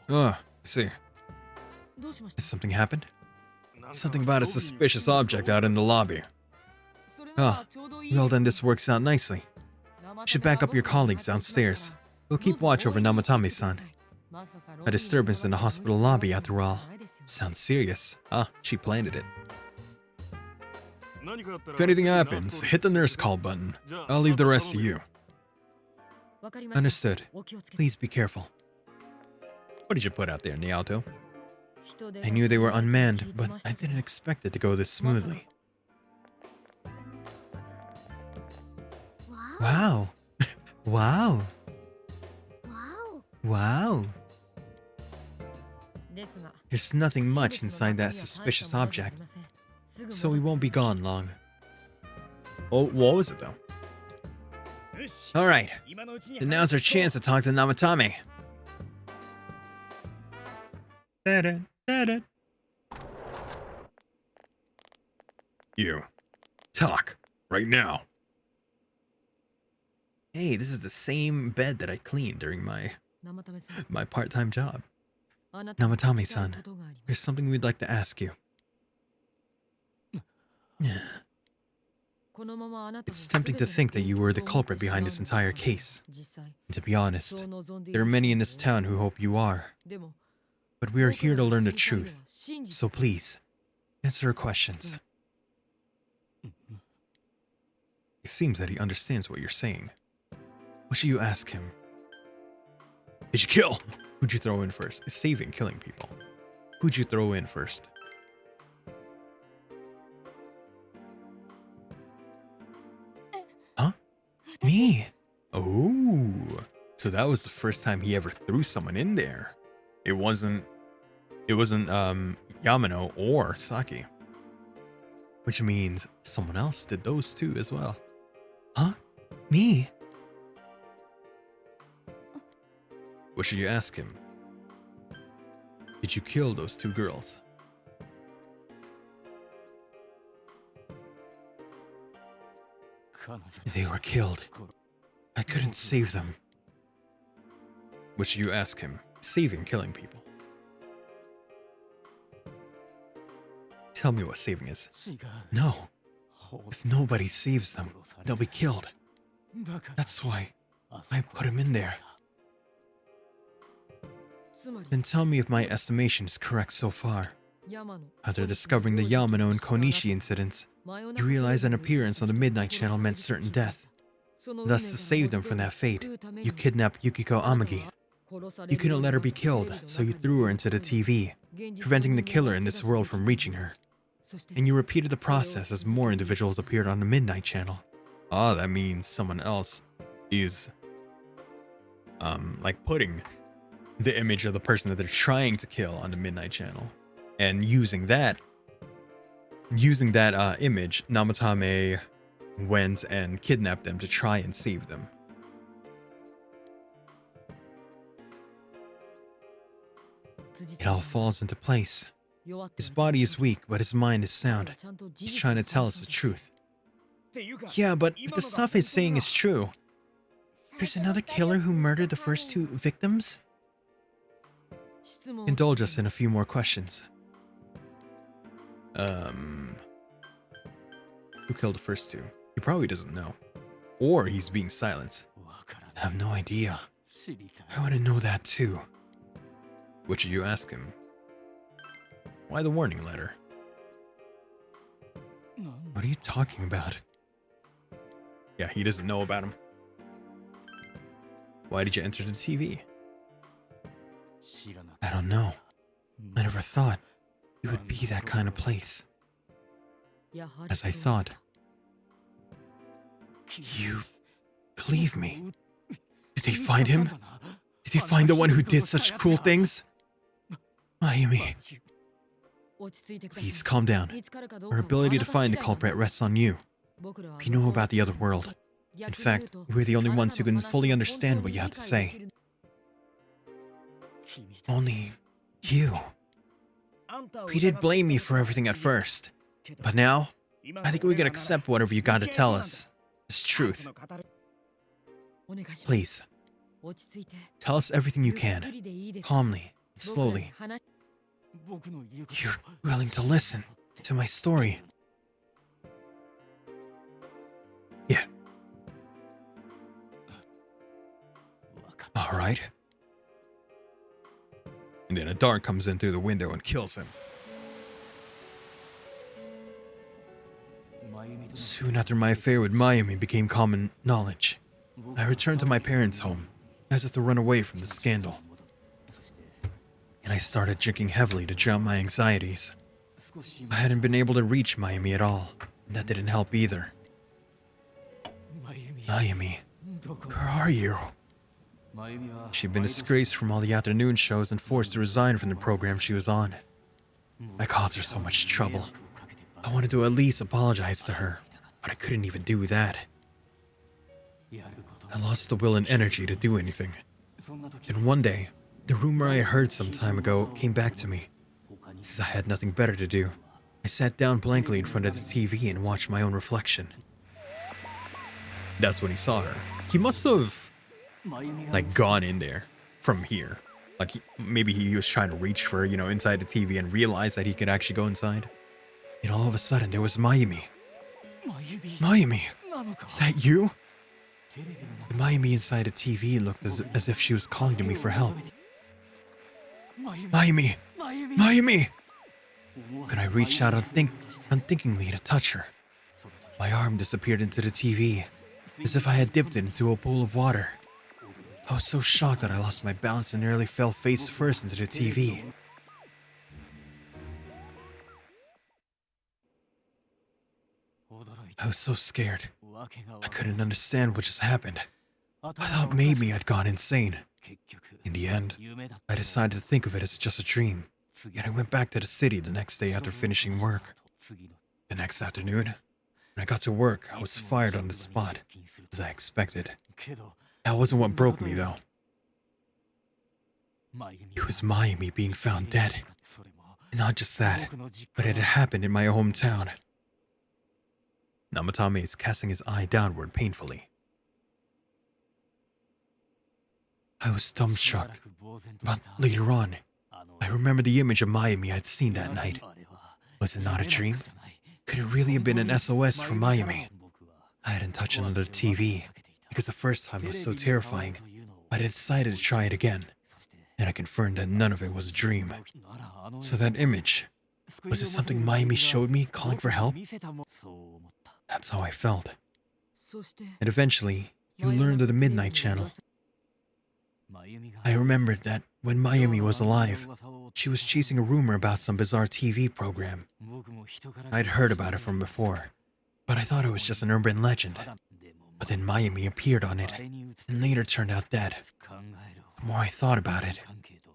Oh, I see. Has something happened? Something about a suspicious object out in the lobby. Ah, well then this works out nicely. You should back up your colleagues downstairs. We'll keep watch over Namatame-san. A disturbance in the hospital lobby after all. Sounds serious. Ah, she planted it. If anything happens, hit the nurse call button. I'll leave the rest to you. Understood. Please be careful. What did you put out there, Naoto? I knew they were unmanned, but I didn't expect it to go this smoothly. Wow. Wow. Wow. There's nothing much inside that suspicious object, so we won't be gone long. Oh, what was it though? Alright, then now's our chance to talk to Namatame. You. Talk. Right now. Hey, this is the same bed that I cleaned during my part-time job. Namatame-san, there's something we'd like to ask you. It's tempting to think that you were the culprit behind this entire case. And to be honest, there are many in this town who hope you are. But we are here to learn the truth, so please, answer our questions. It seems that he understands what you're saying. What should you ask him? Did you kill? Who'd you throw in first? It's saving killing people. Who'd you throw in first? Huh? Me? Oh. So that was the first time he ever threw someone in there. It wasn't Yamano or Saki. Which means someone else did those two as well. Huh? Me? What should you ask him? Did you kill those two girls? They were killed. I couldn't save them. What should you ask him? Saving killing people. Tell me what saving is. No. If nobody saves them, they'll be killed. That's why I put him in there. Then tell me if my estimation is correct so far. After discovering the Yamano and Konishi incidents, you realize an appearance on the Midnight Channel meant certain death. Thus, to save them from that fate, you kidnapped Yukiko Amagi. You couldn't let her be killed, so you threw her into the TV, preventing the killer in this world from reaching her. And you repeated the process as more individuals appeared on the Midnight Channel. Ah, that means someone else is, like putting the image of the person that they're trying to kill on the Midnight Channel. And using that image, Namatame went and kidnapped them to try and save them. It all falls into place. His body is weak, but his mind is sound. He's trying to tell us the truth. Yeah, but if the stuff he's saying is true, There's another killer who murdered the first two victims? indulge us in a few more questions. Who killed the first two? He probably doesn't know. Or he's being silent. I have no idea. I want to know that too. What should you ask him? Why the warning letter? What are you talking about? Yeah, he doesn't know about him. Why did you enter the TV? I don't know. I never thought it would be that kind of place. As I thought. You believe me? Did they find him? Did they find the one who did such cruel things? Mayumi, Please calm down. Our ability to find the culprit rests on you. we know about the other world. In fact, We're the only ones who can fully understand what you have to say. only you. We did blame you for everything at first. But now, I think we can accept whatever you got to tell us. It's truth. Please, tell us everything you can. Calmly, and slowly. You're willing to listen to my story. Yeah. All right. And then a dart comes in through the window and kills him. Soon after my affair with Mayumi became common knowledge, I returned to my parents' home as if to run away from the scandal. And I started drinking heavily to drown my anxieties. I hadn't been able to reach Mayumi at all, and that didn't help either. Mayumi, where are you? She'd been disgraced from all the afternoon shows and forced to resign from the program she was on. I caused her so much trouble. I wanted to at least apologize to her, but I couldn't even do that. I lost the will and energy to do anything. Then one day, the rumor I had heard some time ago came back to me. Since I had nothing better to do, I sat down blankly in front of the TV and watched my own reflection. That's when he saw her. He must have, like, gone in there from here. Like, maybe he was trying to reach for, inside the TV and realized that he could actually go inside. And all of a sudden, there was Mayumi. Mayumi, is that you? The Mayumi inside the TV looked as if she was calling to me for help. Mayumi! Mayumi! But I reached out unthinkingly to touch her. My arm disappeared into the TV, as if I had dipped it into a pool of water. I was so shocked that I lost my balance and nearly fell face first into the TV. I was so scared. I couldn't understand what just happened. I thought maybe I'd gone insane. In the end, I decided to think of it as just a dream, and I went back to the city the next day after finishing work. The next afternoon, when I got to work, I was fired on the spot, as I expected. That wasn't what broke me, though. It was Mayumi being found dead. And not just that, but it had happened in my hometown. Namatame is casting his eye downward painfully. I was dumbstruck, but later on, I remembered the image of Mayumi I'd seen that night. Was it not a dream? Could it really have been an SOS from Mayumi? I hadn't touched another TV, because the first time was so terrifying, but I decided to try it again, and I confirmed that none of it was a dream. So that image, was it something Mayumi showed me calling for help? That's how I felt. And eventually, you learned of the Midnight Channel. I remembered that when Mayumi was alive, she was chasing a rumor about some bizarre TV program. I'd heard about it from before, but I thought it was just an urban legend. But then Mayumi appeared on it, and later turned out dead. The more I thought about it,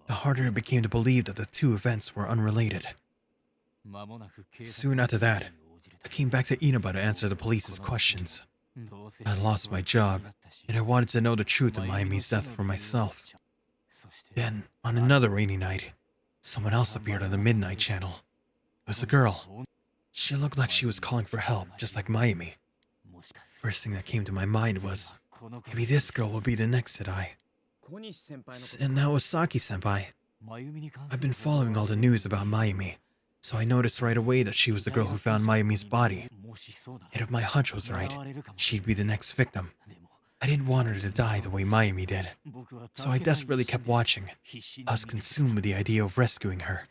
the harder it became to believe that the two events were unrelated. Soon after that, I came back to Inaba to answer the police's questions. I lost my job, and I wanted to know the truth of Mayumi's death for myself. Then, on another rainy night, someone else appeared on the Midnight Channel. It was a girl. She looked like she was calling for help, just like Mayumi. First thing that came to my mind was, maybe this girl will be the next, said I. And that was Saki-senpai. I've been following all the news about Mayumi, so I noticed right away that she was the girl who found Mayumi's body. And if my hunch was right, she'd be the next victim. I didn't want her to die the way Mayumi did, so I desperately kept watching. I was consumed with the idea of rescuing her.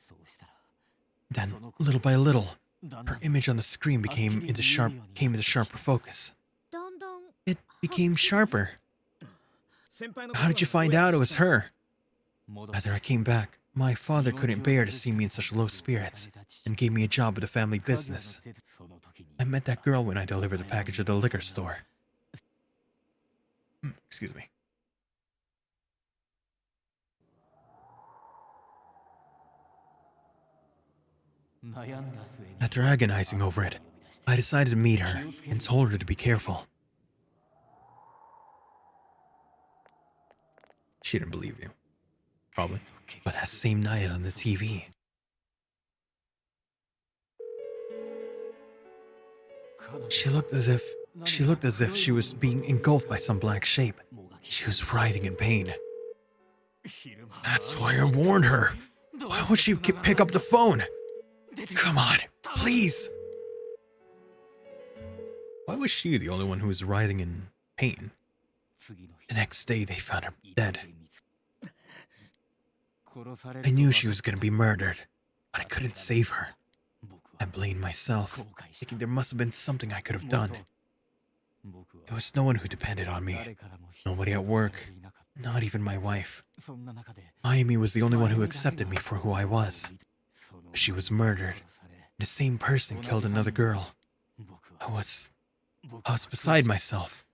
Then, little by little, her image on the screen came into sharper focus. It became sharper. How did you find out it was her? After I came back, my father couldn't bear to see me in such low spirits and gave me a job with the family business. I met that girl when I delivered the package at the liquor store. Excuse me. After agonizing over it, I decided to meet her and told her to be careful. She didn't believe you. Probably. But that same night on the TV. She looked as if she was being engulfed by some black shape. She was writhing in pain. That's why I warned her. Why won't she pick up the phone? Come on, please. Why was she the only one who was writhing in pain? The next day they found her dead. I knew she was going to be murdered, but I couldn't save her. I blamed myself, thinking there must have been something I could have done. There was no one who depended on me. Nobody at work, not even my wife. Mayumi was the only one who accepted me for who I was. She was murdered. The same person killed another girl. I was beside myself.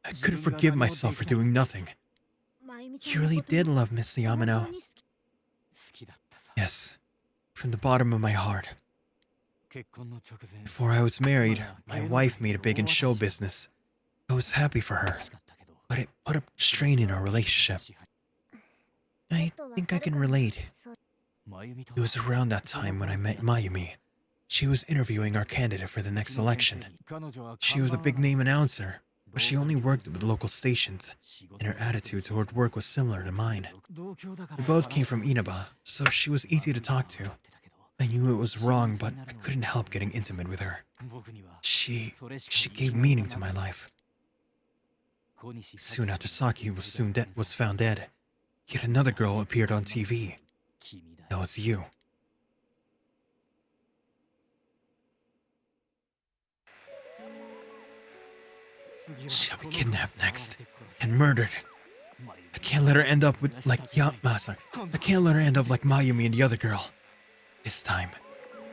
I couldn't forgive myself for doing nothing. You really did love Miss Yamano. Yes, from the bottom of my heart. Before I was married, my wife made it big in show business. I was happy for her, but it put a strain in our relationship. I think I can relate. It was around that time when I met Mayumi. She was interviewing our candidate for the next election. She was a big-name announcer, but she only worked with local stations, and her attitude toward work was similar to mine. We both came from Inaba, so she was easy to talk to. I knew it was wrong, but I couldn't help getting intimate with her. She gave meaning to my life. Soon after Saki was found dead, yet another girl appeared on TV. That was you. She'll be kidnapped next and murdered. I can't let her end up like I can't let her end up like Mayumi and the other girl. This time,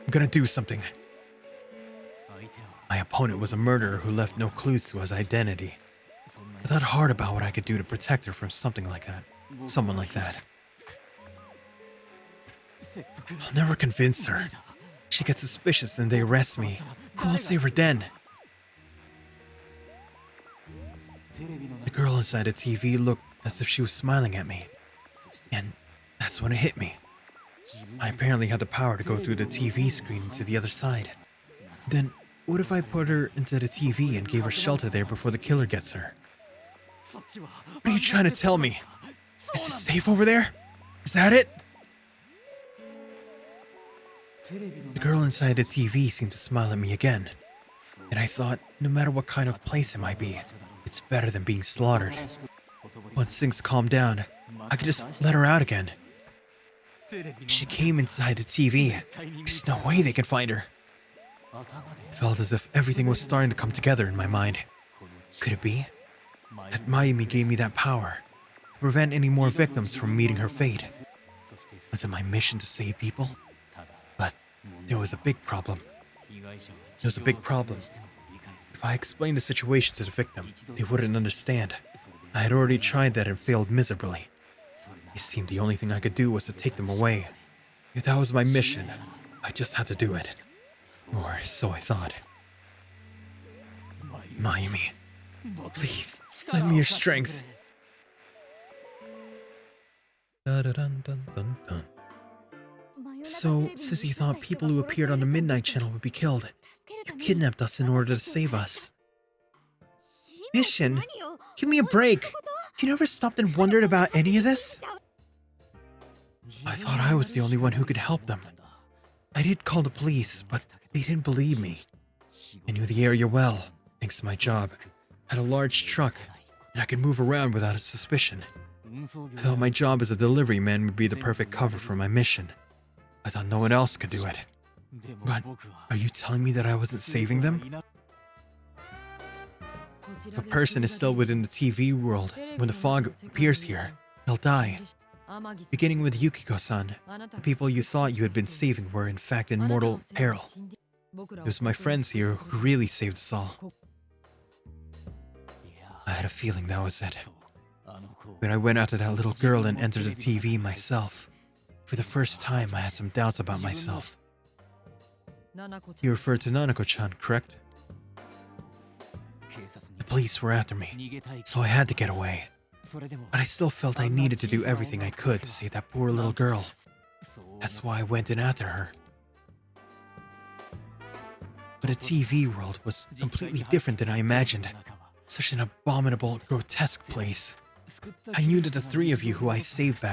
I'm gonna do something. My opponent was a murderer who left no clues to his identity. I thought hard about what I could do to protect her from something like that. Someone like that. I'll never convince her. She gets suspicious and they arrest me. Who will save her then? The girl inside the TV looked as if she was smiling at me. And that's when it hit me. I apparently had the power to go through the TV screen to the other side. Then, what if I put her into the TV and gave her shelter there before the killer gets her? What are you trying to tell me? Is it safe over there? Is that it? The girl inside the TV seemed to smile at me again. And I thought, no matter what kind of place it might be, it's better than being slaughtered. Once things calmed down, I could just let her out again. She came inside the TV. There's no way they can find her. It felt as if everything was starting to come together in my mind. Could it be that Mayumi gave me that power to prevent any more victims from meeting her fate? Was it my mission to save people? But there was a big problem. There's a big problem. If I explained the situation to the victim, they wouldn't understand. I had already tried that and failed miserably. It seemed the only thing I could do was to take them away. If that was my mission, I just had to do it. Or so I thought. Mayumi, please, lend me your strength. Dun-dun-dun-dun-dun. So, since you thought people who appeared on the Midnight Channel would be killed, you kidnapped us in order to save us. Mission? Give me a break. You never stopped and wondered about any of this? I thought I was the only one who could help them. I did call the police, but they didn't believe me. I knew the area well, thanks to my job. I had a large truck, and I could move around without a suspicion. I thought my job as a delivery man would be the perfect cover for my mission. I thought no one else could do it. But are you telling me that I wasn't saving them? If a person is still within the TV world, when the fog appears here, they'll die. Beginning with Yukiko-san, the people you thought you had been saving were in fact in mortal peril. It was my friends here who really saved us all. I had a feeling that was it. When I went after that little girl and entered the TV myself, for the first time I had some doubts about myself. You referred to Nanako-chan, correct? The police were after me, so I had to get away. But I still felt I needed to do everything I could to save that poor little girl. That's why I went in after her. But the TV world was completely different than I imagined. Such an abominable, grotesque place. I knew that the three of you who I saved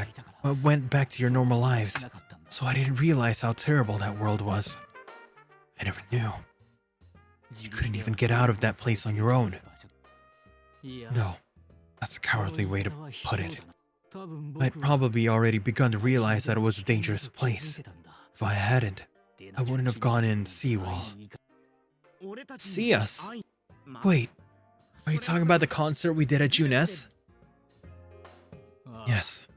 went back to your normal lives, so I didn't realize how terrible that world was. I never knew. You couldn't even get out of that place on your own. No, that's a cowardly way to put it. I'd probably already begun to realize that it was a dangerous place. If I hadn't, I wouldn't have gone in to see you all. See us? Wait, are you talking about the concert we did at Junes? Yes.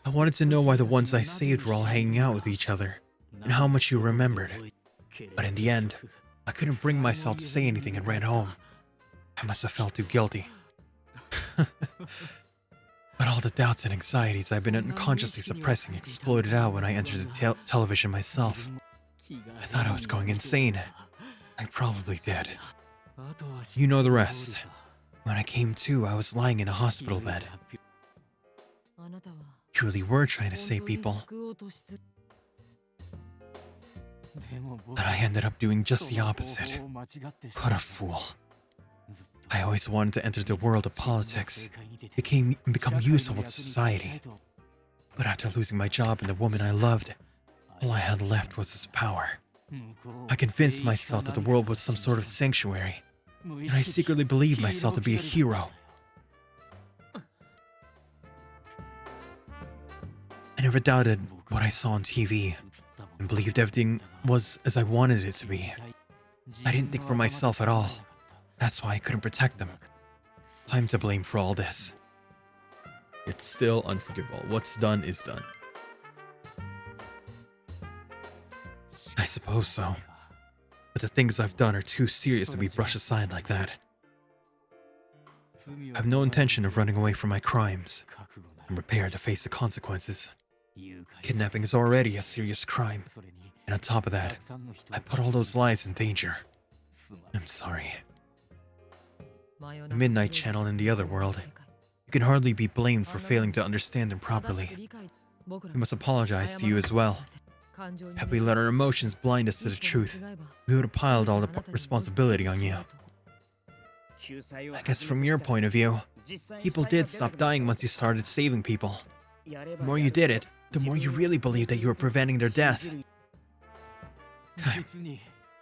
I wanted to know why the ones I saved were all hanging out with each other, and how much you remembered. But in the end, I couldn't bring myself to say anything and ran home. I must have felt too guilty. But all the doubts and anxieties I've been unconsciously suppressing exploded out when I entered the television myself. I thought I was going insane. I probably did. You know the rest. When I came to, I was lying in a hospital bed. You really were trying to save people. But I ended up doing just the opposite. What a fool. I always wanted to enter the world of politics, become useful to society. But after losing my job and the woman I loved, all I had left was this power. I convinced myself that the world was some sort of sanctuary, and I secretly believed myself to be a hero. I never doubted what I saw on TV, and believed everything was as I wanted it to be. I didn't think for myself at all. That's why I couldn't protect them. I'm to blame for all this. It's still unforgivable. What's done is done. I suppose so. But the things I've done are too serious to be brushed aside like that. I have no intention of running away from my crimes. I'm prepared to face the consequences. Kidnapping is already a serious crime, and on top of that, I put all those lives in danger. I'm sorry. The Midnight Channel in the other world. You can hardly be blamed for failing to understand them properly. We must apologize to you as well. Had we let our emotions blind us to the truth, we would have piled all the responsibility on you. I guess from your point of view, people did stop dying once you started saving people. The more you did it, the more you really believed that you were preventing their death.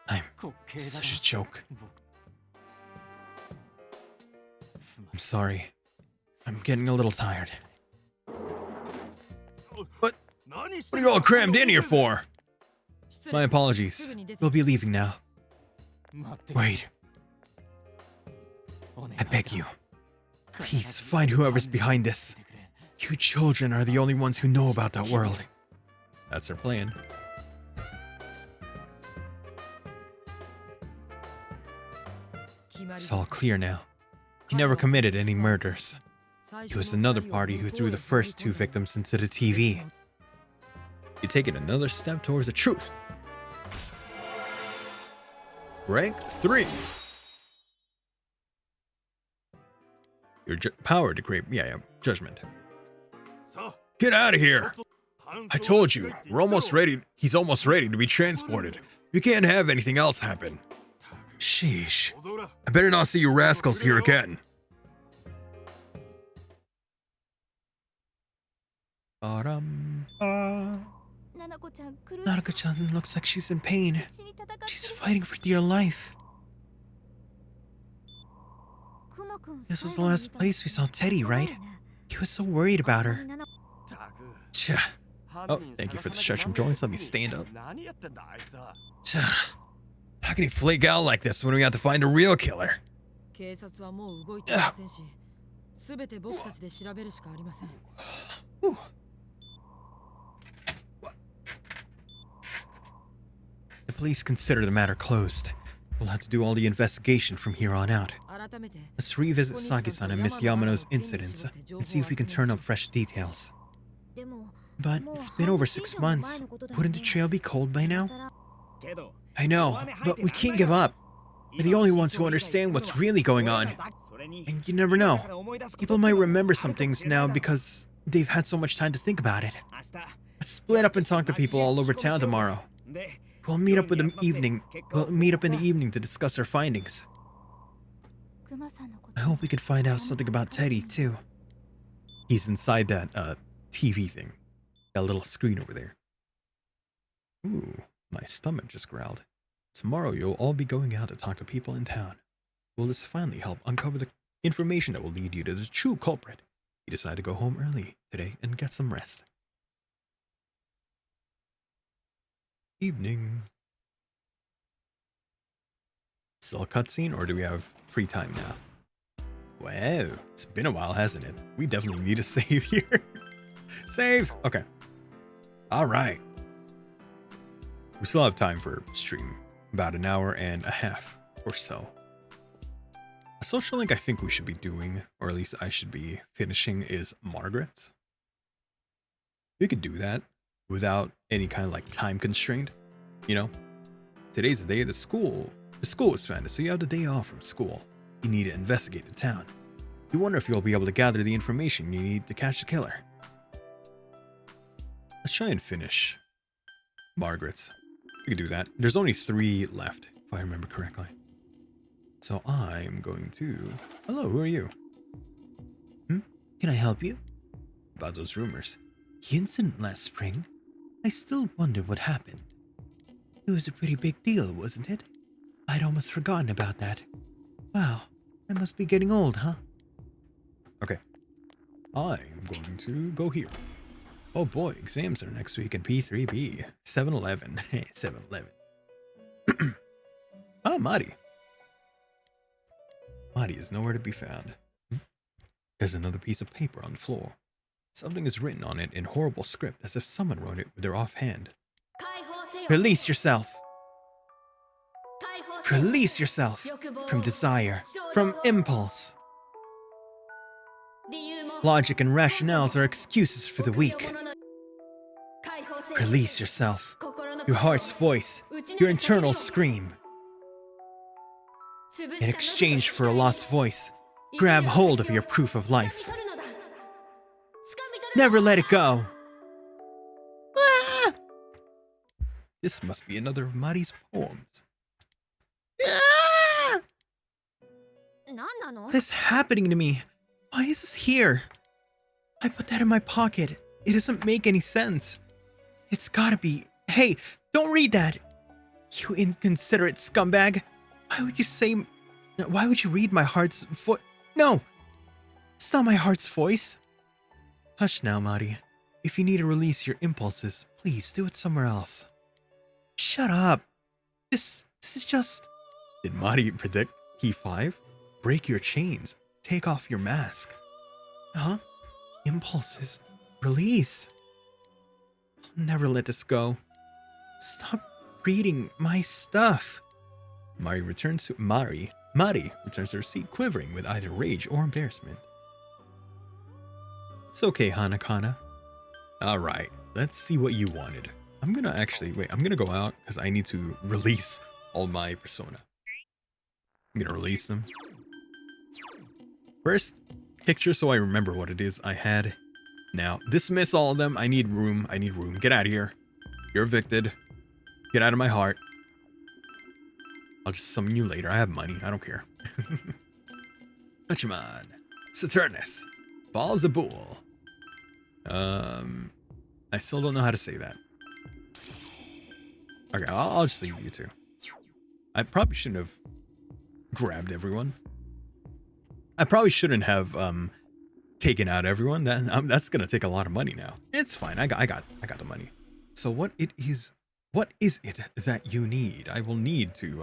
I'm such a joke. I'm sorry. I'm getting a little tired. What are you all crammed in here for? My apologies. We'll be leaving now. Wait. I beg you. Please find whoever's behind this. You children are the only ones who know about that world. That's their plan. It's all clear now. He never committed any murders. He was another party who threw the first two victims into the TV. You're taking another step towards the truth. Rank 3. Your power to create, judgment. Get out of here! I told you, we're almost ready. He's almost ready to be transported. You can't have anything else happen. Sheesh. I better not see you rascals here again. Nanako-chan looks like she's in pain. She's fighting for dear life. This was the last place we saw Teddy, right? He was so worried about her. Oh, thank you for the stretch from joints. Let me stand up. How can he flake out like this when we have to find a real killer? The police consider the matter closed. We'll have to do all the investigation from here on out. Let's revisit Saki-san and Miss Yamano's incidents and see if we can turn up fresh details. But it's been over 6 months. Wouldn't the trail be cold by now? I know, but we can't give up. We're the only ones who understand what's really going on. And you never know. People might remember some things now because they've had so much time to think about it. Let's split up and talk to people all over town tomorrow. We'll meet up in the evening to discuss our findings. I hope we can find out something about Teddy too. He's inside that TV thing. That little screen over there. Ooh, my stomach just growled. Tomorrow you'll all be going out to talk to people in town. Will this finally help uncover the information that will lead you to the true culprit? You decide to go home early today and get some rest. Evening. Still a cutscene, or do we have free time now? Wow, it's been a while, hasn't it? We definitely need a save here. Save! Okay. Alright. We still have time for stream. About an hour and a half or so. A social link I think we should be doing, or at least I should be finishing, is Margaret's. We could do that without any kind of like time constraint, you know? Today's the day of the school. The school is finished, so you have the day off from school. You need to investigate the town. You wonder if you'll be able to gather the information you need to catch the killer. Let's try and finish Margaret's. We can do that. There's only 3 left, if I remember correctly. So I'm going to... Hello, who are you? Can I help you? About those rumors. The incident last spring? I still wonder what happened. It was a pretty big deal, wasn't it? I'd almost forgotten about that. Wow, I must be getting old, huh? Okay. I'm going to go here. Oh boy, exams are next week in P3B. 7-Eleven. 7-Eleven. Ah, Mari. Mari is nowhere to be found. There's another piece of paper on the floor. Something is written on it in horrible script, as if someone wrote it with their offhand. Release yourself. Release yourself from desire, from impulse. Logic and rationales are excuses for the weak. Release yourself, your heart's voice, your internal scream. In exchange for a lost voice, grab hold of your proof of life. Never let it go. Ah! This must be another of Mari's poems. Ah! What is happening to me? Why is this here? I put that in my pocket. It doesn't make any sense. It's gotta be. Hey, don't read that! You inconsiderate scumbag! Why would you say. Why would you read my heart's voice? No! It's not my heart's voice! Hush now, Mari. If you need to release your impulses, please do it somewhere else. Shut up! This is just. Did Mari predict P5? Break your chains. Take off your mask. Huh? Impulses. Release. I'll never let this go. Stop reading my stuff. Mari returns to her seat, quivering with either rage or embarrassment. It's okay, Hanakana. Alright, let's see what you wanted. I'm gonna go out because I need to release all my persona. I'm gonna release them. First picture so I remember what it is I had. Now, dismiss all of them. I need room. Get out of here. You're evicted. Get out of my heart. I'll just summon you later. I have money. I don't care. Pachimon. Saturnus. Balzabool. I still don't know how to say that. Okay, I'll just leave you two. I probably shouldn't have grabbed everyone. I probably shouldn't have taken out everyone. That's gonna take a lot of money now. It's fine. I got the money. So what is it that you need? I will need to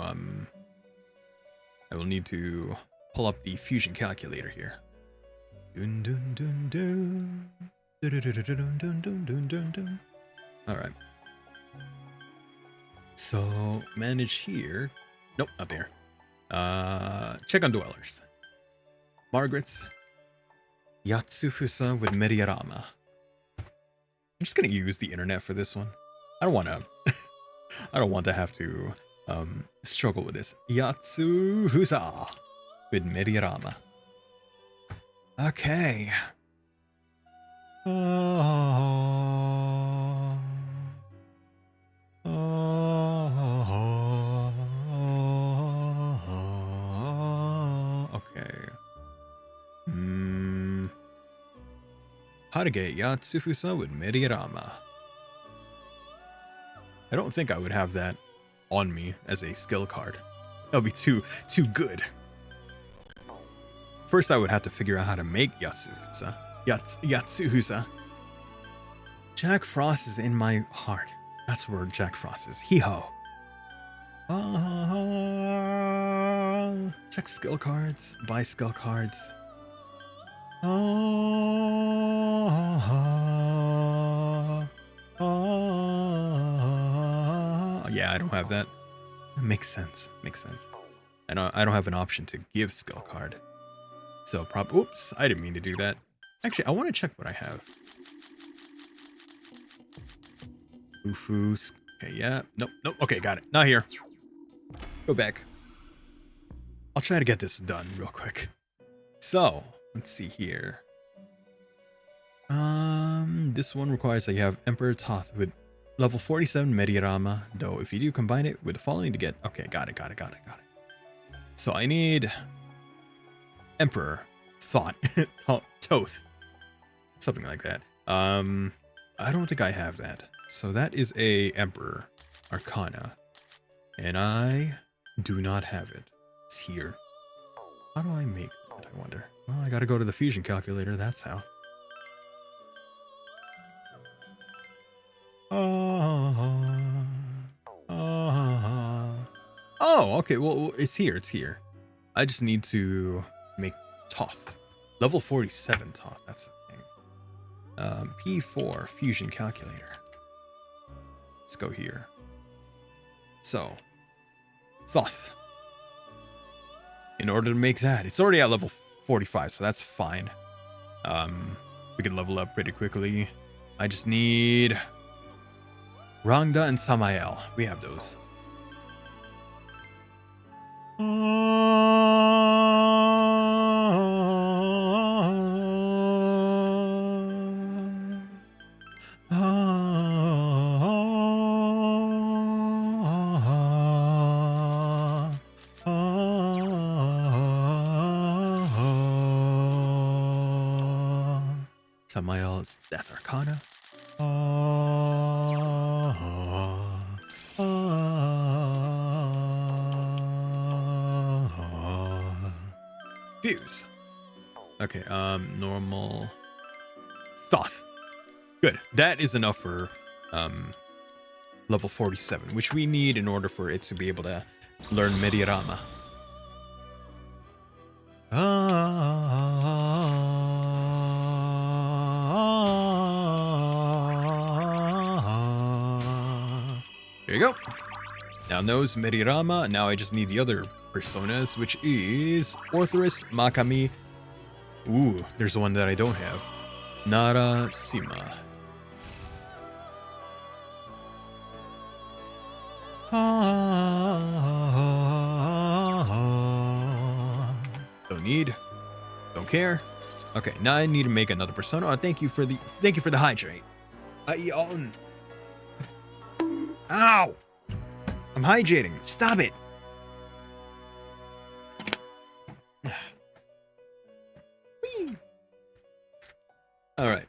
pull up the fusion calculator here. Dun dun dun dun. Dun dun dun dun dun dun dun dun. All right. So manage here. Nope, not there. Check on dwellers. Margaret's Yatsufusa with Mediarama. I'm just gonna use the internet for this one. I don't want to have to struggle with this. Yatsufusa with Mediarama. Okay. Okay. How to get Yatsufusa with Mediarama. I don't think I would have that on me as a skill card. That would be too good. First, I would have to figure out how to make Yatsufusa. Yatsufusa. Jack Frost is in my heart. That's where Jack Frost is. Hee-ho. Check skill cards. Buy skill cards. Yeah, I don't have that. That makes sense. I don't have an option to give skill card. So oops, I didn't mean to do that. Actually, I want to check what I have. Ufus. Okay, yeah. Nope. Okay, got it. Not here. Go back. I'll try to get this done real quick. So, let's see here. This one requires that you have Emperor Thoth with level 47 Mediarama, though if you do combine it with the following to get... Okay, got it. So I need Emperor Thoth. Something like that. I don't think I have that. So that is a Emperor Arcana. And I do not have it. It's here. How do I make that, I wonder? Well, I gotta go to the fusion calculator, that's how. Oh, okay, well, it's here. I just need to make Thoth. Level 47 Thoth, that's the thing. P4 fusion calculator. Let's go here. So, Thoth. In order to make that, it's already at level 45, so that's fine. We could level up pretty quickly. I just need Rangda and Samael. We have those. Samael's Death Arcana. Fuse. Okay, normal. Thoth. Good. That is enough for level 47, which we need in order for it to be able to learn Medirama. There you go. Now knows Medirama. Now I just need the other personas, which is Orthrus, Makami. Ooh, there's one that I don't have. Nara Sima. Don't need. Don't care. Okay, now I need to make another persona. Oh, thank you for the hydrate. Ow! I'm hydrating. Stop it. All right.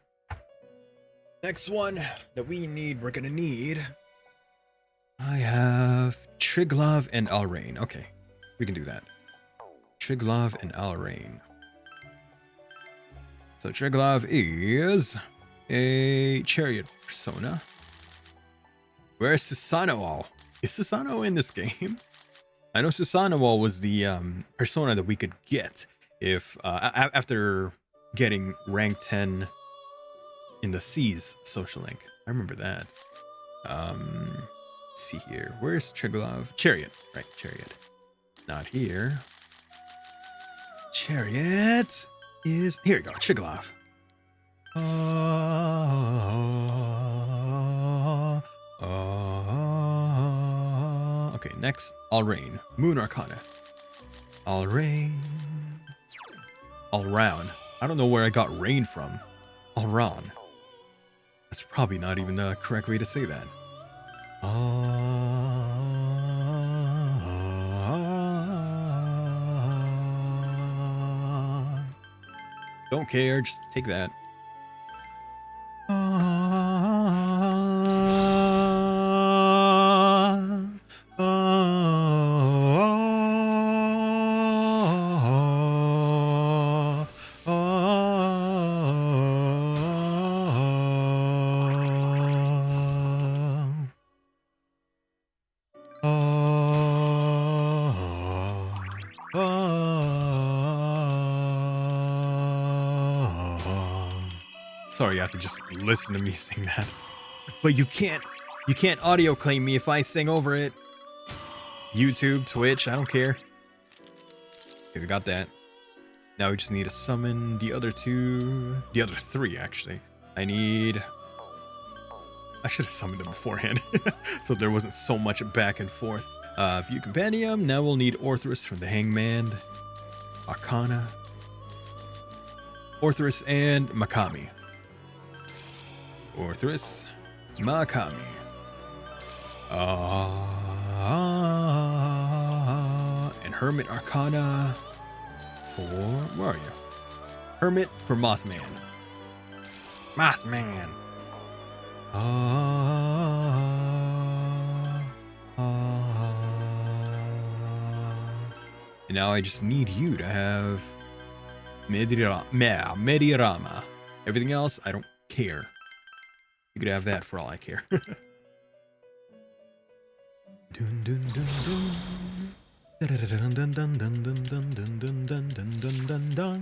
Next one that we're gonna need. I have Triglav and Alrain. Okay, we can do that. Triglav and Alrain. So Triglav is a chariot persona. Where's Susanoo? Is Susanoo in this game? I know Susanoo was the persona that we could get if after getting rank 10 in the C's social link. I remember that. Let's see here. Where's Triglav? Chariot. Right, Chariot. Not here. Chariot is... Here we go. Triglav. Okay, next. Alrain. Moon Arcana. Alrain. Allround. I don't know where I got rain from. Allround. That's probably not even the correct way to say that. Don't care, just take that. Sorry, you have to just listen to me sing that. But you can't audio claim me if I sing over it. YouTube, Twitch, I don't care. Okay, we got that. Now we just need to summon the other three, actually. I should have summoned them beforehand, so there wasn't so much back and forth. View Compendium, now we'll need Orthrus from the Hangman. Arcana. Orthrus and Makami. Orthrus, Makami. And Hermit Arcana for... Where are you? Hermit for Mothman. Mothman. And now I just need you to have Medirama. Everything else, I don't care. You could have that for all I care. Dun, dun, dun, dun. Dun, dun, dun, dun, dun, dun, dun, dun, dun, dun, dun, dun.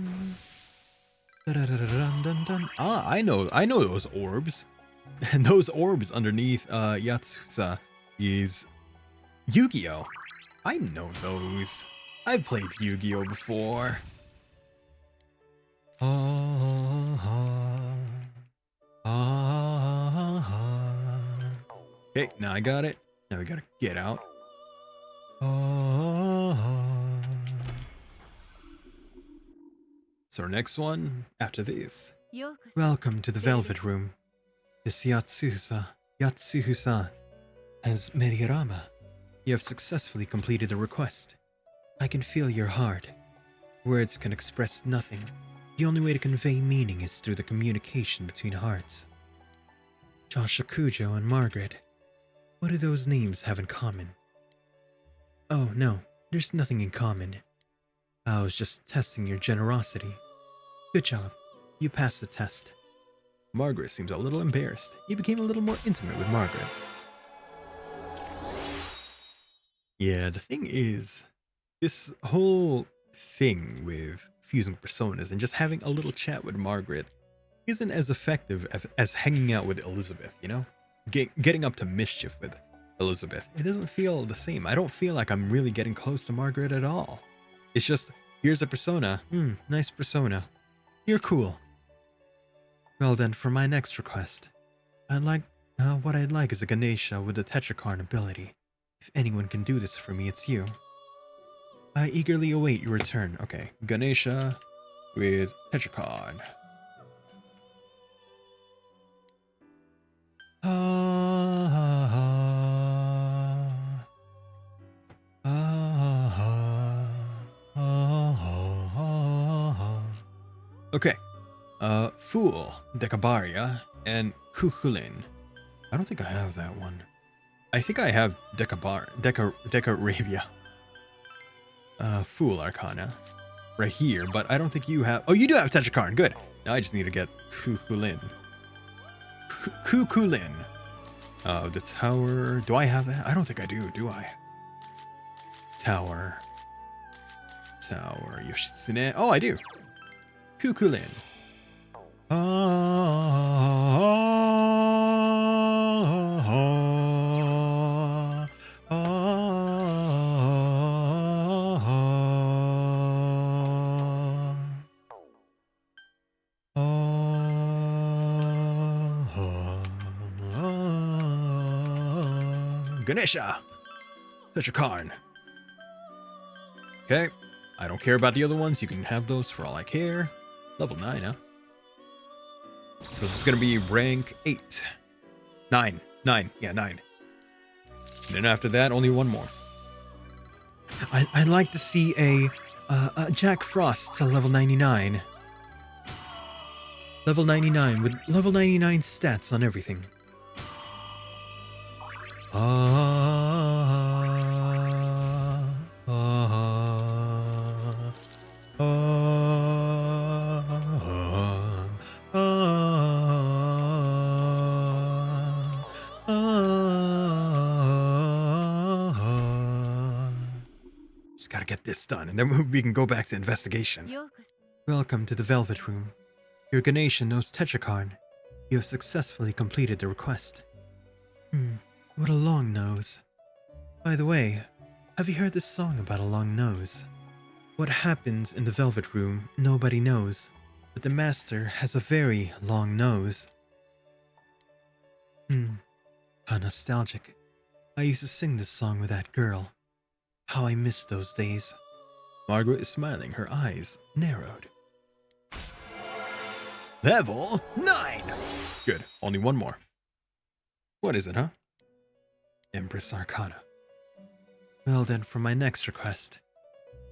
Dun, dun, dun. Ah, I know those orbs. And those orbs underneath Yatsusa is Yu-Gi-Oh! I know those. I've played Yu-Gi-Oh! Before. Okay, now I got it. Now we gotta get out. So our next one, after this. Welcome to the Velvet Room. This Yatsuhusa has Meriyarama. You have successfully completed a request. I can feel your heart. Words can express nothing. The only way to convey meaning is through the communication between hearts. Joshua Kujo and Margaret. What do those names have in common? Oh no, there's nothing in common. I was just testing your generosity. Good job. You passed the test. Margaret seems a little embarrassed. You became a little more intimate with Margaret. Yeah, the thing is, this whole thing with fusing personas and just having a little chat with Margaret isn't as effective as hanging out with Elizabeth, you know? Getting up to mischief with Elizabeth. It doesn't feel the same. I don't feel like I'm really getting close to Margaret at all. It's just, here's a persona. Nice persona. You're cool. Well then, for my next request, what I'd like is a Ganesha with a Tetrakarn ability. If anyone can do this for me, it's you. I eagerly await your return. Okay, Ganesha with Tetrakarn. Okay. Fool, Dekabaria, and Kukulin. I don't think I have that one. I think I have Decarabia. Fool Arcana. Right here, but I don't think you have... Oh, you do have Tetrakarn, good. Now I just need to get Kukulin. Kukulin. The tower... Do I have that? I don't think I do I? Tower, Yoshitsune. Oh, I do. Kukulin. Ganesha! Tetrakarn. Okay. I don't care about the other ones. You can have those for all I care. Level 9, huh? So this is going to be rank 8. 9. Yeah, 9. And then after that, only one more. I'd like to see a Jack Frost to level 99. Level 99 with level 99 stats on everything. Just gotta get this done, and then we can go back to investigation. Welcome to the Velvet Room. Your Ganesha knows Tetrakarn. You have successfully completed the request. What a long nose. By the way, have you heard this song about a long nose? What happens in the Velvet Room, nobody knows, but the master has a very long nose. How nostalgic. I used to sing this song with that girl. How I miss those days. Margaret is smiling, her eyes narrowed. Level 9! Good, only one more. What is it, huh? Empress Arcana. Well then, for my next request,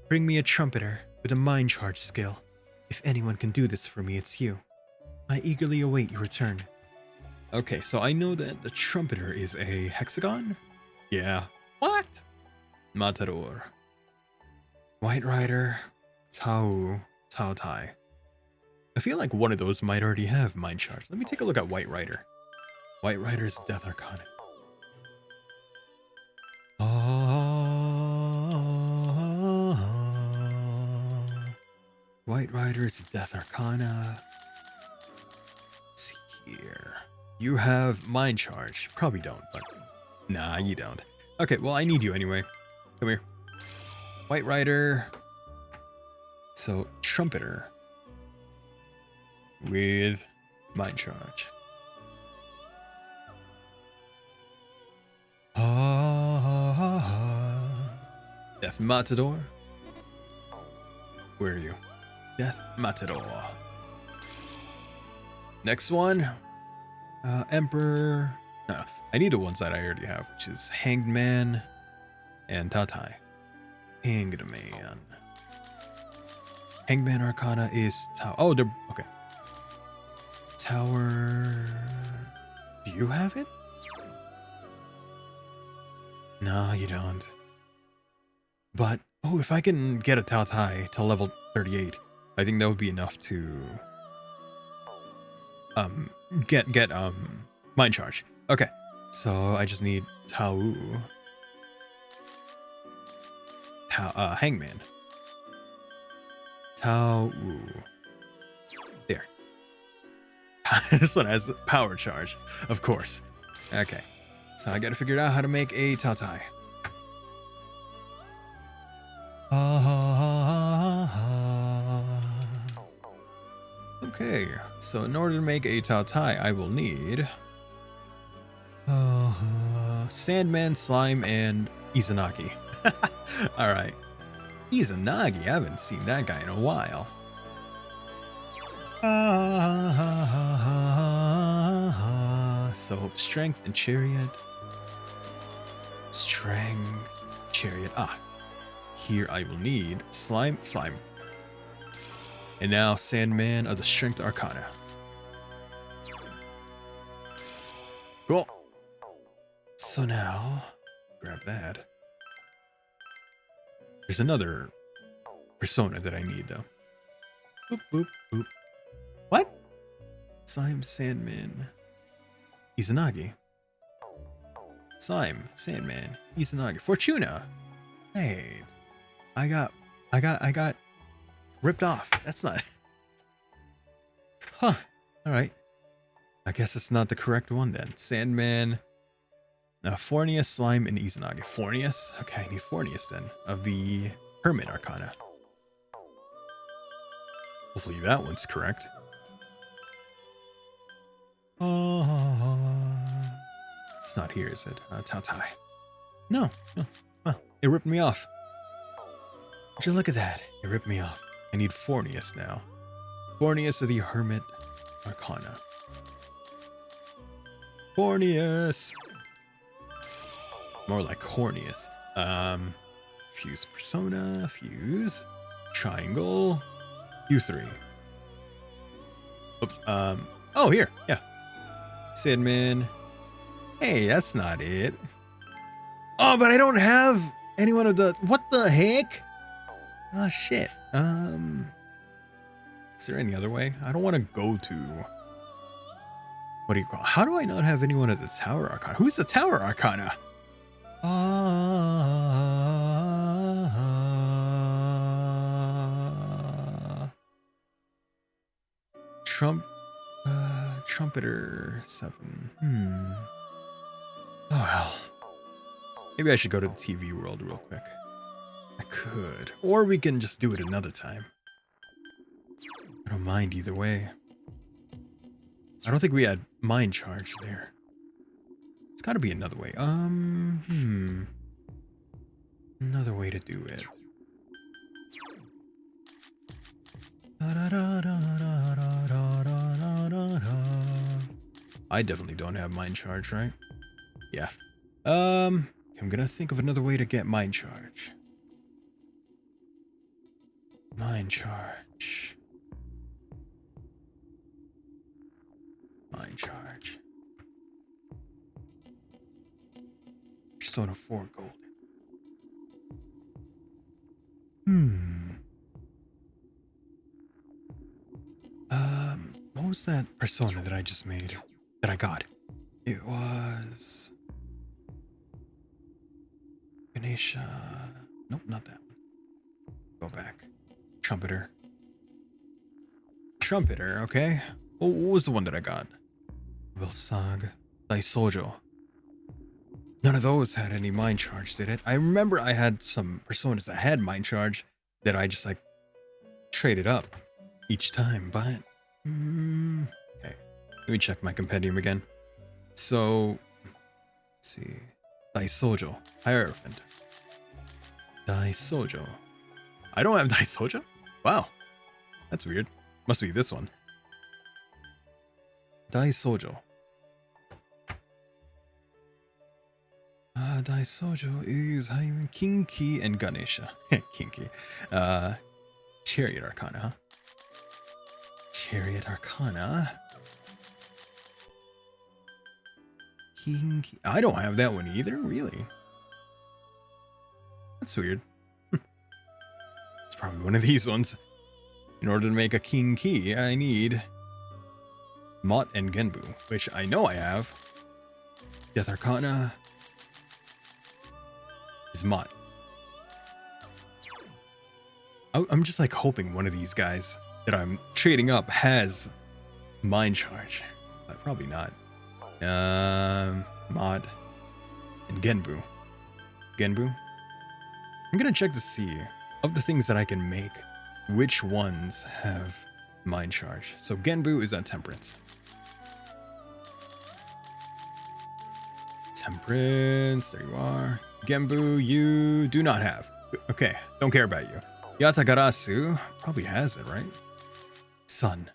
bring me a trumpeter with a mind charge skill. If anyone can do this for me, it's you. I eagerly await your return. Okay, so I know that the trumpeter is a hexagon? Yeah. What? Matador. White Rider. Tao Tai. I feel like one of those might already have mind charge. Let me take a look at White Rider. White Rider's Death Arcana. White Rider's Death Arcana. Let's see here. You have mind charge. Probably don't, but nah, you don't. Okay, well, I need you anyway. Come here. White Rider. So, Trumpeter. with Mind Charge. Death Matador. Where are you? Death Matador. Next one. Emperor. No, I need the ones that I already have, which is Hanged Man and Tatai. Hanged Man. Hanged Man Arcana is Tower. Oh, they're okay. Tower. Do you have it? No, you don't. But oh, if I can get a Tatai to level 38, I think that would be enough to get Mind Charge. Okay, so I just need Hangman. Tau. There. This one has Power Charge, of course. Okay, so I gotta figure out how to make a Tatai. Okay, so in order to make a Tatai, I will need Sandman, Slime, and Izanagi. Alright. Izanagi, I haven't seen that guy in a while. So, Strength and Chariot. Strength, Chariot. Here I will need Slime. And now Sandman of the Strength Arcana. Cool. So now, grab that. There's another persona that I need though. Boop, boop, boop. What? Slime, Sandman, Izanagi. Slime, Sandman, Izanagi. Fortuna. Hey, I got ripped off. That's not. Huh. All right. I guess it's not the correct one then. Sandman. Fornius, Slime, and Izanagi. Fornius? Okay, I need Fornius then, of the Hermit Arcana. Hopefully that one's correct. It's not here, is it? Tatai. No. Huh, it ripped me off. Would you look at that? It ripped me off. I need Fornius now. Fornius of the Hermit Arcana. Fornius! More like Hornius. Fuse Persona, Fuse, Triangle, U3. Oops, oh, here, yeah. Sandman. Hey, that's not it. Oh, but I don't have anyone of the, what the heck? Oh, shit. Is there any other way? I don't want to go to, what do you call, how do I not have anyone at the Tower Arcana? Who's the Tower Arcana? Trumpeter 7. Oh well. Maybe I should go to the TV world real quick. I could. Or we can just do it another time. I don't mind either way. I don't think we had Mind Charge there. It's gotta be another way. Another way to do it. I definitely don't have Mind Charge, right? Yeah. I'm gonna think of another way to get Mind Charge. Mind Charge. Mind Charge. Persona 4 Golden. What was that persona that I just made? That I got? It was Ganesha. Nope, not that one. Go back. Trumpeter. Trumpeter, okay. What was the one that I got? Wilsag. Daisojo. None of those had any Mind Charge, did it? I remember I had some personas that had Mind Charge that I just like traded up each time, but Okay, let me check my compendium again. So, let's see. Daisojo, Hierophant. Daisojo. I don't have Daisojo? Wow, that's weird. Must be this one. Daisojo. Daisojo is Kinki and Ganesha. Kinki. Chariot Arcana, huh? Chariot Arcana. Kinki. I don't have that one either, really. That's weird. It's probably one of these ones. In order to make a Kinki, I need Mot and Genbu, which I know I have. Death Arcana is Mot. I'm just like hoping one of these guys that I'm trading up has Mind Charge, but probably not. Mod and Genbu. Genbu? I'm gonna check to see of the things that I can make, which ones have Mind Charge. So Genbu is at Temperance. Temperance, there you are. Genbu, you do not have. Okay, don't care about you. Yatagarasu probably has it, right? Sun.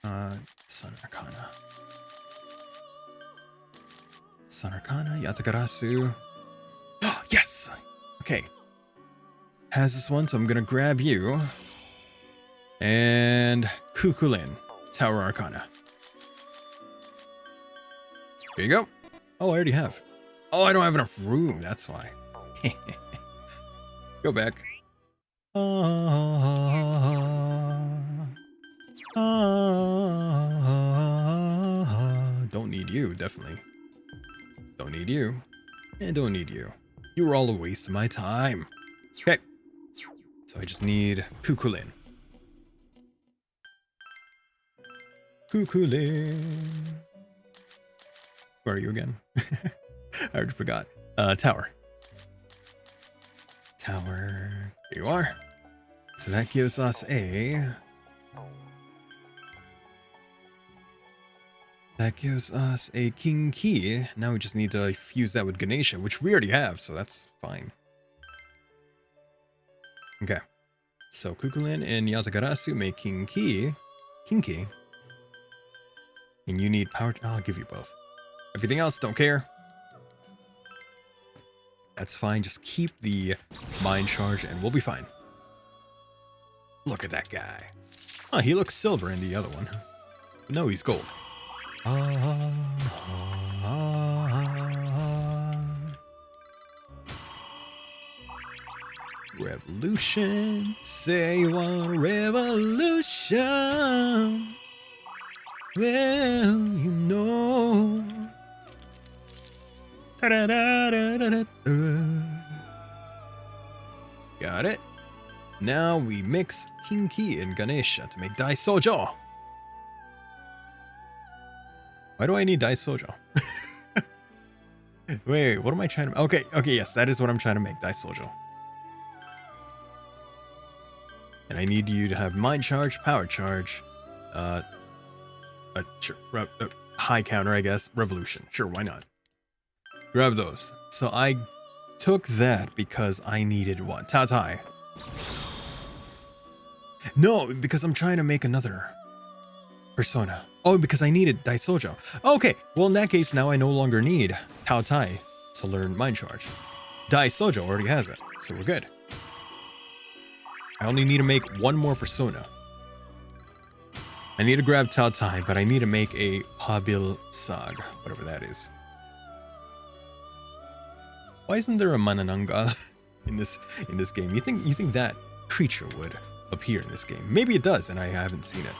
Sun Arcana. Sun Arcana, Yatagarasu. Oh, yes! Okay. Has this one, so I'm gonna grab you. And Kukulin, Tower Arcana. Here you go. Oh, I already have. Oh, I don't have enough room, that's why. Go back. Don't need you, definitely. Don't need you. And don't need you. You were all a waste of my time. Okay. So I just need Kukulin. Kukulin. Where are you again? I already forgot. Tower. Tower. There you are. So that gives us a... That gives us a King Key. Now we just need to fuse that with Ganesha, which we already have, so that's fine. Okay. So Kukulin and Yatagarasu make King Key. King Key. And you need power... I'll give you both. Everything else, don't care. That's fine. Just keep the Mind Charge and we'll be fine. Look at that guy. Oh, he looks silver in the other one. But no, he's gold. Revolution. Say you want a revolution. Well, you know. Got it. Now we mix Kinki and Ganesha to make Daisojo. Why do I need Daisojo? Wait, what am I trying to... Okay, yes, that is what I'm trying to make, Daisojo. And I need you to have Mind Charge, Power Charge, high counter, I guess, Revolution. Sure, why not? Grab those. So I took that because I needed what? Tatai. No, because I'm trying to make another persona. Oh, because I needed Daisojo. Okay, well in that case, now I no longer need Taotai to learn Mind Charge. Daisojo already has it, so we're good. I only need to make one more persona. I need to grab Taotai, but I need to make a Habil Sag, whatever that is. Why isn't there a Manananga in this game? You think that creature would appear in this game? Maybe it does, and I haven't seen it.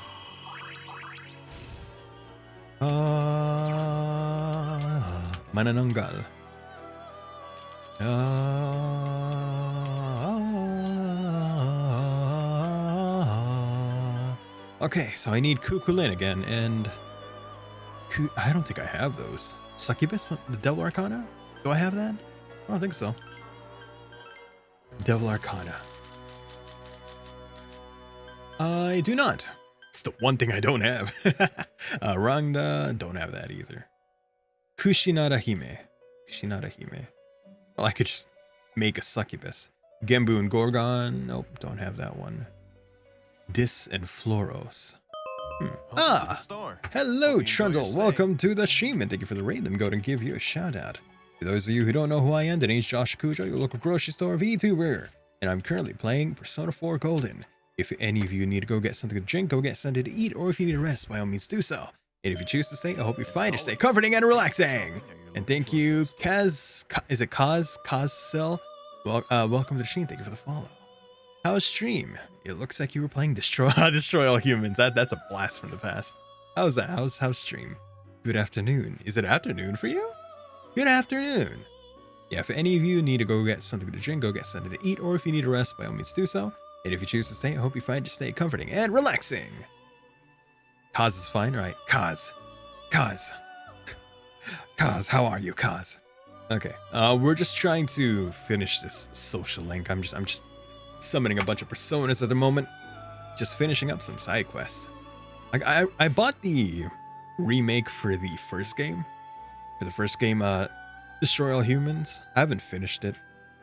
Mananangal. Okay, so I need Kukulin again, and I don't think I have those. Succubus, the Devil Arcana? Do I have that? I don't think so. Devil Arcana. I do not. It's the one thing I don't have. Rangda, don't have that either. Kushinada Hime. Kushinada Hime. Well, I could just make a succubus. Genbu and Gorgon. Nope, don't have that one. Dis and Floros. Hello, Trundle. Welcome to the stream, and thank you for the raid. I'm going to give you a shout out. For those of you who don't know who I am, the name's Josh Kujo, your local grocery store VTuber, and I'm currently playing Persona 4 Golden. If any of you need to go get something to drink, go get something to eat, or if you need a rest, by all means do so. And if you choose to stay, I hope you find it stay comforting and relaxing. And thank you, is it Kazcell? Well, welcome to the stream. Thank you for the follow. How's stream? It looks like you were playing Destroy All Humans. That's a blast from the past. How's that? How's stream? Good afternoon. Is it afternoon for you? Good afternoon. Yeah, if any of you need to go get something to drink, go get something to eat, or if you need a rest, by all means do so. And if you choose to stay, I hope you find your stay comforting and relaxing. Kaz is fine, right? Kaz, how are you, Kaz? Okay, we're just trying to finish this social link. I'm just summoning a bunch of personas at the moment. Just finishing up some side quests. Like I bought the remake for the first game. Destroy All Humans. I haven't finished it,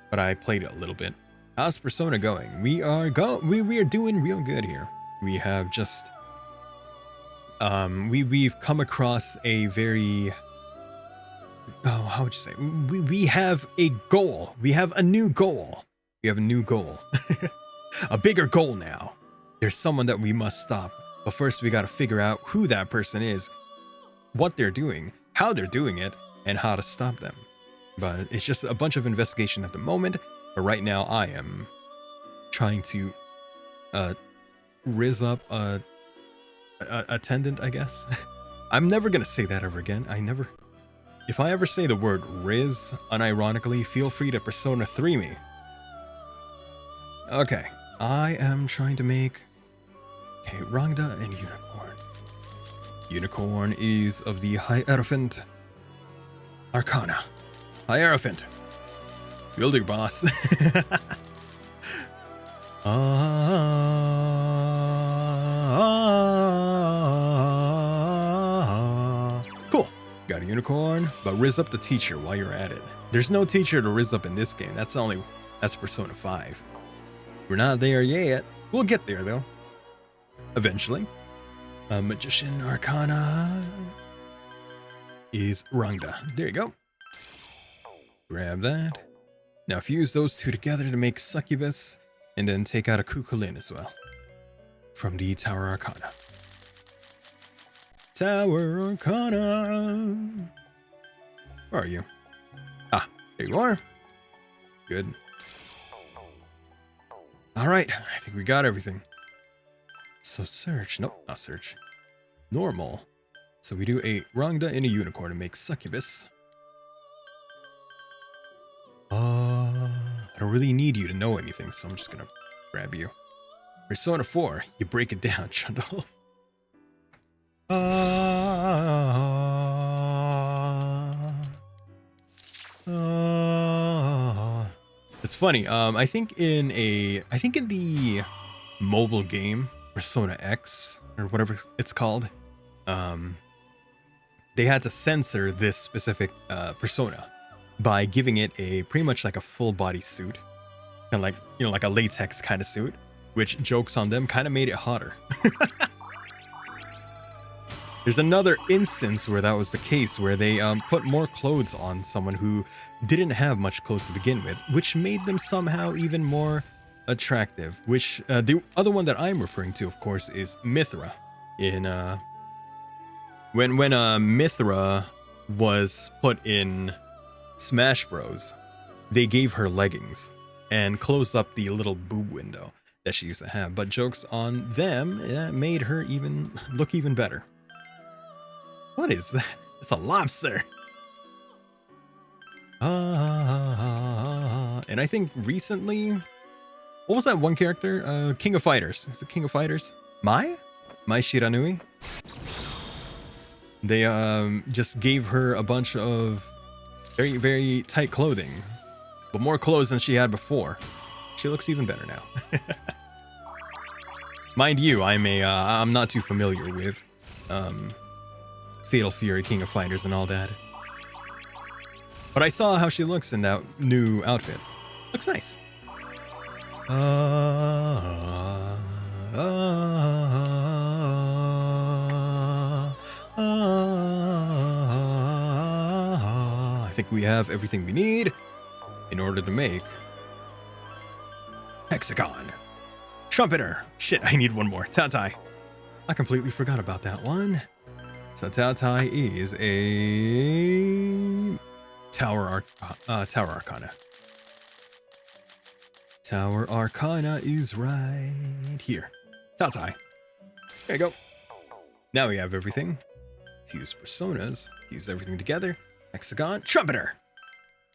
but I played it a little bit. How's Persona going? We are doing real good here. We have just we've come across a very how would you say? We have a goal. We have a new goal. We have a new goal. A bigger goal now. There's someone that we must stop. But first we got to figure out who that person is, what they're doing, how they're doing it, and how to stop them. But it's just a bunch of investigation at the moment. But right now I am trying to riz up a attendant, I guess. I'm never gonna say that ever again. If I ever say the word riz unironically, feel free to Persona 3 me. Okay, I am trying to make Rangda and Unicorn. Unicorn is of the Hierophant Arcana. Hierophant. Builder boss. Cool. Got a unicorn, but riz up the teacher while you're at it. There's no teacher to riz up in this game. That's Persona 5. We're not there yet. We'll get there though. Eventually. Magician Arcana is Rangda. There you go. Grab that. Now fuse those two together to make Succubus, and then take out a Kukulin as well. From the Tower Arcana. Tower Arcana! Where are you? Ah, there you are. Good. Alright, I think we got everything. So search, nope, not search. Normal. So we do a Rangda and a Unicorn to make Succubus. I don't really need you to know anything, so I'm just gonna grab you. Persona 4, you break it down, Trundle. It's funny. I think in the mobile game Persona X or whatever it's called, they had to censor this specific persona by giving it a pretty much like a full body suit, and like like a latex kind of suit, which, jokes on them, kind of made it hotter. There's another instance where that was the case, where they put more clothes on someone who didn't have much clothes to begin with, which made them somehow even more attractive. Which the other one that I'm referring to, of course, is Mythra. In when Mythra was put in Smash Bros, they gave her leggings and closed up the little boob window that she used to have. But jokes on them, it made her look even better. What is that? It's a lobster. And I think recently, what was that one character? King of Fighters. Is it King of Fighters? Mai Shiranui? They just gave her a bunch of very, very tight clothing, but more clothes than she had before. She looks even better now. Mind you, I'm not too familiar with Fatal Fury, King of Fighters, and all that. But I saw how she looks in that new outfit. Looks nice. I think we have everything we need in order to make hexagon. Trumpeter. Shit, I need one more. Tatai. I completely forgot about that one. So Tatai is a Tower Arcana. Tower Arcana is right here. Tatai. There you go. Now we have everything. Fuse personas. Fuse everything together. Hexagon. Trumpeter.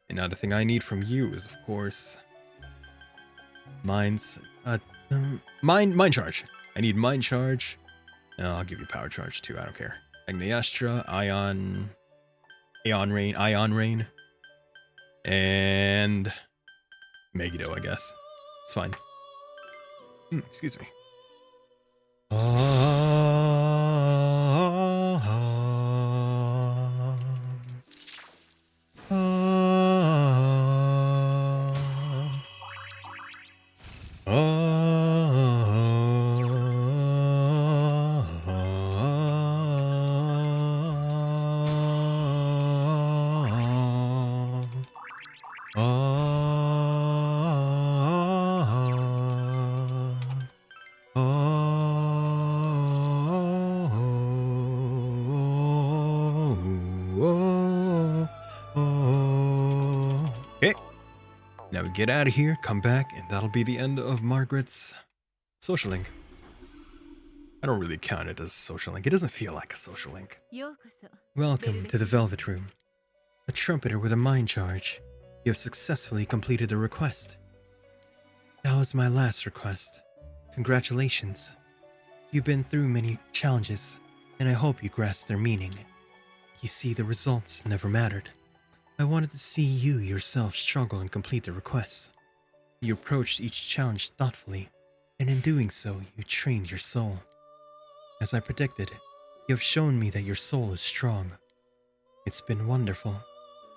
Another thing I need from you is, of course, mind charge. I need mind charge. No, I'll give you power charge too. I don't care. Agniastra, Ion Rain, and Megiddo, I guess. It's fine. Excuse me. Now we get out of here, come back, and that'll be the end of Margaret's social link. I don't really count it as a social link. It doesn't feel like a social link. Welcome to the Velvet Room. A trumpeter with a mind charge. You have successfully completed a request. That was my last request. Congratulations. You've been through many challenges, and I hope you grasp their meaning. You see, the results never mattered. I wanted to see you yourself struggle and complete the requests. You approached each challenge thoughtfully, and in doing so, you trained your soul. As I predicted, you have shown me that your soul is strong. It's been wonderful.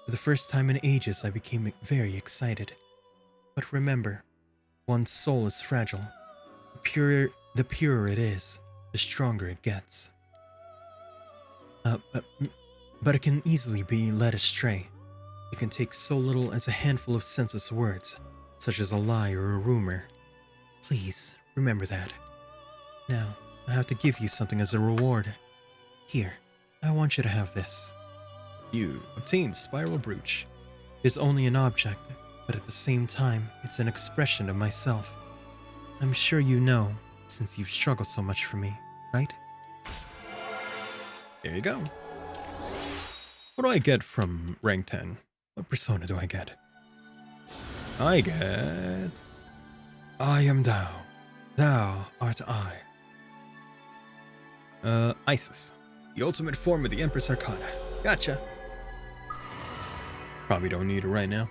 For the first time in ages, I became very excited. But remember, one's soul is fragile. The purer it is, the stronger it gets. But it can easily be led astray. It can take so little as a handful of senseless words, such as a lie or a rumor. Please, remember that. Now, I have to give you something as a reward. Here, I want you to have this. You obtained Spiral Brooch. It is only an object, but at the same time, it's an expression of myself. I'm sure you know, since you've struggled so much for me, right? There you go. What do I get from rank 10? What persona do I get? I get... I am thou. Thou art I. Isis. The ultimate form of the Empress Arcana. Gotcha. Probably don't need it right now.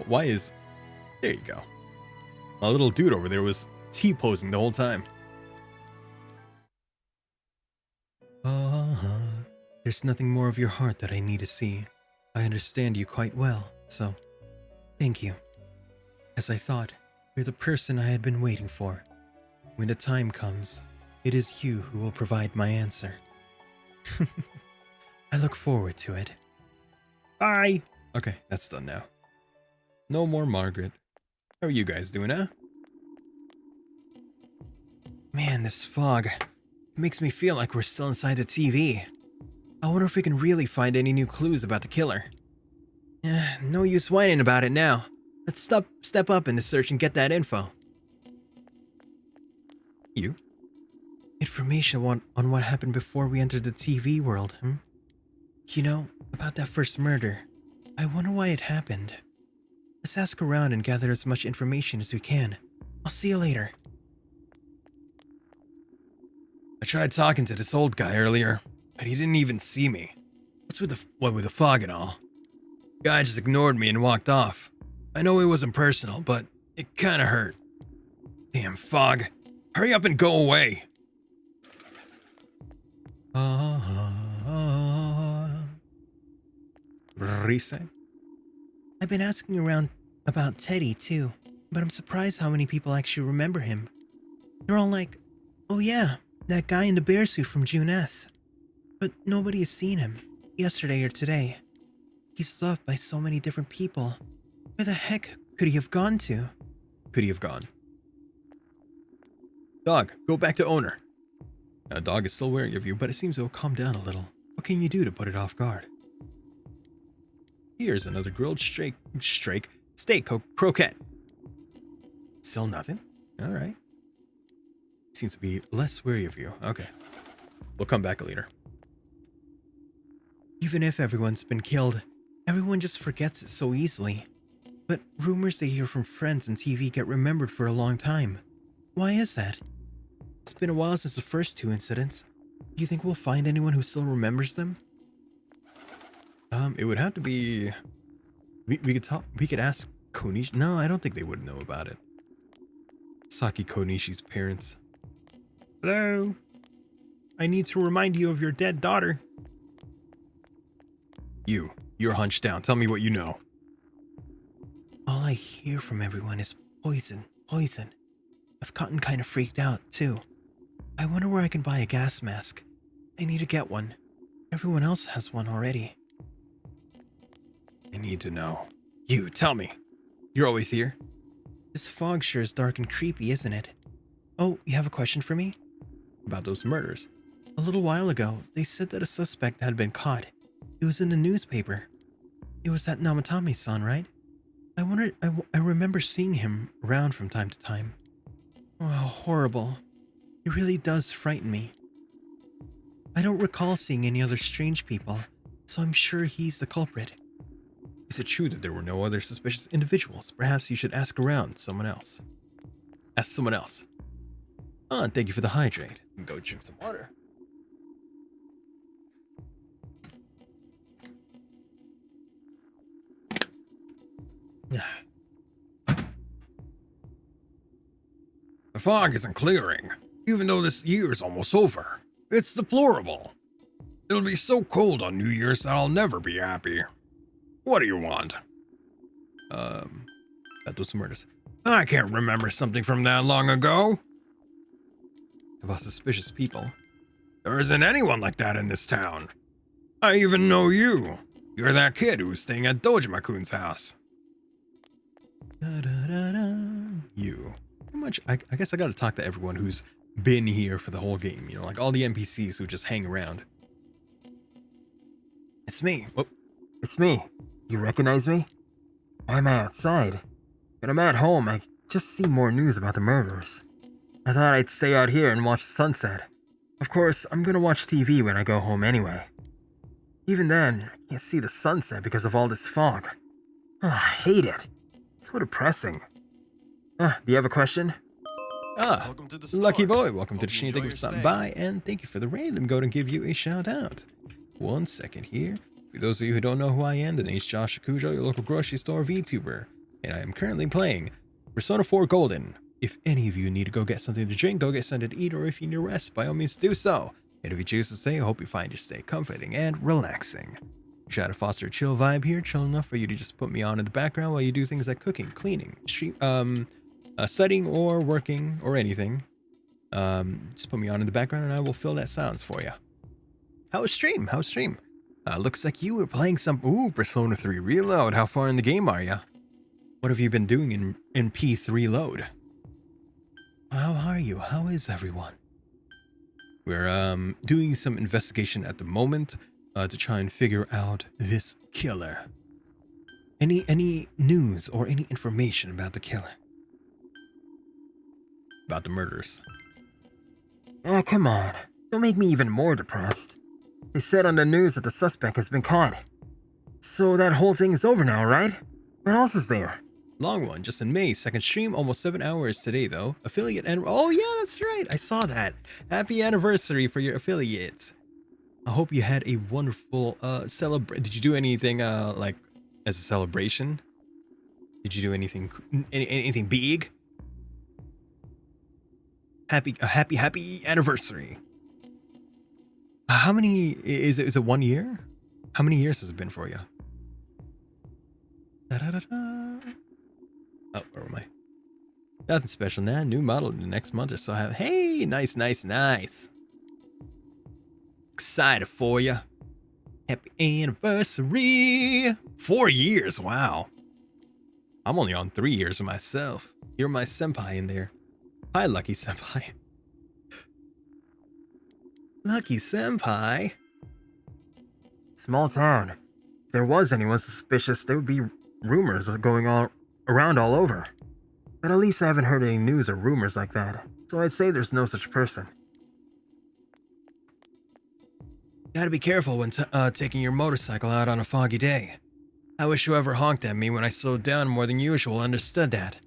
Why is... There you go. My little dude over there was T-posing the whole time. There's nothing more of your heart that I need to see. I understand you quite well, so thank you. As I thought, you're the person I had been waiting for. When the time comes, it is you who will provide my answer. I look forward to it. Bye! Okay, that's done now. No more Margaret. How are you guys doing, huh? Man, this fog. It makes me feel like we're still inside the TV. I wonder if we can really find any new clues about the killer. No use whining about it now. Let's step up in the search and get that info. You? Information on what happened before we entered the TV world, You know, about that first murder. I wonder why it happened. Let's ask around and gather as much information as we can. I'll see you later. I tried talking to this old guy earlier, but he didn't even see me. What with the fog and all? The guy just ignored me and walked off. I know it wasn't personal, but it kinda hurt. Damn fog. Hurry up and go away. Rise? I've been asking around about Teddy too, but I'm surprised how many people actually remember him. They're all like, oh yeah, that guy in the bear suit from June S. But nobody has seen him, yesterday or today. He's loved by so many different people. Where the heck could he have gone to? Could he have gone? Dog, go back to owner. Now, dog is still wary of you, but it seems to have calmed down a little. What can you do to put it off guard? Here's another grilled steak croquette. Still nothing? All right. Seems to be less wary of you. Okay. We'll come back later. Even if everyone's been killed, everyone just forgets it so easily. But rumors they hear from friends and TV get remembered for a long time. Why is that? It's been a while since the first two incidents. Do you think we'll find anyone who still remembers them? It would have to be... We could ask Konishi. No, I don't think they would know about it. Saki Konishi's parents. Hello? I need to remind you of your dead daughter. You're hunched down. Tell me what you know. All I hear from everyone is poison, poison. I've gotten kind of freaked out, too. I wonder where I can buy a gas mask. I need to get one. Everyone else has one already. I need to know. You, tell me. You're always here? This fog sure is dark and creepy, isn't it? Oh, you have a question for me? About those murders. A little while ago, they said that a suspect had been caught. It was in the newspaper. It was that Namatame son, right? I remember seeing him around from time to time. Oh, how horrible. It really does frighten me. I don't recall seeing any other strange people, so I'm sure he's the culprit. Is it true that there were no other suspicious individuals? Perhaps you should ask around someone else. Ask someone else. Oh, and thank you for the hydrate. And go drink some water. The fog isn't clearing, even though this year's almost over. It's deplorable. It'll be so cold on New Year's that I'll never be happy. What do you want? About those murders. I can't remember something from that long ago. About suspicious people. There isn't anyone like that in this town. I even know you. You're that kid who was staying at Dojima-kun's house. You. Pretty much, I guess I gotta talk to everyone who's been here for the whole game. You know, like all the NPCs who just hang around. It's me. Whoop. It's me. You recognize me? Why am I outside? When I'm at home, I just see more news about the murders. I thought I'd stay out here and watch the sunset. Of course, I'm gonna watch TV when I go home anyway. Even then, I can't see the sunset because of all this fog. Oh, I hate it. So depressing. Do you have a question? Lucky boy, welcome to the stream. Thank you for stopping by, and thank you for the raid. I'm going to give you a shout out. 1 second here. For those of you who don't know who I am, the name's Josh Akujo, your local grocery store VTuber, and I am currently playing Persona 4 Golden. If any of you need to go get something to drink, go get something to eat, or if you need to rest, by all means do so. And if you choose to stay, I hope you find your stay comforting and relaxing. Try to foster a chill vibe here, chill enough for you to just put me on in the background while you do things like cooking, cleaning, studying or working or anything. Just put me on in the background and I will fill that silence for you. How's stream? Looks like you were playing some Persona 3 Reload. How far in the game are you? What have you been doing in P3 Load? How are you? How is everyone? We're doing some investigation at the moment to try and figure out this killer. Any news or any information about the killer? About the murders? Oh, come on. Don't make me even more depressed. They said on the news that the suspect has been caught. So that whole thing is over now, right? What else is there? Long one, just in May. Second stream, almost 7 hours today, though. Affiliate and oh yeah, that's right. I saw that. Happy anniversary for your affiliates. I hope you had a wonderful Did you do anything like as a celebration? Did you do anything big? happy anniversary. How many is it? Is it 1 year? How many years has it been for you? Da-da-da-da. Oh, where am I? Nothing special now. New model in the next month or so. Hey, nice. Excited for you. Happy anniversary. 4 years. Wow. I'm only on 3 years myself. You're my senpai in there. Hi, Lucky Senpai. Lucky Senpai. Small town. If there was anyone suspicious, there would be rumors going on around all over. But at least I haven't heard any news or rumors like that, so I'd say there's no such person. Gotta be careful when taking your motorcycle out on a foggy day. I wish whoever honked at me when I slowed down more than usual understood that.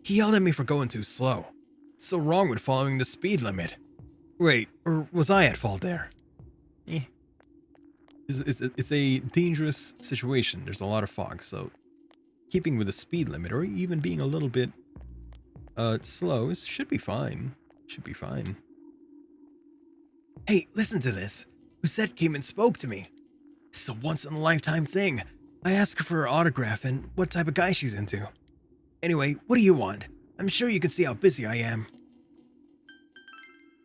He yelled at me for going too slow. It's so wrong with following the speed limit. Wait, or was I at fault there? It's a dangerous situation. There's a lot of fog, so keeping with the speed limit or even being a little bit slow should be fine. Hey, listen to this. Lucette came and spoke to me. This is a once-in-a-lifetime thing. I asked her for her autograph and what type of guy she's into. Anyway, what do you want? I'm sure you can see how busy I am.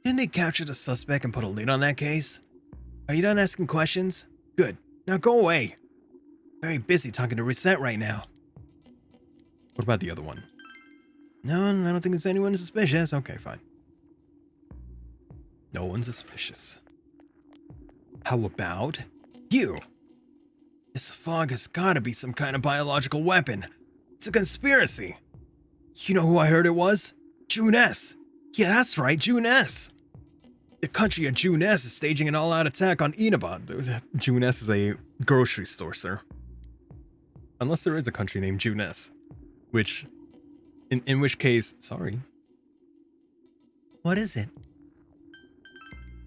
Didn't they capture the suspect and put a lid on that case? Are you done asking questions? Good. Now go away. Very busy talking to Reset right now. What about the other one? No, I don't think it's anyone suspicious. Okay, fine. No one's suspicious. How about you? This fog has gotta be some kind of biological weapon. It's a conspiracy. You know who I heard it was? June S. Yeah, that's right, June S. The country of June S is staging an all-out attack on Inaba. June S is a grocery store, sir. Unless there is a country named June S. Which, in which case, sorry. What is it?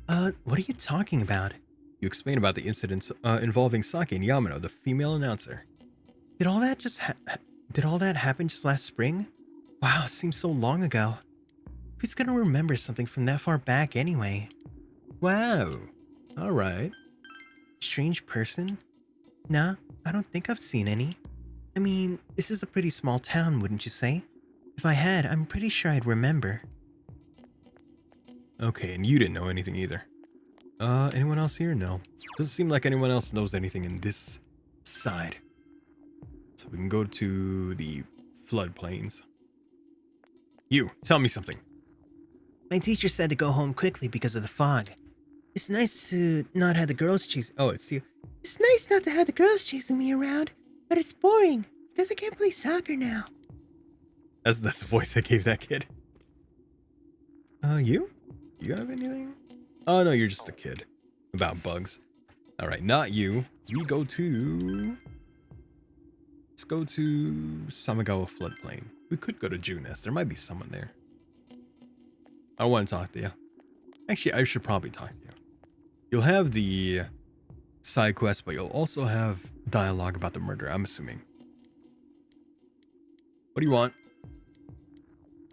What are you talking about? You explain about the incidents involving Sake and Yamano, the female announcer. Did all that happen just last spring? Wow, it seems so long ago. Who's gonna remember something from that far back anyway? Wow. Alright. Strange person? Nah, I don't think I've seen any. I mean, this is a pretty small town, wouldn't you say? If I had, I'm pretty sure I'd remember. Okay, and you didn't know anything either. Anyone else here? No. Doesn't seem like anyone else knows anything in this side. So we can go to the floodplains. You, tell me something. My teacher said to go home quickly because of the fog. It's nice to not have the girls chasing. Oh, it's you. It's nice not to have the girls chasing me around, but it's boring because I can't play soccer now. That's the voice I gave that kid. You? You have anything? Oh, no, you're just a kid. About bugs. Alright, not you. We go to... Let's go to Samigawa floodplain. We could go to Junes. There might be someone there. I want to talk to you. Actually, I should probably talk to you. You'll have the side quest, but you'll also have dialogue about the murder, I'm assuming. What do you want?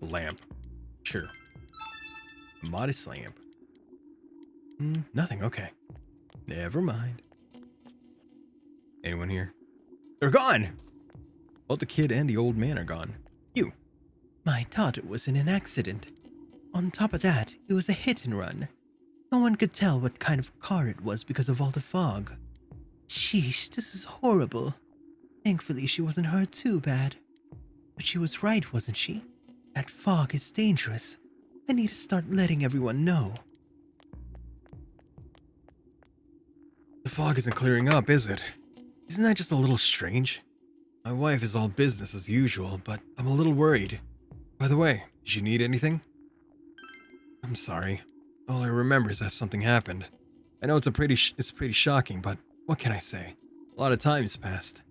A lamp. Sure. A modest lamp. Nothing, okay. Never mind. Anyone here? They're gone! Both the kid and the old man are gone. You. My daughter was in an accident. On top of that, it was a hit and run. No one could tell what kind of car it was because of all the fog. Sheesh, this is horrible. Thankfully, she wasn't hurt too bad. But she was right, wasn't she? That fog is dangerous. I need to start letting everyone know. The fog isn't clearing up, is it? Isn't that just a little strange? My wife is all business as usual, but I'm a little worried. By the way, did you need anything? I'm sorry. All I remember is that something happened. I know it's pretty shocking, but what can I say? A lot of time's passed.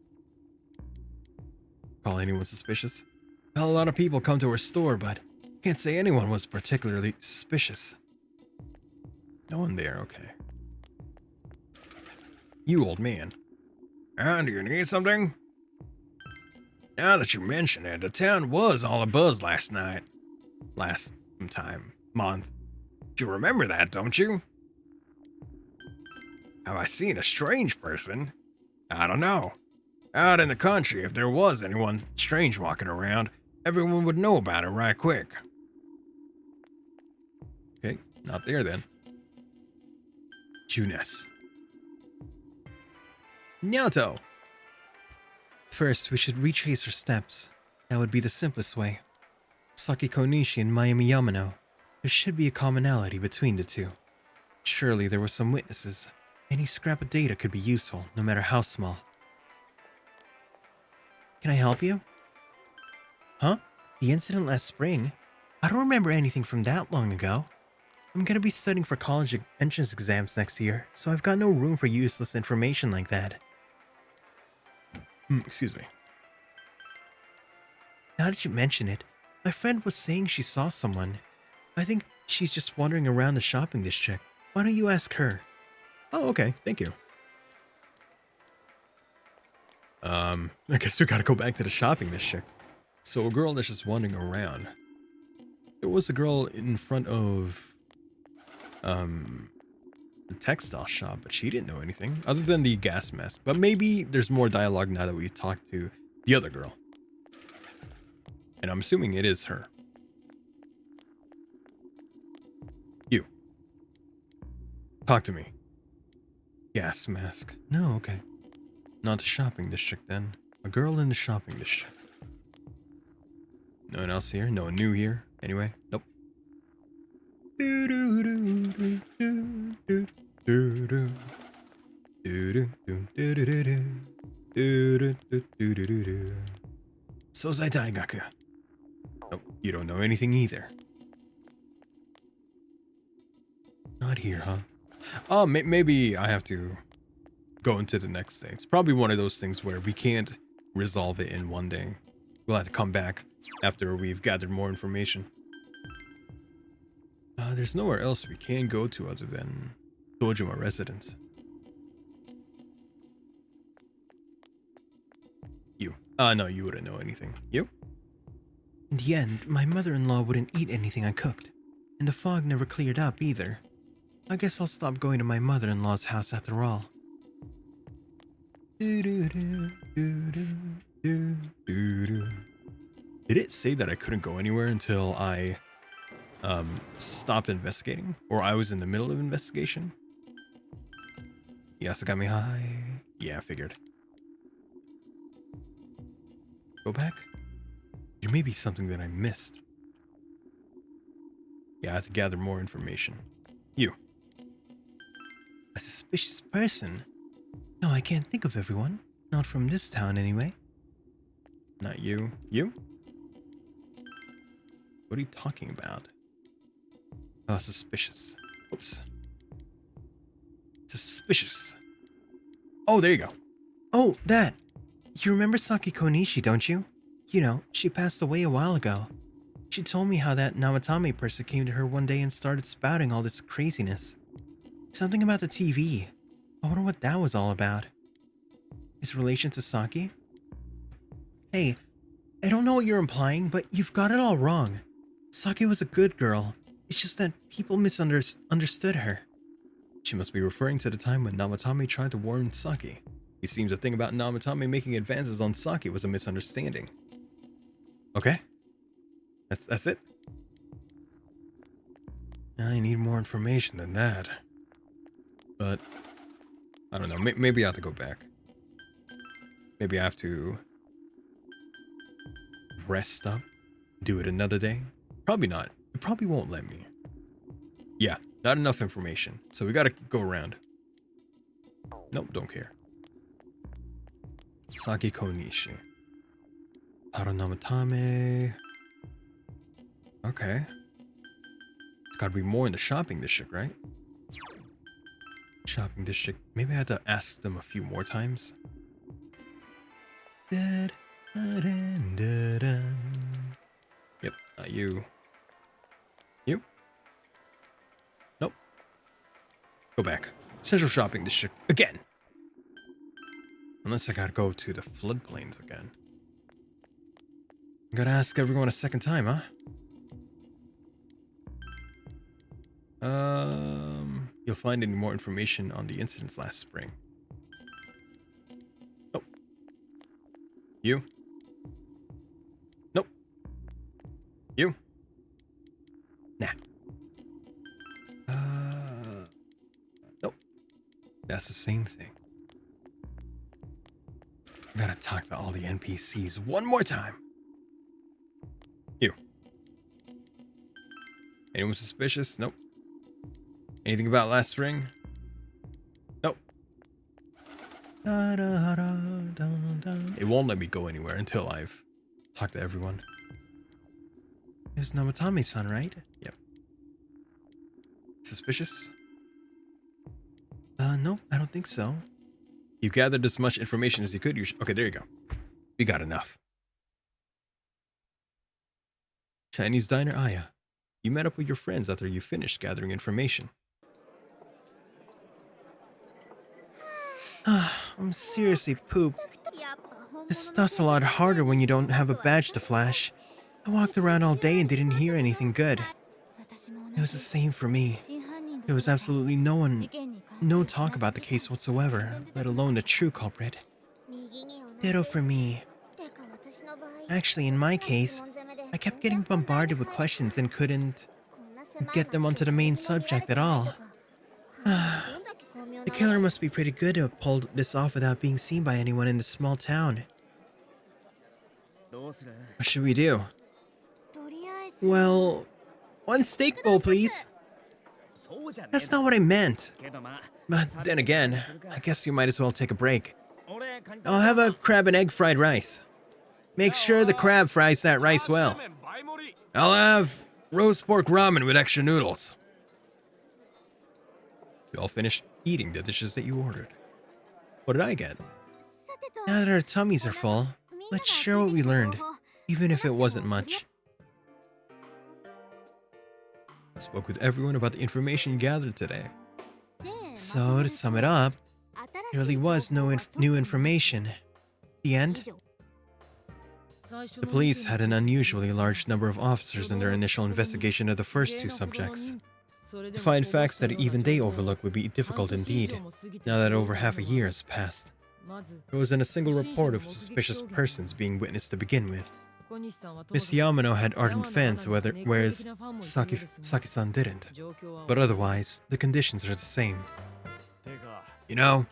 Call anyone suspicious? Well, a lot of people come to her store, but can't say anyone was particularly suspicious. No one there, okay. You old man. Do you need something? Now that you mention it, the town was all abuzz last night. Last time. month. You remember that, don't you? Have I seen a strange person? I don't know. Out in the country, if there was anyone strange walking around, everyone would know about it right quick. Okay, not there then. Junes. Nyato. First, we should retrace her steps. That would be the simplest way. Saki Konishi and Mayumi Yamano. There should be a commonality between the two. Surely there were some witnesses. Any scrap of data could be useful, no matter how small. Can I help you? Huh? The incident last spring? I don't remember anything from that long ago. I'm gonna be studying for college entrance exams next year, so I've got no room for useless information like that. Excuse me. Now that you mention it, my friend was saying she saw someone. I think she's just wandering around the shopping district. Why don't you ask her? Oh, okay. Thank you. I guess we gotta go back to the shopping district. So a girl that's just wandering around. There was a girl in front of the textile shop, but she didn't know anything other than the gas mask. But maybe there's more dialogue now that we talked to the other girl. And I'm assuming it is her. You. Talk to me. Gas mask. No, okay. Not the shopping district then. A girl in the shopping district. No one else here? No one new here? Anyway? Nope. Sozai Daigaku. Nope, you don't know anything either. Not here, huh? Oh, maybe I have to go into the next day. It's probably one of those things where we can't resolve it in one day. We'll have to come back after we've gathered more information. There's nowhere else we can go to other than Dojima residence. You. No, you wouldn't know anything. You? In the end, my mother-in-law wouldn't eat anything I cooked. And the fog never cleared up either. I guess I'll stop going to my mother-in-law's house after all. Did it say that I couldn't go anywhere until I stopped investigating? Or I was in the middle of investigation? Yes, it got me high. Yeah, I figured. Go back? There may be something that I missed. Yeah, I have to gather more information. You. A suspicious person? No, I can't think of everyone. Not from this town, anyway. Not you. You? What are you talking about? Oh, suspicious. Oops. Suspicious. Oh, there you go. Oh, that! You remember Saki Konishi, don't you? You know, she passed away a while ago. She told me how that Namatame person came to her one day and started spouting all this craziness. Something about the TV. I wonder what that was all about. His relation to Saki? Hey, I don't know what you're implying, but you've got it all wrong. Saki was a good girl. It's just that people misunderstood her. She must be referring to the time when Namatame tried to warn Saki. It seems the thing about Namatame making advances on Saki was a misunderstanding. Okay. That's it. I need more information than that. But I don't know. Maybe I have to go back. Maybe I have to rest up, do it another day. Probably not. It probably won't let me. Yeah, not enough information. So we gotta go around. Nope, don't care. Saki Konishi. Haro Namatame. Okay. It's gotta be more in the shopping district, right? Shopping district. Maybe I have to ask them a few more times. Yep, not you. You? Nope. Go back. Central shopping district again. Unless I gotta go to the floodplains again. Gotta ask everyone a second time, huh? You'll find any more information on the incidents last spring. Oh. You? Nope. You? Nah. Nope. That's the same thing. I gotta talk to all the NPCs one more time. You. Anyone suspicious? Nope. Anything about last spring? Nope. It won't let me go anywhere until I've talked to everyone. It's Namatame-san, right? Yep. Suspicious? No, I don't think so. You gathered as much information as you could. Okay, there you go. You got enough. Chinese diner Aya. You met up with your friends after you finished gathering information. I'm seriously pooped. This stuff's a lot harder when you don't have a badge to flash. I walked around all day and didn't hear anything good. It was the same for me. There was absolutely no talk about the case whatsoever, let alone the true culprit. Ditto for me. Actually, in my case, I kept getting bombarded with questions and couldn't get them onto the main subject at all. The killer must be pretty good to have pulled this off without being seen by anyone in this small town. What should we do? Well, one steak bowl, please. That's not what I meant. But then again, I guess you might as well take a break. I'll have a crab and egg fried rice. Make sure the crab fries that rice well. I'll have roast pork ramen with extra noodles. You all finished eating the dishes that you ordered. What did I get? Now that our tummies are full, let's share what we learned, even if it wasn't much. I spoke with everyone about the information gathered today. So, to sum it up, there really was no new information. The end? The police had an unusually large number of officers in their initial investigation of the first two subjects. To find facts that even they overlooked would be difficult indeed, now that over half a year has passed. There wasn't a single report of suspicious persons being witnessed to begin with. Miss Yamano had ardent fans, whereas Saki-san didn't. But otherwise, the conditions are the same. You know,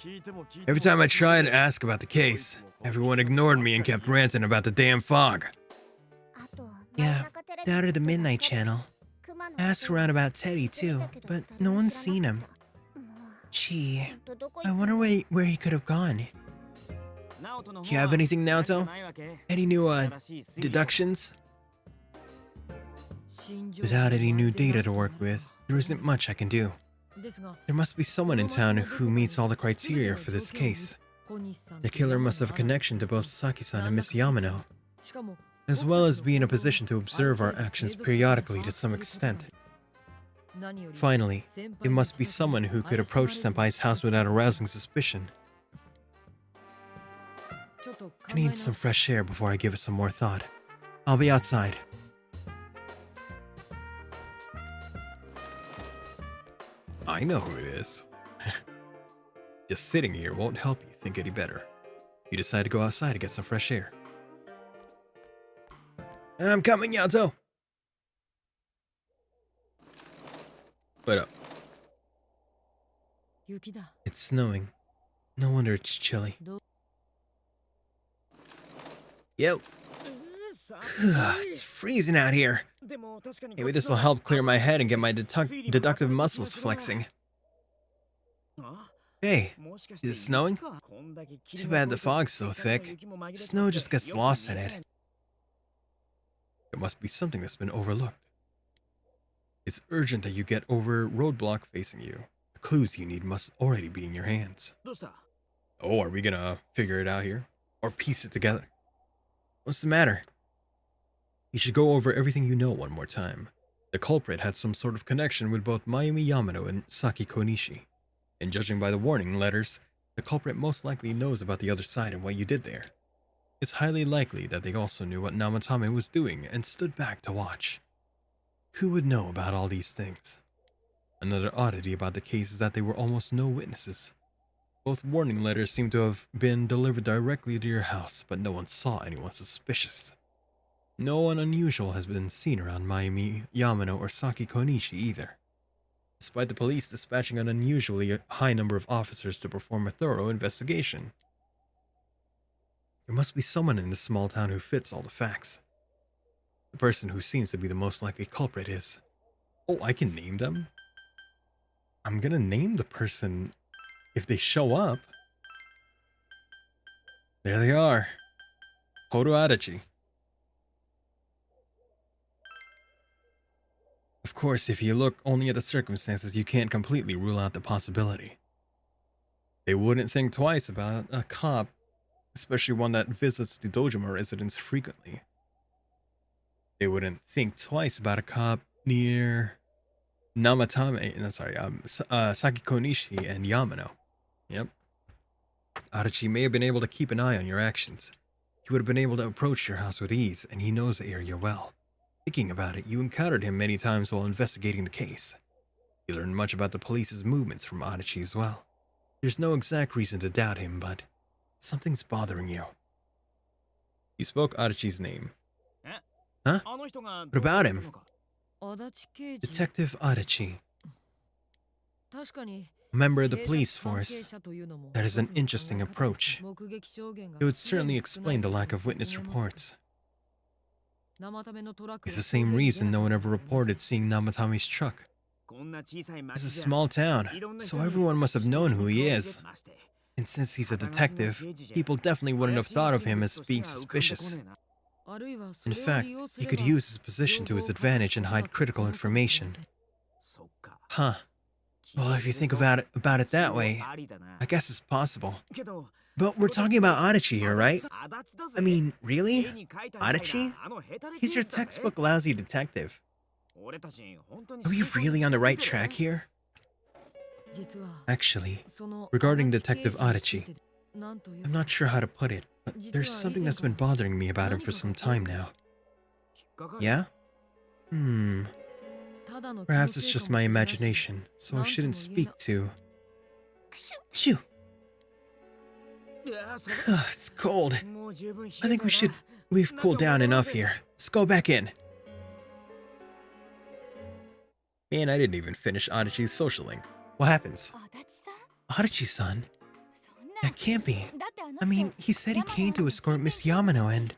every time I tried to ask about the case, everyone ignored me and kept ranting about the damn fog. Yeah, that or the Midnight Channel. I asked around about Teddy too, but no one's seen him. Gee, I wonder where he could have gone. Do you have anything, Naoto? Any new, deductions? Without any new data to work with, there isn't much I can do. There must be someone in town who meets all the criteria for this case. The killer must have a connection to both Saki-san and Miss Yamano, as well as be in a position to observe our actions periodically to some extent. Finally, it must be someone who could approach Senpai's house without arousing suspicion. I need some fresh air before I give it some more thought. I'll be outside. I know who it is. Just sitting here won't help you think any better. You decide to go outside to get some fresh air. I'm coming, Yato! What up? It's snowing. No wonder it's chilly. Yo. It's freezing out here. Maybe this will help clear my head and get my deductive muscles flexing. Hey, is it snowing? Too bad the fog's so thick. Snow just gets lost in it. There must be something that's been overlooked. It's urgent that you get over roadblock facing you. The clues you need must already be in your hands. Oh, are we gonna figure it out here? Or piece it together? What's the matter? You should go over everything you know one more time. The culprit had some sort of connection with both Mayumi Yamano and Saki Konishi. And judging by the warning letters, the culprit most likely knows about the other side and what you did there. It's highly likely that they also knew what Namatame was doing and stood back to watch. Who would know about all these things? Another oddity about the case is that there were almost no witnesses. Both warning letters seem to have been delivered directly to your house, but no one saw anyone suspicious. No one unusual has been seen around Mayumi, Yamano, or Saki Konishi either, despite the police dispatching an unusually high number of officers to perform a thorough investigation. There must be someone in this small town who fits all the facts. The person who seems to be the most likely culprit is... Oh, I can name them? I'm gonna name the person if they show up. There they are. Hodo Adachi. Of course, if you look only at the circumstances, you can't completely rule out the possibility. They wouldn't think twice about a cop, especially one that visits the Dojima residence frequently. They wouldn't think twice about a cop near Saki Konishi and Yamano. Yep. Adachi may have been able to keep an eye on your actions. He would have been able to approach your house with ease, and he knows the area well. Thinking about it, you encountered him many times while investigating the case. You learned much about the police's movements from Adachi as well. There's no exact reason to doubt him, but something's bothering you. You spoke Adachi's name. Huh? What about him? Detective Adachi. A member of the police force. That is an interesting approach. It would certainly explain the lack of witness reports. It's the same reason no one ever reported seeing Namatame's truck. It's a small town, so everyone must have known who he is. And since he's a detective, people definitely wouldn't have thought of him as being suspicious. In fact, he could use his position to his advantage and hide critical information. Huh. Well, if you think about it that way, I guess it's possible. But we're talking about Adachi here, right? I mean, really? Adachi? He's your textbook lousy detective. Are we really on the right track here? Actually, regarding Detective Adachi, I'm not sure how to put it, but there's something that's been bothering me about him for some time now. Yeah? Perhaps it's just my imagination, so I shouldn't speak to... Shoo! It's cold. I think we've cooled down enough here. Let's go back in. Man, I didn't even finish Adachi's social link. What happens? Adachi-san? That can't be. I mean, he said he came to escort Miss Yamano and...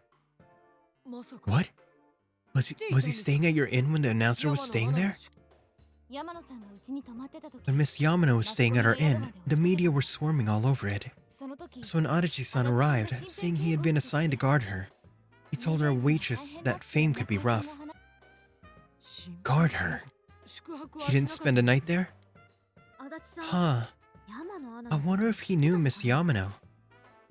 What? Was he staying at your inn when the announcer was staying there? When Miss Yamano was staying at our inn, the media were swarming all over it. So when Adachi-san arrived, seeing he had been assigned to guard her, he told our waitress that fame could be rough. Guard her? He didn't spend a night there? Huh. I wonder if he knew Miss Yamano.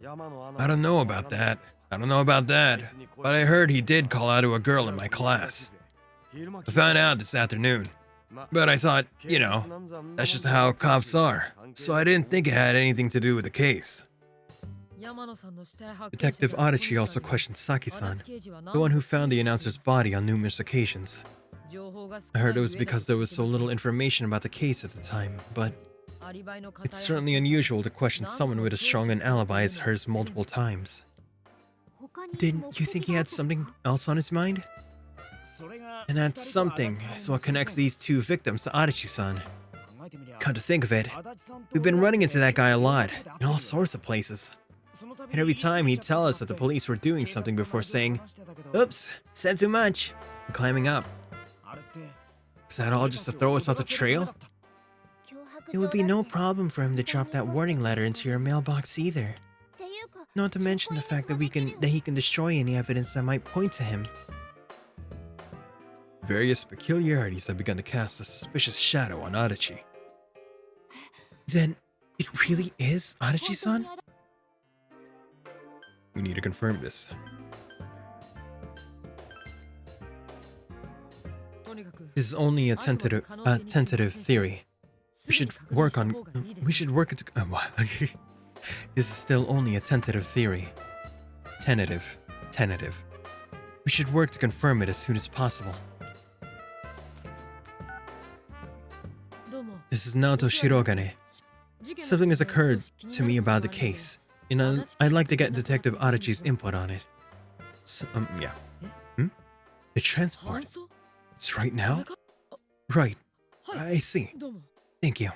I don't know about that. But I heard he did call out to a girl in my class. I found out this afternoon. But I thought, you know, that's just how cops are. So I didn't think it had anything to do with the case. Detective Adachi also questioned Saki-san, the one who found the announcer's body on numerous occasions. I heard it was because there was so little information about the case at the time, but it's certainly unusual to question someone with as strong an alibi as hers multiple times. Didn't you think he had something else on his mind? And that something is what connects these two victims to Adachi-san. Come to think of it, we've been running into that guy a lot, in all sorts of places. And every time he'd tell us that the police were doing something before saying, "Oops, said too much," and climbing up. Is that all just to throw us off the trail? It would be no problem for him to drop that warning letter into your mailbox either. Not to mention the fact that he can destroy any evidence that might point to him. Various peculiarities have begun to cast a suspicious shadow on Adachi. Then, it really is Adachi-san? We need to confirm this. This is only a tentative theory. This is still only a tentative theory. Tentative. We should work This is Naoto Shirogane. Something has occurred to me about the case, and I'd like to get Detective Adachi's input on it. So, yeah. The transport? It's right now? Right. I see. Thank you.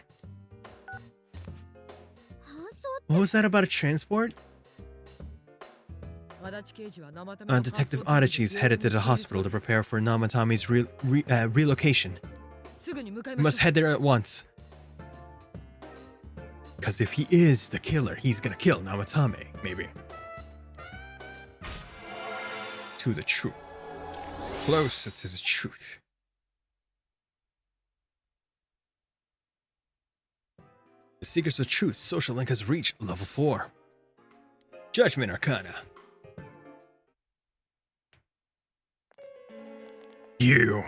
What was that about a transport? Detective Adachi's headed to the hospital to prepare for Namatame's relocation. We must head there at once. Because if he is the killer, he's gonna kill Namatame, maybe. To the truth. Closer to the truth. The Seekers of Truth social link has reached level 4. Judgment Arcana. You.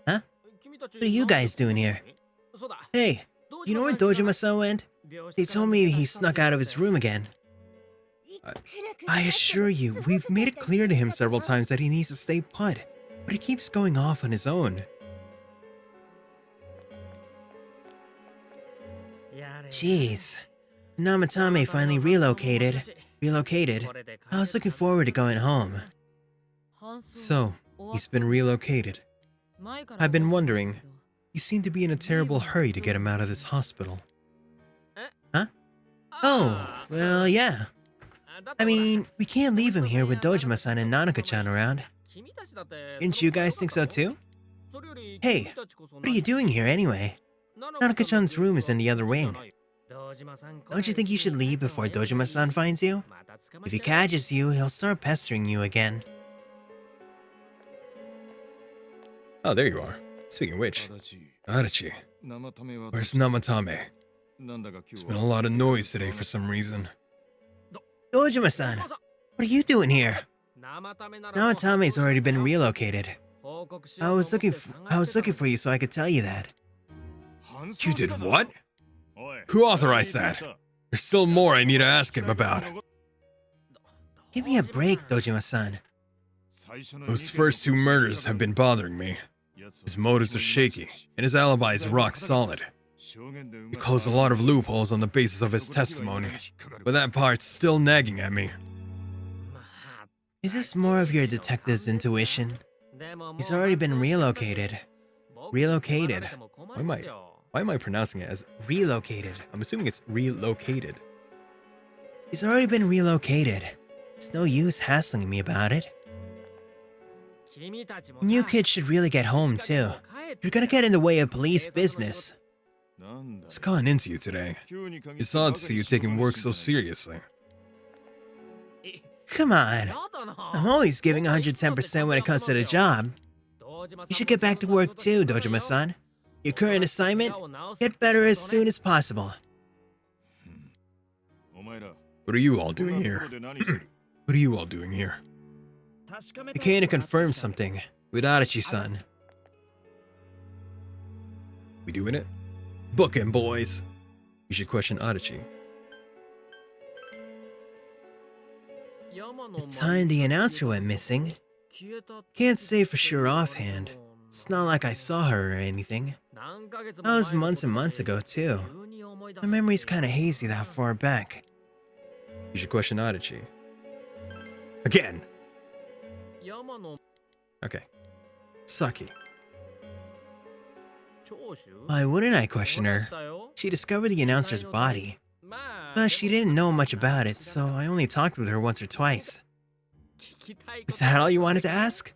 Huh? What are you guys doing here? Hey, you know where Dojima-san went? They told me he snuck out of his room again. I assure you, we've made it clear to him several times that he needs to stay put, but he keeps going off on his own. Jeez. Namatame finally relocated. I was looking forward to going home. So, he's been relocated. I've been wondering, you seem to be in a terrible hurry to get him out of this hospital. Huh? Oh, well, yeah. I mean, we can't leave him here with Dojima-san and Nanako-chan around. Didn't you guys think so too? Hey, what are you doing here anyway? Nanako-chan's room is in the other wing. Don't you think you should leave before Dojima-san finds you? If he catches you, he'll start pestering you again. Oh, there you are. Speaking of which, Adachi, where's Namatame? There's been a lot of noise today for some reason. Dojima-san, what are you doing here? Namatame's already been relocated. I was looking for you so I could tell you that. You did what? Who authorized that? There's still more I need to ask him about. Give me a break, Dojima-san. Those first 2 murders have been bothering me. His motives are shaky, and his alibi is rock solid. He closed a lot of loopholes on the basis of his testimony, but that part's still nagging at me. Is this more of your detective's intuition? He's already been relocated. Relocated? Why am I pronouncing it as relocated? I'm assuming it's relocated. He's already been relocated. It's no use hassling me about it. You kids should really get home too. You're gonna get in the way of police business. What's gone into you today? It's odd to see you taking work so seriously. Come on. I'm always giving 110% when it comes to the job. You should get back to work too, Dojima-san. Your current assignment? Get better as soon as possible. What are you all doing here? What are you all doing here? I came to confirm something with Adachi-san. We doing it? Book him, boys. You should question Adachi. The time the announcer went missing. Can't say for sure offhand. It's not like I saw her or anything. That was months and months ago too. My memory's kinda hazy that far back. You should question Adachi. Again! Okay. Saki. Why wouldn't I question her? She discovered the announcer's body. But she didn't know much about it, so I only talked with her once or twice. Is that all you wanted to ask?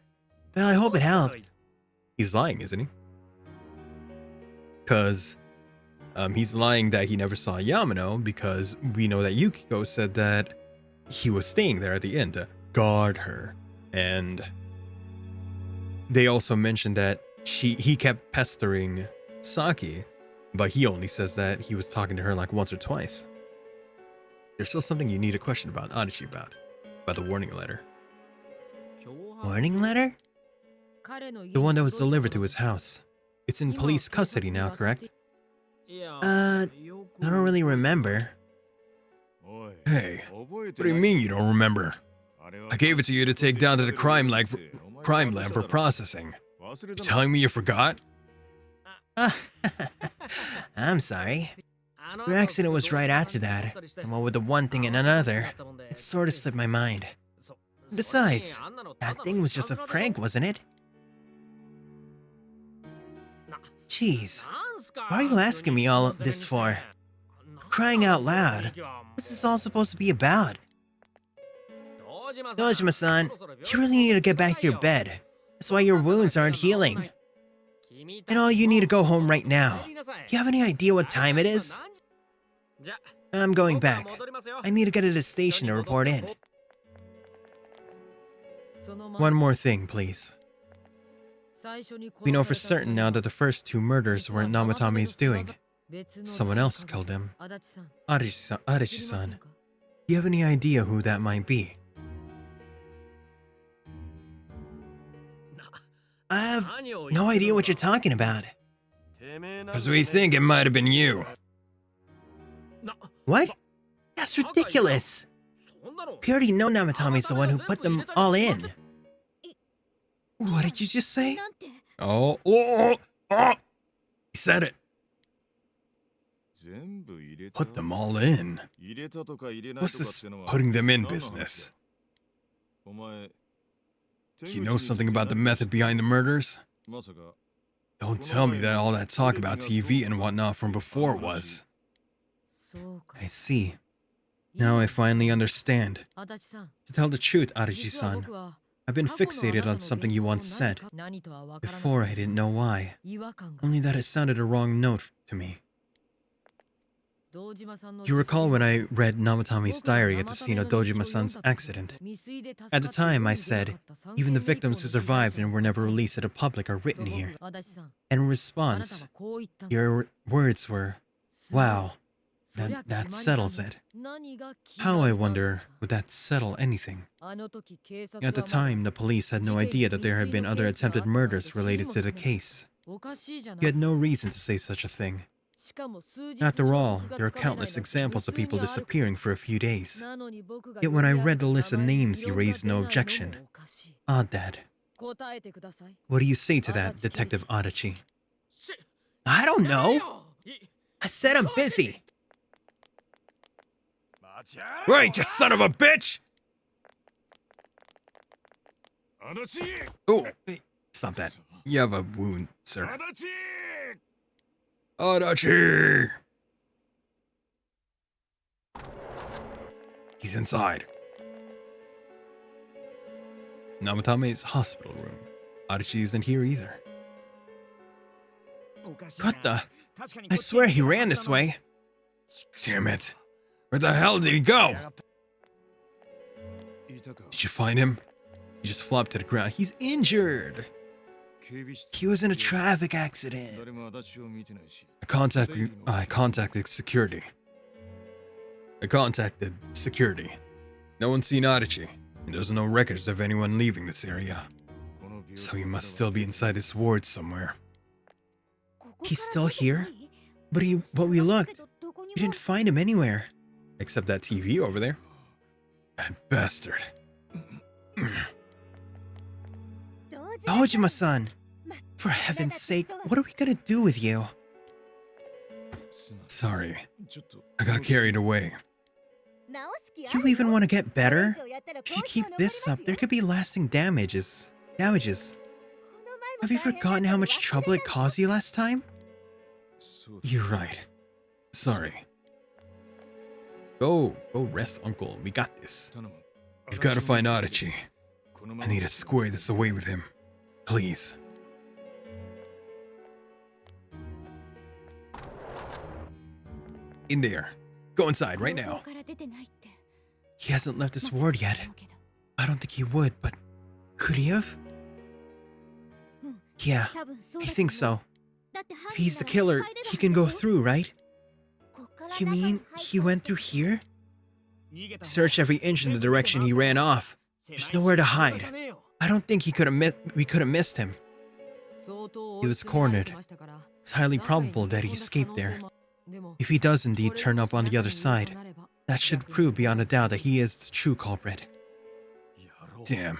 Well, I hope it helped. He's lying, isn't he? Cause he's lying that he never saw Yamano because we know that Yukiko said that he was staying there at the end to guard her. And they also mentioned that he kept pestering Saki, but he only says that he was talking to her like once or twice. There's still something you need to question about Adachi about the warning letter. Warning letter? The one that was delivered to his house. It's in police custody now, correct? I don't really remember. Hey, what do you mean you don't remember? I gave it to you to take down to the crime lab crime lab for processing. You telling me you forgot? I'm sorry. Your accident was right after that, and what with the one thing and another, it sort of slipped my mind. Besides, that thing was just a prank, wasn't it? Jeez, why are you asking me all this for? Crying out loud, what's this all supposed to be about? Dojima-san, you really need to get back to your bed. That's why your wounds aren't healing. And all you need to go home right now. Do you have any idea what time it is? I'm going back. I need to get to the station to report in. One more thing, please. We know for certain now that the first two murders weren't Namatame's doing. Someone else killed him. Adachi-san. Do you have any idea who that might be? I have no idea what you're talking about. Because we think it might have been you. What? That's ridiculous. We already know Namatame's the one who put them all in. What did you just say? Oh, he said it. Put them all in. What's this putting them in business? You know something about the method behind the murders? Don't tell me that all that talk about TV and whatnot from before was. I see. Now I finally understand. To tell the truth, Adachi-san, I've been fixated on something you once said. Before I didn't know why. Only that it sounded a wrong note to me. You recall when I read Namatame's diary at the scene of Dojima-san's accident? At the time, I said, even the victims who survived and were never released to the public are written here. And in response, your words were, wow, that settles it. How, I wonder, would that settle anything? At the time, the police had no idea that there had been other attempted murders related to the case. You had no reason to say such a thing. After all, there are countless examples of people disappearing for a few days. Yet when I read the list of names, you raised no objection. Odd that. What do you say to that, Detective Adachi? I don't know. I said I'm busy. Right, you son of a bitch! Oh, hey, stop that. You have a wound, sir. Adachi! He's inside. Namatame's hospital room. Adachi isn't here either. What the? I swear he ran this way. Damn it. Where the hell did he go? Did you find him? He just flopped to the ground. He's injured. He was in a traffic accident. I contacted security. No one's seen Adachi, and there's no records of anyone leaving this area. So he must still be inside this ward somewhere. He's still here? But we looked. We didn't find him anywhere. Except that TV over there. That bastard. Dojima-san! For heaven's sake, what are we gonna do with you? Sorry. I got carried away. You even want to get better? If you keep this up, there could be lasting damages. Have you forgotten how much trouble it caused you last time? You're right. Sorry. Go rest, Uncle. We got this. We've got to find Adachi. I need to square this away with him. Please. In there. Go inside right now. He hasn't left this ward yet. I don't think he would, but could he have? Yeah, I think so. If he's the killer, he can go through, right? You mean he went through here? Search every inch in the direction he ran off. There's nowhere to hide. I don't think we could have missed him. He was cornered. It's highly probable that he escaped there. If he does indeed turn up on the other side, that should prove beyond a doubt that he is the true culprit. Damn.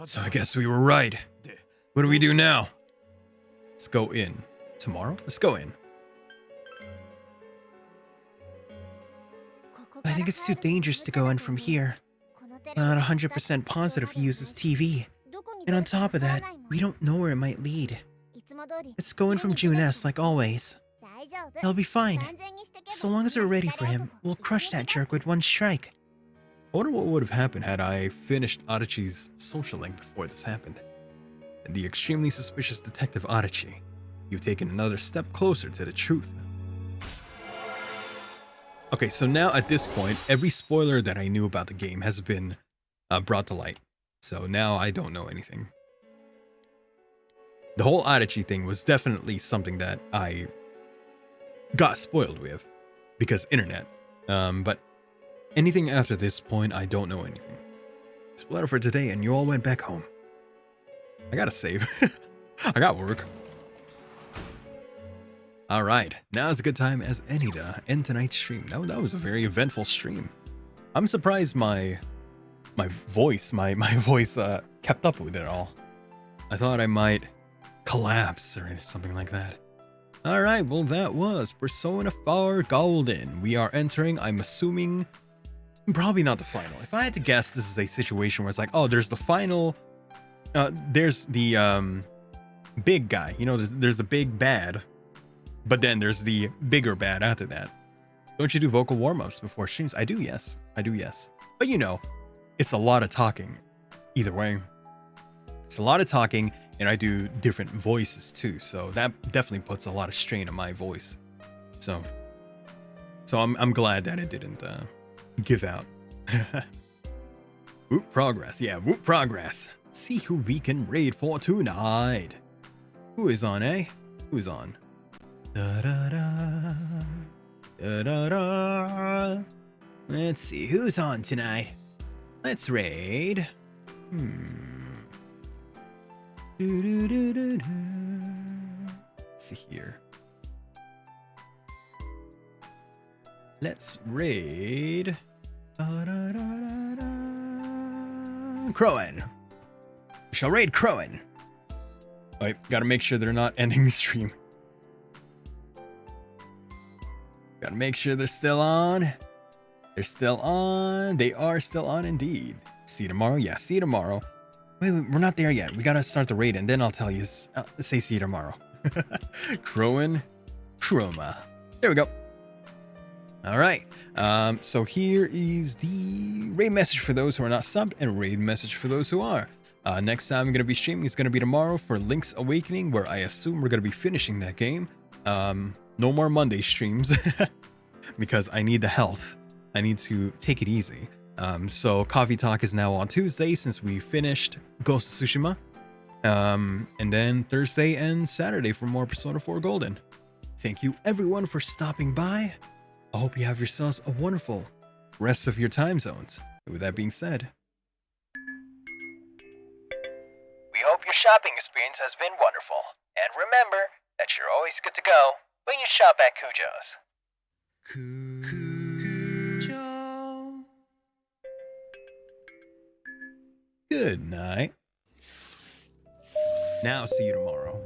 So I guess we were right. What do we do now? Let's go in. Tomorrow? Let's go in. I think it's too dangerous to go in from here. I'm not 100% positive he uses TV. And on top of that, we don't know where it might lead. Let's go in from June S like always. He'll be fine. So long as we're ready for him, we'll crush that jerk with one strike. I wonder what would have happened had I finished Adachi's social link before this happened. And the extremely suspicious Detective Adachi, you've taken another step closer to the truth. Okay, so now at this point, every spoiler that I knew about the game has been brought to light. So now I don't know anything. The whole Adachi thing was definitely something that I got spoiled with because internet. But anything after this point, I don't know anything. Spoiler for today, and you all went back home. I gotta save. I got work. Alright, now's a good time as any to end tonight's stream. That was a very eventful stream. I'm surprised my voice kept up with it all. I thought I might collapse or something like that. Alright, well that was Persona 4 Golden. We are entering, I'm assuming, probably not the final. If I had to guess, this is a situation where it's like, oh, there's the final, there's the big guy, you know, there's the big bad, but then there's the bigger bad after that. Don't you do vocal warm-ups before streams? I do, yes. I do, yes. But you know, it's a lot of talking. Either way. It's a lot of talking, and I do different voices too, so that definitely puts a lot of strain on my voice. So I'm glad that it didn't give out. Whoop progress, yeah, whoop progress. Let's see who we can raid for tonight. Who is on, eh? Who's on? Da da da. Da da da. Let's see who's on tonight. Let's raid. Do, do, do, do, do. Let's see here. Let's raid. Da, da, da, da, da. Crowan. We shall raid Crowan. Wait, gotta make sure they're not ending the stream. Gotta make sure they're still on. They're still on. They are still on indeed. See you tomorrow? Yeah, see you tomorrow. Wait, we're not there yet. We gotta start the raid and then I'll tell you. Say see you tomorrow. Crowan. Chroma. There we go. Alright. So here is the raid message for those who are not subbed and raid message for those who are. Next time I'm gonna be streaming is gonna be tomorrow for Link's Awakening, where I assume we're gonna be finishing that game. No more Monday streams because I need the health. I need to take it easy. So Coffee Talk is now on Tuesday since we finished Ghost of Tsushima. And then Thursday and Saturday for more Persona 4 Golden. Thank you everyone for stopping by. I hope you have yourselves a wonderful rest of your time zones. And with that being said, We hope your shopping experience has been wonderful. And remember that you're always good to go when you shop at Cujo's. Cujo. Good night. Now see you tomorrow.